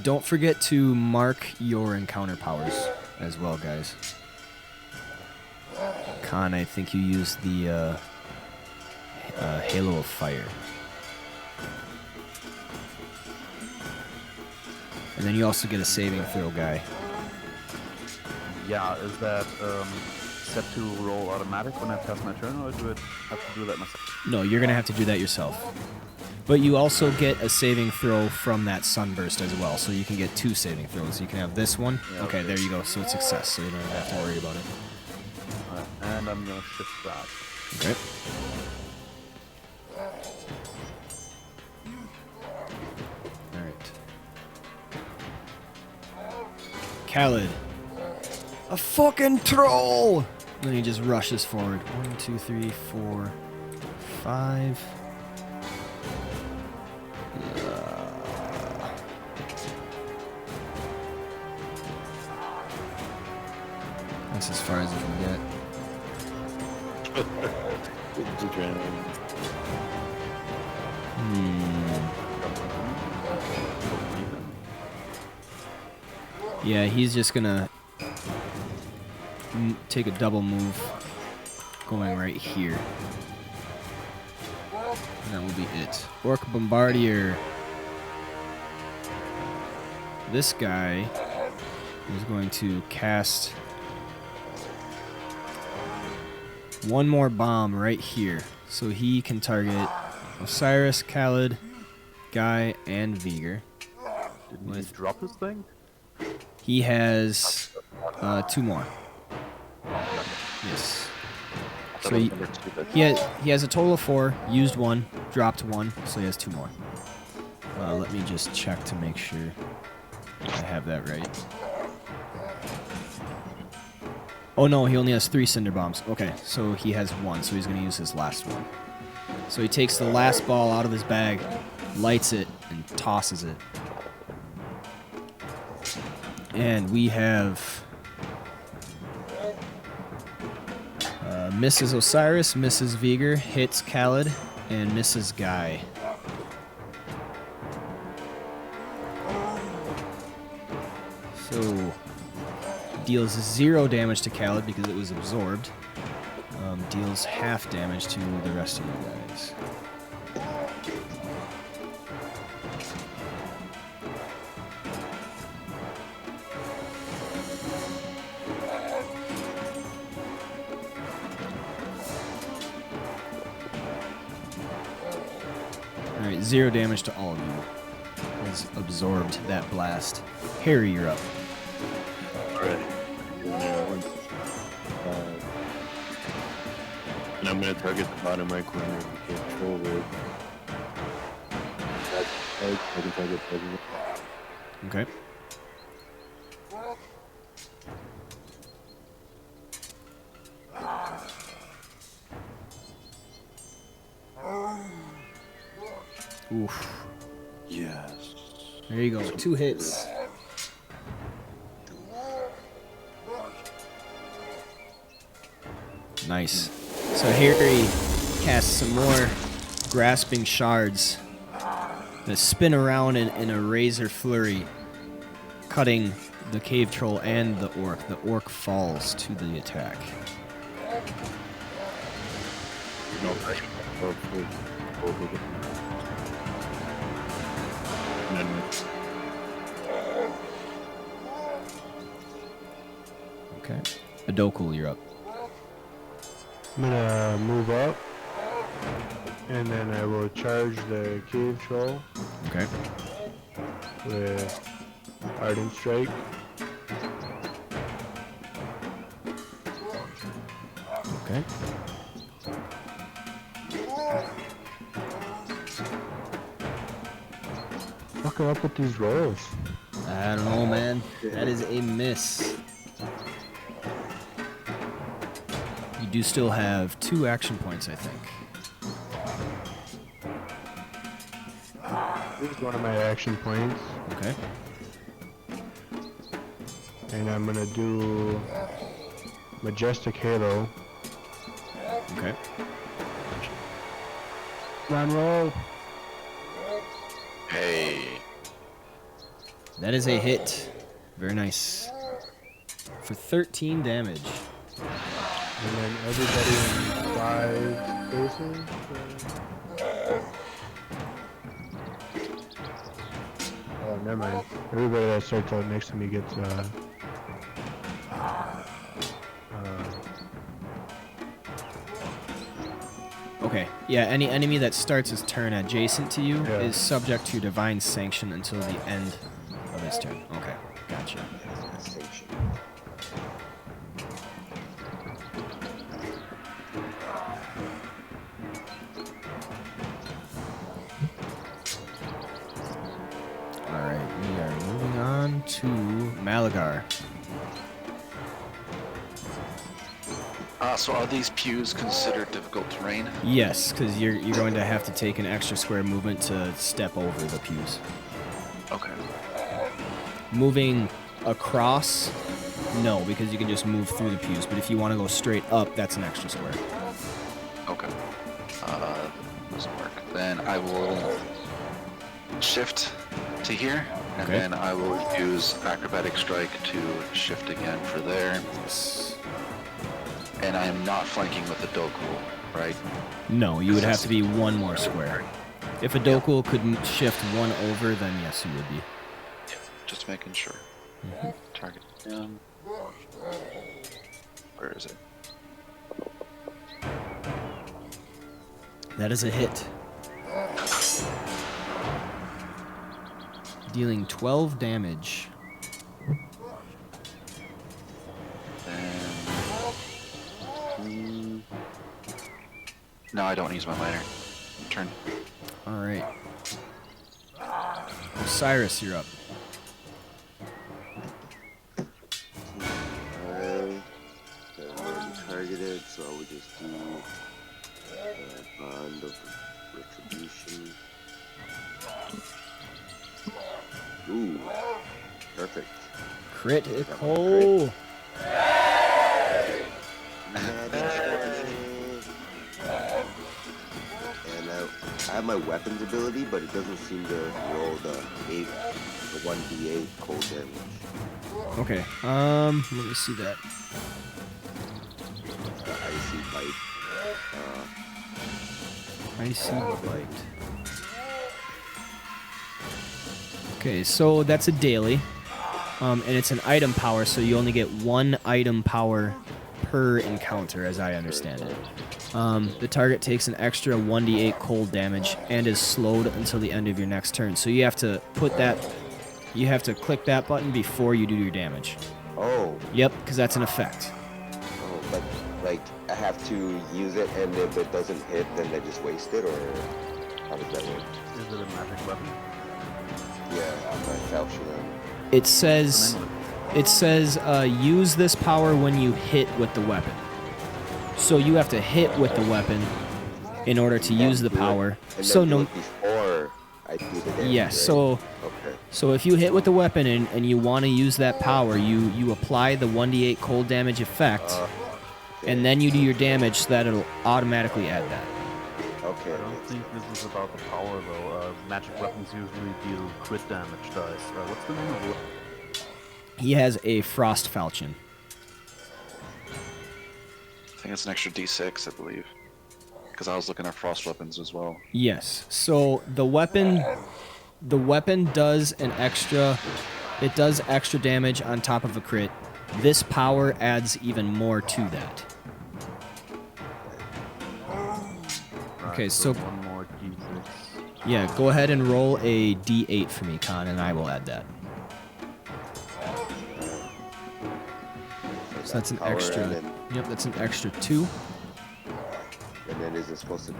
Don't forget to mark your encounter powers as well, guys. Khan, I think you used the Halo of Fire. And then you also get a saving throw, Guy. Yeah, is that set to roll automatic when I pass my turn, or do I have to do that myself? No, you're going to have to do that yourself. But you also get a saving throw from that sunburst as well, so you can get 2 saving throws. You can have this one. Yeah, okay, there you go. So it's success, so you don't have to worry about it. Alright, and I'm gonna shift that. Okay. Alright. Khaled. A fucking troll! And then he just rushes forward. 1, 2, 3, 4, 5. That's as far as you can get. Yeah, he's just gonna take a double move going right here. And that will be it. Orc Bombardier. This guy is going to cast one more bomb right here. So he can target Osiris, Khaled, Guy, and Vigor. Didn't he drop his thing? He has 2 more. Yes. So he has a total of 4. Used 1, dropped 1, so he has 2 more. Let me just check to make sure I have that right. Oh no, he only has 3 cinder bombs. Okay, so he has 1, so he's going to use his last one. So he takes the last ball out of his bag, lights it, and tosses it. And we have Mrs. Osiris, Mrs. Vigor, hits Khaled, and Mrs. Guy. So deals 0 damage to Khaled because it was absorbed. Deals half damage to the rest of you guys. 0 damage to all of you. Has absorbed that blast. Harry, you're up. Alright. And I'm going to target the bottom right corner of the cave troll with that strike. I can target president. Okay. Oof. Yes. There you go. 2 hits. Nice. So Harry casts some more grasping shards that spin around in a razor flurry, cutting the cave troll and the orc. The orc falls to the attack. No pressure. And then Okay. Adokul, you're up. I'm gonna move up, and then I will charge the cave troll Okay. with Ardent Strike. Okay. Fuck her up with these rolls. I don't know, man. That is a miss. You do still have 2 action points, I think. This is one of my action points, Okay. and I'm gonna do Majestic Halo. Okay. Come on, roll. Hey. That is a hit. Very nice. For 13 damage. And then everybody in 5 spaces. Oh, never mind. Everybody that starts out next to me gets Okay. Yeah, any enemy that starts his turn adjacent to you Yeah. is subject to divine sanction until the end of his turn. Okay. Gotcha. Sanction. Alright, we are moving on to Malaggar. So are these pews considered difficult terrain? Yes, because you're going to have to take an extra square movement to step over the pews. Okay. Moving across, no, because you can just move through the pews. But if you want to go straight up, that's an extra square. Okay. Doesn't work. Then I will shift to here, and Okay. then I will use acrobatic strike to shift again for there. And I am not flanking with the Dokul, right? No, you would have to be one more square. If a Dokul could shift one over, then yes, you would be. Just making sure. Target him. Where is it? That is a hit. Dealing 12 damage. No, I don't use my minor. Turn. Alright. Osiris, you're up. Alright. I'm already targeted, so I would just do Bond of Retribution. Ooh. Perfect. Critical. And I have my weapons ability, but it doesn't seem to roll the 1d8 cold damage. Okay. Let me see that. The icy bite. Icy Bite. Okay, so that's a daily. And it's an item power, so you only get 1 item power per encounter, as I understand it. The target takes an extra 1d8 cold damage and is slowed until the end of your next turn. So you have to click that button before you do your damage. Oh. Yep, because that's an effect. Oh, but like I have to use it, and if it doesn't hit, then I just waste it, or how does that work? Is it a magic weapon? Yeah, I'm not falchion. It says use this power when you hit with the weapon. So you have to hit with the weapon in order to use the power. And So then do no. it before I do the damage. Yes. Right? So. Okay. So if you hit with the weapon and you want to use that power, you apply the 1d8 cold damage effect, Okay. and then you do your damage so that it'll automatically add that. Okay. I don't think this is about the power though. Magic weapons usually deal crit damage dice. What's the name of the weapon? He has a frost falchion. I think it's an extra D6, I believe. Because I was looking at frost weapons as well. Yes. So the weapon does extra damage on top of a crit. This power adds even more to that. Okay, so one more D6. yeah, go ahead and roll a d8 for me, Con, and I will add that. So that's an Power, extra. and then- Yep, that's an extra 2. And then is it supposed to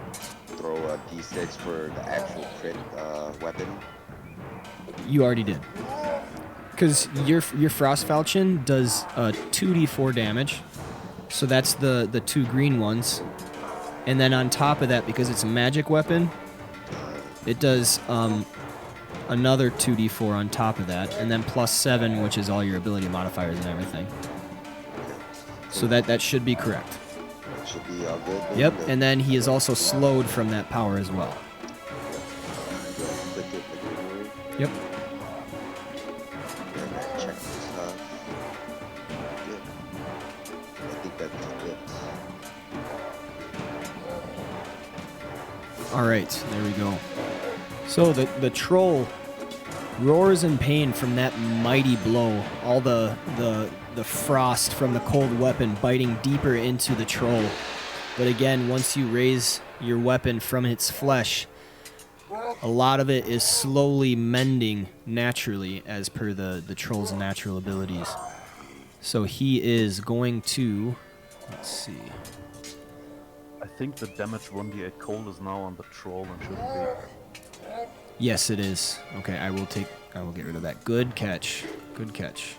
throw a d6 for the actual crit weapon? You already did. Because your frost falchion does 2d4 damage, so that's the 2 green ones. And then on top of that, because it's a magic weapon, it does another 2d4 on top of that, and then plus 7, which is all your ability modifiers and everything. So that should be correct. That should be all good. then? Yep, and then he is also slowed from that power as well. Click it the green way, Yep. and then check this off. Good. I think that's it. All right, there we go. So the troll roars in pain from that mighty blow. All the frost from the cold weapon biting deeper into the troll. But again, once you raise your weapon from its flesh, a lot of it is slowly mending naturally as per the troll's natural abilities. So he is going to, let's see. I think the damage 1d8 cold is now on the troll and shouldn't be. Yes, it is. Okay, I will get rid of that. Good catch. Good catch.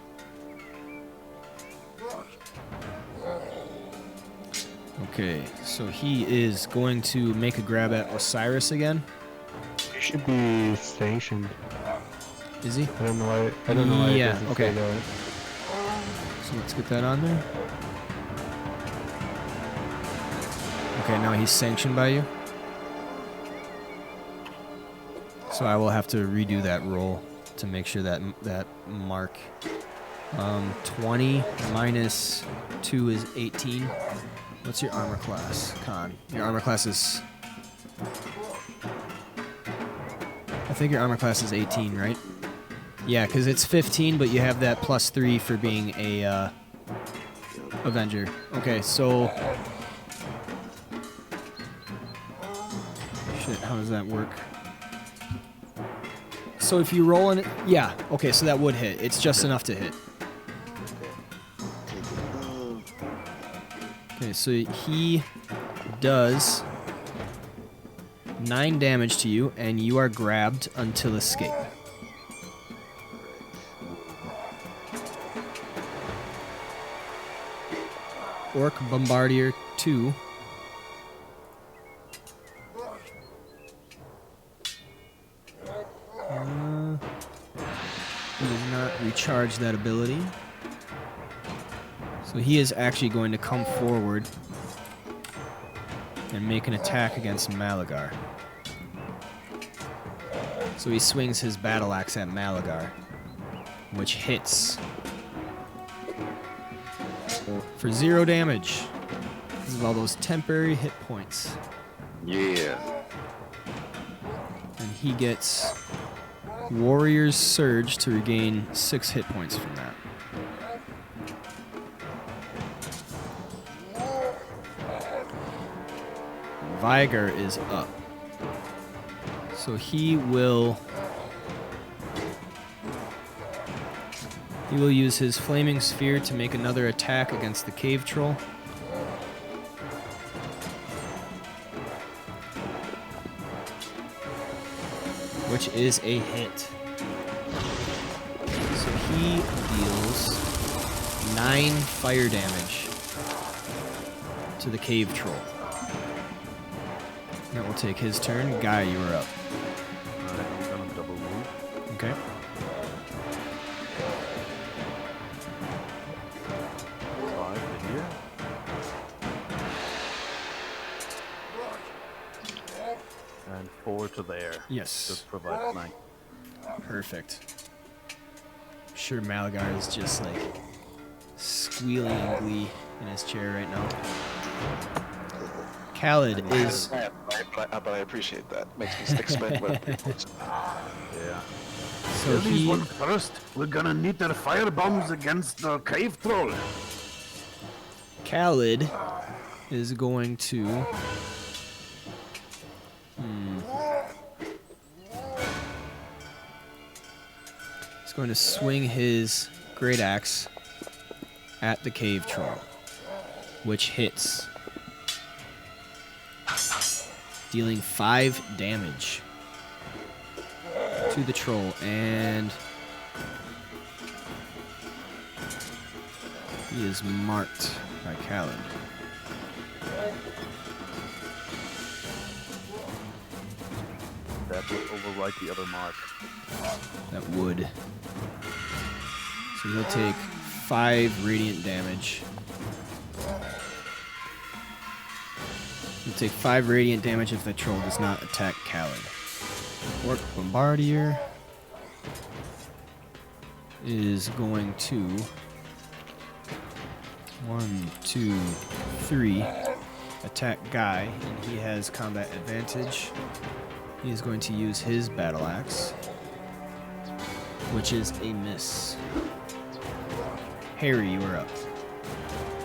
Okay, so he is going to make a grab at Osiris again. You should be stationed. Is he? I don't know why. I don't know why. it Yeah, doesn't okay. say that. So let's get that on there. Okay, now he's sanctioned by you. So I will have to redo that roll to make sure that mark. 20 minus 2 is 18. What's your armor class, Con? Your armor class is... I think your armor class is 18, right? Yeah, because it's 15, but you have that plus 3 for being a Avenger. Okay, so... Shit, how does that work? So if you roll in it... Yeah, okay, so that would hit. It's just enough to hit. Okay, so he does 9 damage to you, and you are grabbed until escape. Orc Bombardier 2. He does not recharge that ability. So he is actually going to come forward and make an attack against Malaggar. So he swings his battle axe at Malaggar, which hits for 0 damage because of all those temporary hit points. Yeah. And he gets Warrior's Surge to regain 6 hit points from that. Vigar is up. So he will use his flaming sphere to make another attack against the cave troll. Which is a hit. So he deals 9 fire damage to the cave troll. That will take his turn. Guy, you are up. Alright, I'm gonna double move. Okay. Five to here. And 4 to there. Yes. Just provides 9. Perfect. I'm sure Malaggar is just like squealing in glee in his chair right now. Khaled is. But I appreciate that. Makes me stick spend with Yeah. So he. First, we're gonna need their fire bombs against the cave troll. Khaled is going to. He's going to swing his great axe at the cave troll, which hits, dealing 5 damage to the troll, and he is marked by Khaled. That would override the other mark. That would. So he'll take 5 radiant damage. He'll take 5 radiant damage if the troll does not attack Khaled. Orc Bombardier is going to 1, 2, 3 attack Guy, and he has combat advantage. He is going to use his battle axe, which is a miss. Harry, you are up.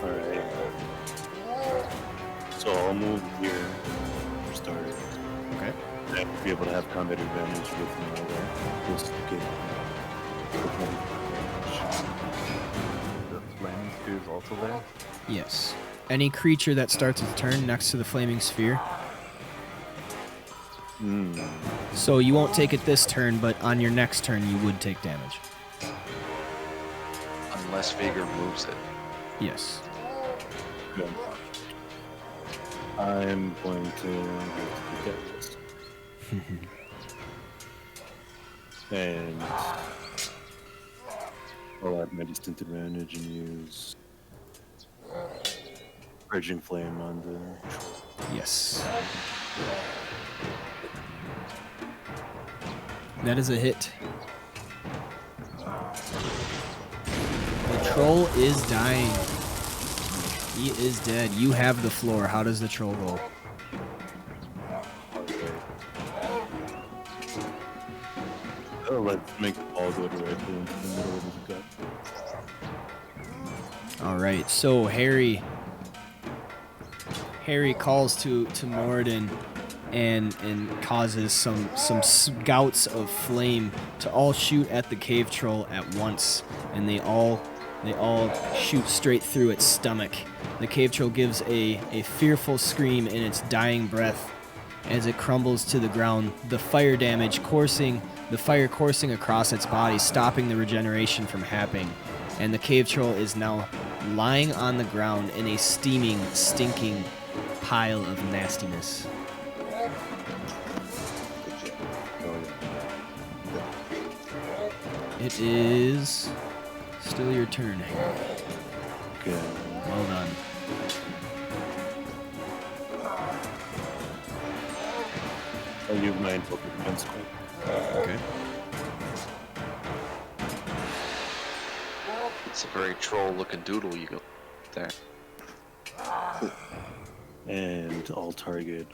Alright. So I'll move here for starters. Okay. I will be able to have combat advantage with Malaggar. Just to get The flaming spear is also there. Yes. Any creature that starts its turn next to the flaming sphere. So you won't take it this turn, but on your next turn you would take damage. unless Vigor moves it. Yes. Good. I'm going to go to the death list. And I'll have my distant advantage and use Raging Flame on the Yes. That is a hit. The troll is dying. He is dead. You have the floor. How does the troll go? Oh, let's make the ball go directly into the middle of the gut. All right. So Harry calls to Morden and causes some gouts of flame to all shoot at the cave troll at once, and they all shoot straight through its stomach. The cave troll gives a fearful scream in its dying breath as it crumbles to the ground, the fire coursing across its body, stopping the regeneration from happening. And the cave troll is now lying on the ground in a steaming, stinking pile of nastiness. It is still your turn, Harry. Okay. Well done. I'll use my invoker defense quick. Okay. It's a very troll-looking doodle you go there. And I'll target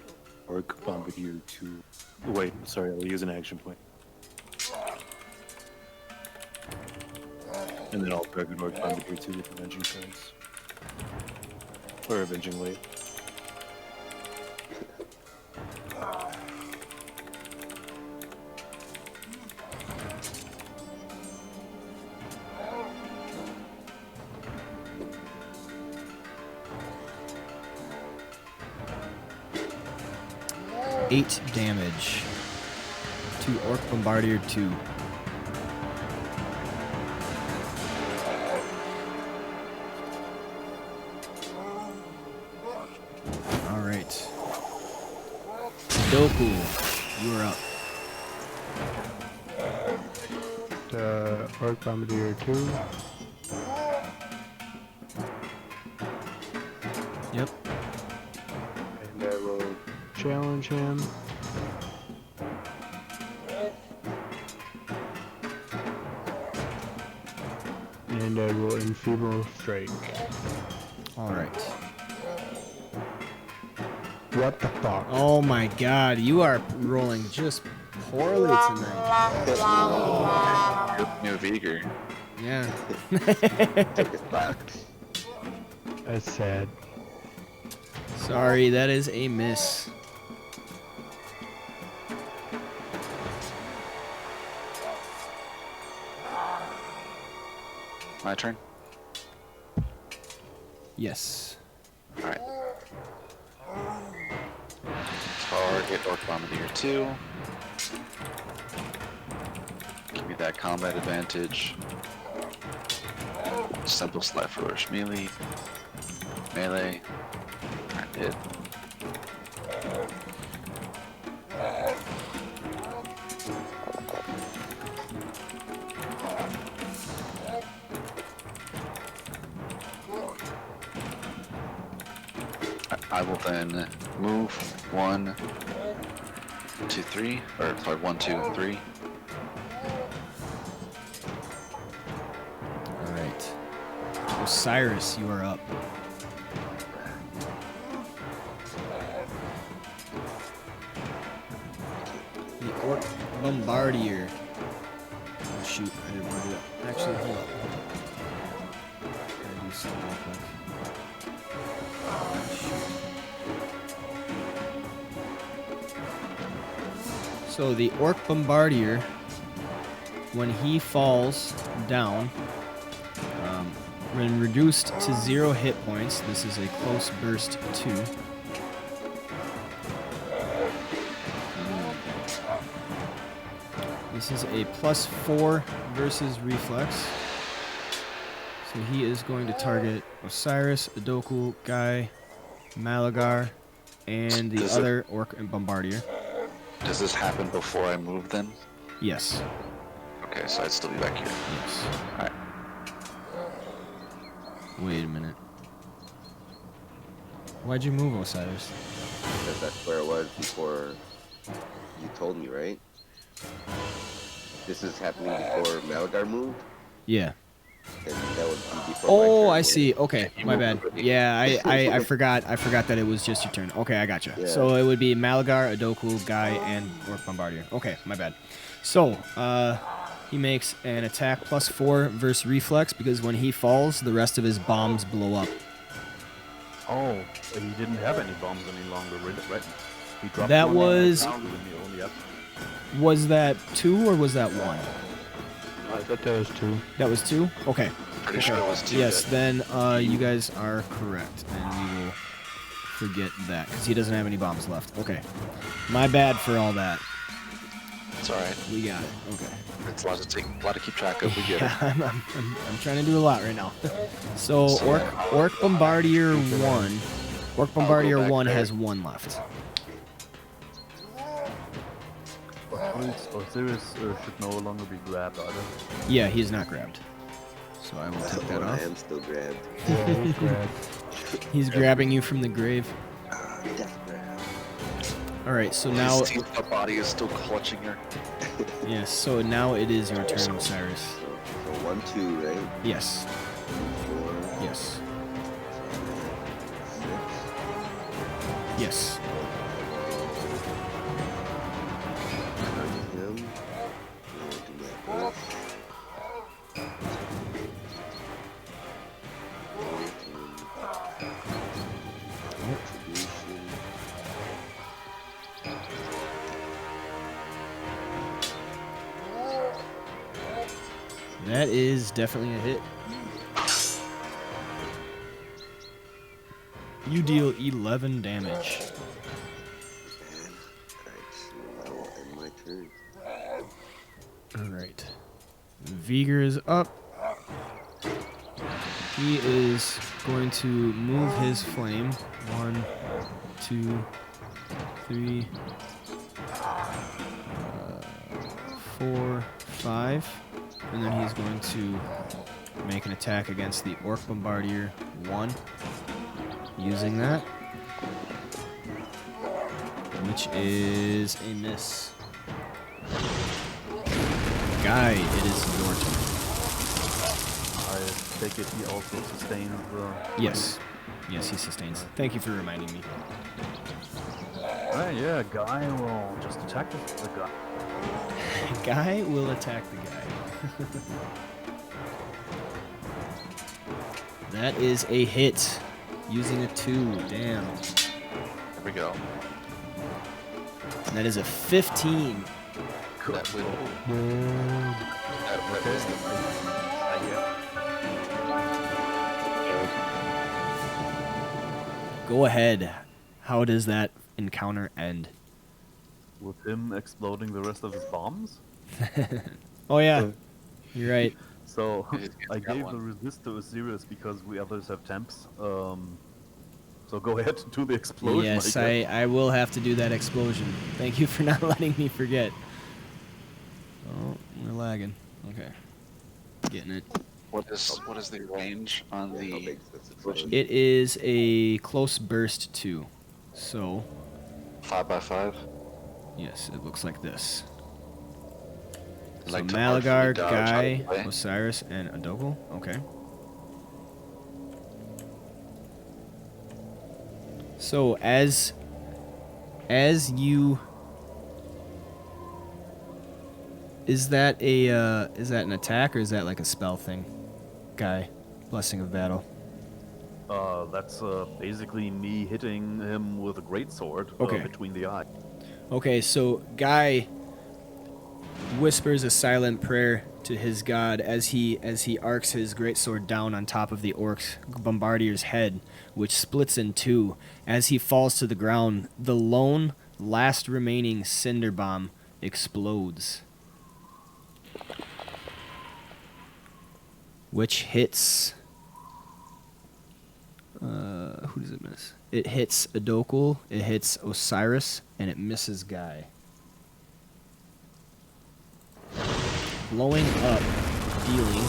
Orc Bombardier to... Wait, sorry, I'll use an action point. And then I'll target Orc Bombardier 2 with Avenging Strikes. Or Avenging Weight. 8 damage to Orc Bombardier 2. All right. Doku, you are up. Orc Bombardier 2. Yep. And I will challenge him. And I will enfeeble strike. All right. What the fuck? Oh my god, you are rolling just poorly tonight. New Vigor. Yeah. Took it back. That's sad. Sorry, that is a miss. My turn. Yes. All right. Target Orc Bombardier 2. Give me that combat advantage. Simple Slight Flourish melee. Melee. Alright, hit. I will then move 1, 2, 3, or sorry, 1, 2, 3. All right. Osiris, you are up. The Orc Bombardier. Oh shoot, I didn't want to do that. Actually, hold up. Gotta do something real quick. So the Orc Bombardier, when he falls down, when reduced to 0 hit points, this is a close burst 2. This is a +4 versus reflex. So he is going to target Osiris, Adoku, Guy, Malaggar, and the other Orc and Bombardier. Does this happen before I move then? Yes. Okay, so I'd still be back here. Yes. Alright. Wait a minute. Why'd you move, Osiris? Because that's where it was before you told me, right? This is happening before Malaggar moved? Yeah. And that would be before my Oh, turn, I right? see. Okay, my bad. Yeah, I forgot that it was just your turn. Okay, I gotcha. Yeah. So it would be Malaggar, Adoku, Guy, and Orc Bombardier. Okay, my bad. So, he makes an attack +4 versus reflex because when he falls, the rest of his bombs blow up. Oh, he didn't have any bombs any longer, right? He dropped That one was- down, and he only had- Was that 2 or was that 1? I thought that was 2. That was 2? Okay. Pretty sure it was 2. Yes, then you guys are correct, and we will forget that because he doesn't have any bombs left. Okay, my bad for all that. It's alright. We got it. Okay. It's a lot to keep track of. We get it. Yeah, I'm trying to do a lot right now. So Orc Bombardier 1, Orc Bombardier back 1 there. has 1 left. Osiris should no longer be grabbed either. Yeah, he's not grabbed. So I will take that I off. am still grabbed. Yeah, he's grabbed. He's grabbing you from the grave. Death grab. All right, so now His teeth, the body is still clutching her. yes, so now it is your turn, Osiris. So 1, 2, right? Yes. 4, Yes. 5, 6. Yes. Him. We'll do my best. Contribution. That is definitely a hit. You deal 11 damage. Vigor is up. He is going to move his flame. 1, 2, 3, 4, 5. And then he's going to make an attack against the Orc Bombardier 1. Using that. Which is a miss. Guy, it is your turn. I take it he also sustains the... Yes. Yes, he sustains. Thank you for reminding me. Right, yeah, Guy will just attack the guy. Guy will attack the guy. That is a hit. Using a 2. Damn. There we go. And that is a 15. That would. That was Go ahead. How does that encounter end? With him exploding the rest of his bombs? Oh yeah, you're right. So, It's I got gave one. the resist to Osiris because we others have temps. So go ahead and do the explosion. Yes, I guess. I will have to do that explosion. Thank you for not letting me forget. Oh, we're lagging. Okay. Getting it. What is the range on Yeah, how the big does it explosion? It is a close burst 2. So, 5x5? yes, it looks like this. I'd So like to Malaggar, artfully dodge out Guy, of the way. Osiris, and Adogal. Okay. So as you, is that an attack or is that like a spell thing? Guy, Blessing of Battle. That's basically me hitting him with a greatsword Okay. between the eyes. Okay, so Guy whispers a silent prayer to his god as he arcs his greatsword down on top of the orc's bombardier's head, which splits in 2. As he falls to the ground, the lone last remaining cinder bomb explodes, which hits. Who does it miss? It hits Adokul, it hits Osiris, and it misses Guy. Blowing up, dealing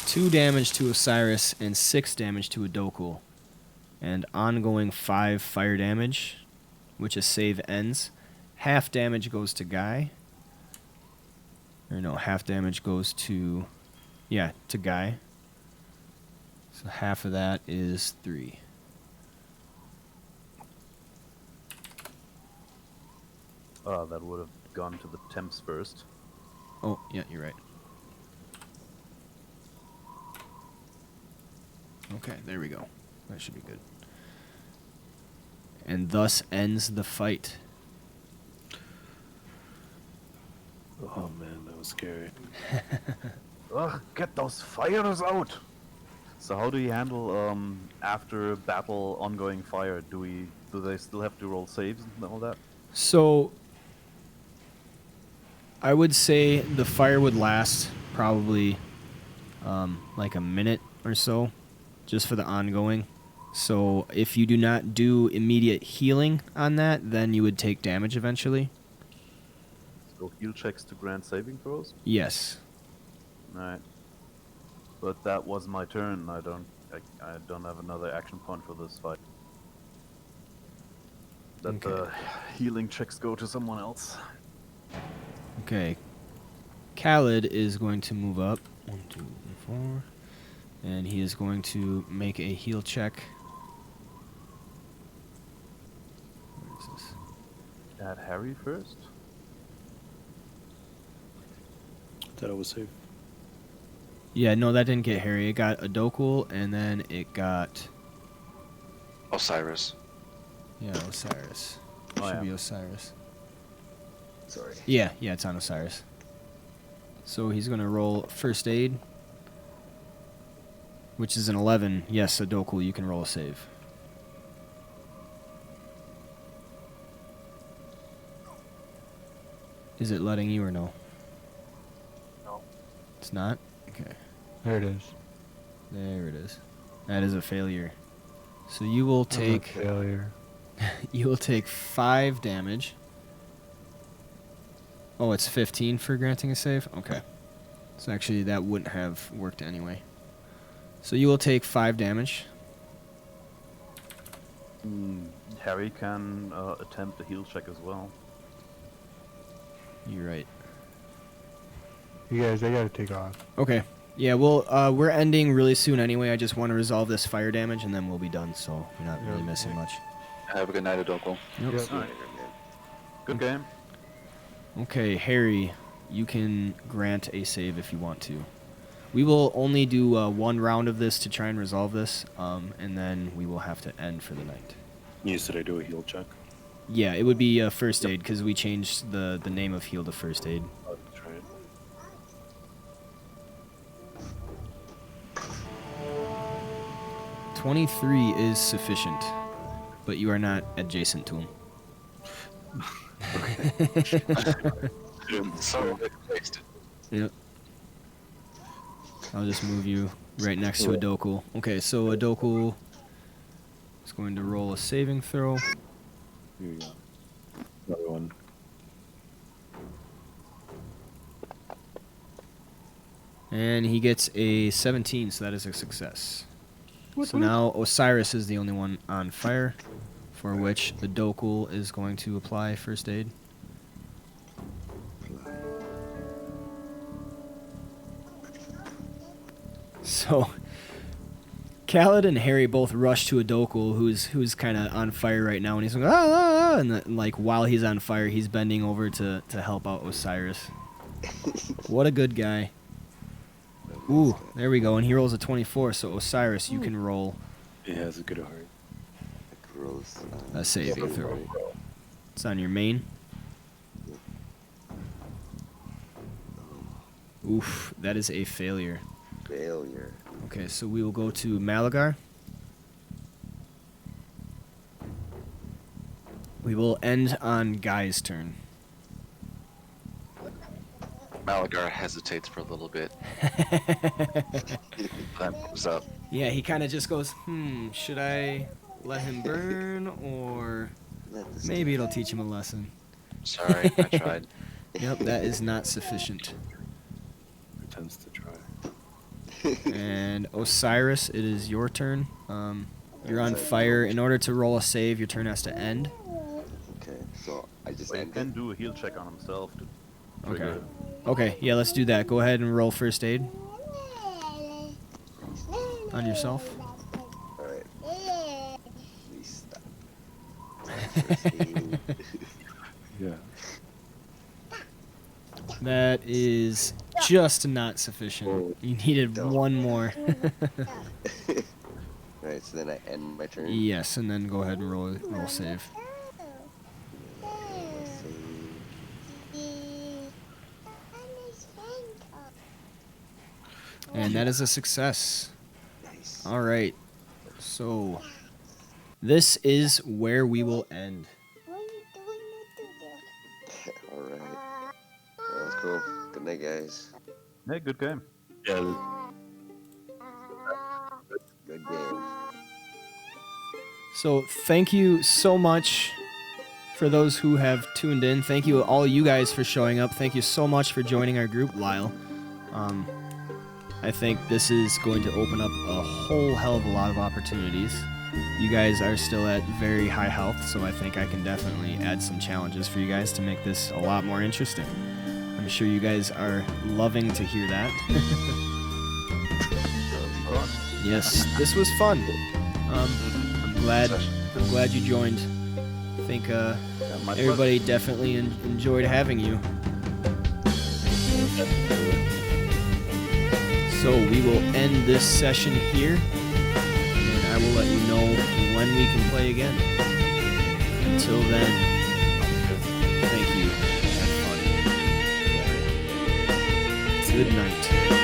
2 damage to Osiris and 6 damage to Adokul, and ongoing 5 fire damage, which a save ends. Half damage goes to Guy. Or no, half damage goes to, to Guy. So half of that is 3. That would have gone to the temps first. Oh, yeah, you're right. Okay, there we go. That should be good. And thus ends the fight. Oh man, that was scary. Ugh, get those fires out! So how do you handle after battle ongoing fire? Do they still have to roll saves and all that? So, I would say the fire would last probably like a minute or so, just for the ongoing. So if you do not do immediate healing on that, then you would take damage eventually. So heal checks to grant saving throws? Yes. Alright. But that was my turn. I don't have another action point for this fight. Let Okay. the healing checks go to someone else. Okay. Khaled is going to move up. 1, 2, 3, 4. And he is going to make a heal check. Where is this? Add Harry first? Thought it was safe. Yeah, no, that didn't get Harry. It got Adokul, and then it got... Osiris. Yeah, Osiris. Oh, Should yeah. be Osiris. Sorry. Yeah, it's on Osiris. So he's going to roll first aid, which is an 11. Yes, Adokul, you can roll a save. Is it letting you or no? It's not? Okay. There it is. There it is. That is a failure. So you will That was a take failure. you will take 5 damage. Oh, it's 15 for granting a save? Okay. So actually that wouldn't have worked anyway. So you will take 5 damage. Harry can attempt a heal check as well. You're right. You guys, I gotta take off. Okay. Yeah, we're ending really soon anyway. I just want to resolve this fire damage and then we'll be done, so you're not really missing much. Have a good night, Adoko. Yep. Yep. Alright. Good game. Okay, Harry, you can grant a save if you want to. We will only do 1 round of this to try and resolve this, and then we will have to end for the night. You said I do a heal check? Yeah, it would be first aid because we changed the name of heal to first aid. Oh, that's right. 23 is sufficient, but you are not adjacent to him. So it wasted. Yep. I'll just move you right next to Adoku. Okay, so Adoku is going to roll a saving throw. Here you go. Another one. And he gets a 17, so that is a success. So now Osiris is the only one on fire, for which Adoku is going to apply first aid. So, Khaled and Harry both rush to Adoku, who's kind of on fire right now, and he's like, ah, and like while he's on fire, he's bending over to help out Osiris. What a good guy. Ooh, there we go, and he rolls a 24, so Osiris, you can roll It has a good heart. Gross. a saving throw. It's on your main. Oof, that is a failure. Failure. Okay, so we will go to Malaggar. We will end on Guy's turn. Malaggar hesitates for a little bit. Then moves up. Yeah, he kind of just goes, should I let him burn, or Let this maybe it'll teach him a lesson. Sorry, I tried. Yep, that is not sufficient. Pretends to try. And Osiris, it is your turn. You're on fire. In order to roll a save, your turn has to end. Okay, so I just But he end can it. do a heal check on himself to Okay. trigger it. Okay, yeah, let's do that. Go ahead and roll first aid on yourself. Alright. Please stop. First aid. Yeah. That is just not sufficient. You needed one more. Alright, so then I end my turn. Yes, and then go ahead and roll save. And that is a success. Nice. All right. So this is where we will end. Alright. That was cool. Good night, guys. Yeah, good game. Yeah, Good game. So thank you so much for those who have tuned in. Thank you all you guys for showing up. Thank you so much for joining our group, Lyle. I think this is going to open up a whole hell of a lot of opportunities. You guys are still at very high health, so I think I can definitely add some challenges for you guys to make this a lot more interesting. I'm sure you guys are loving to hear that. Yes, this was fun. I'm glad you joined. I think My everybody definitely enjoyed having you. So we will end this session here, and I will let you know when we can play again. Until then, thank you. Have fun. Good night.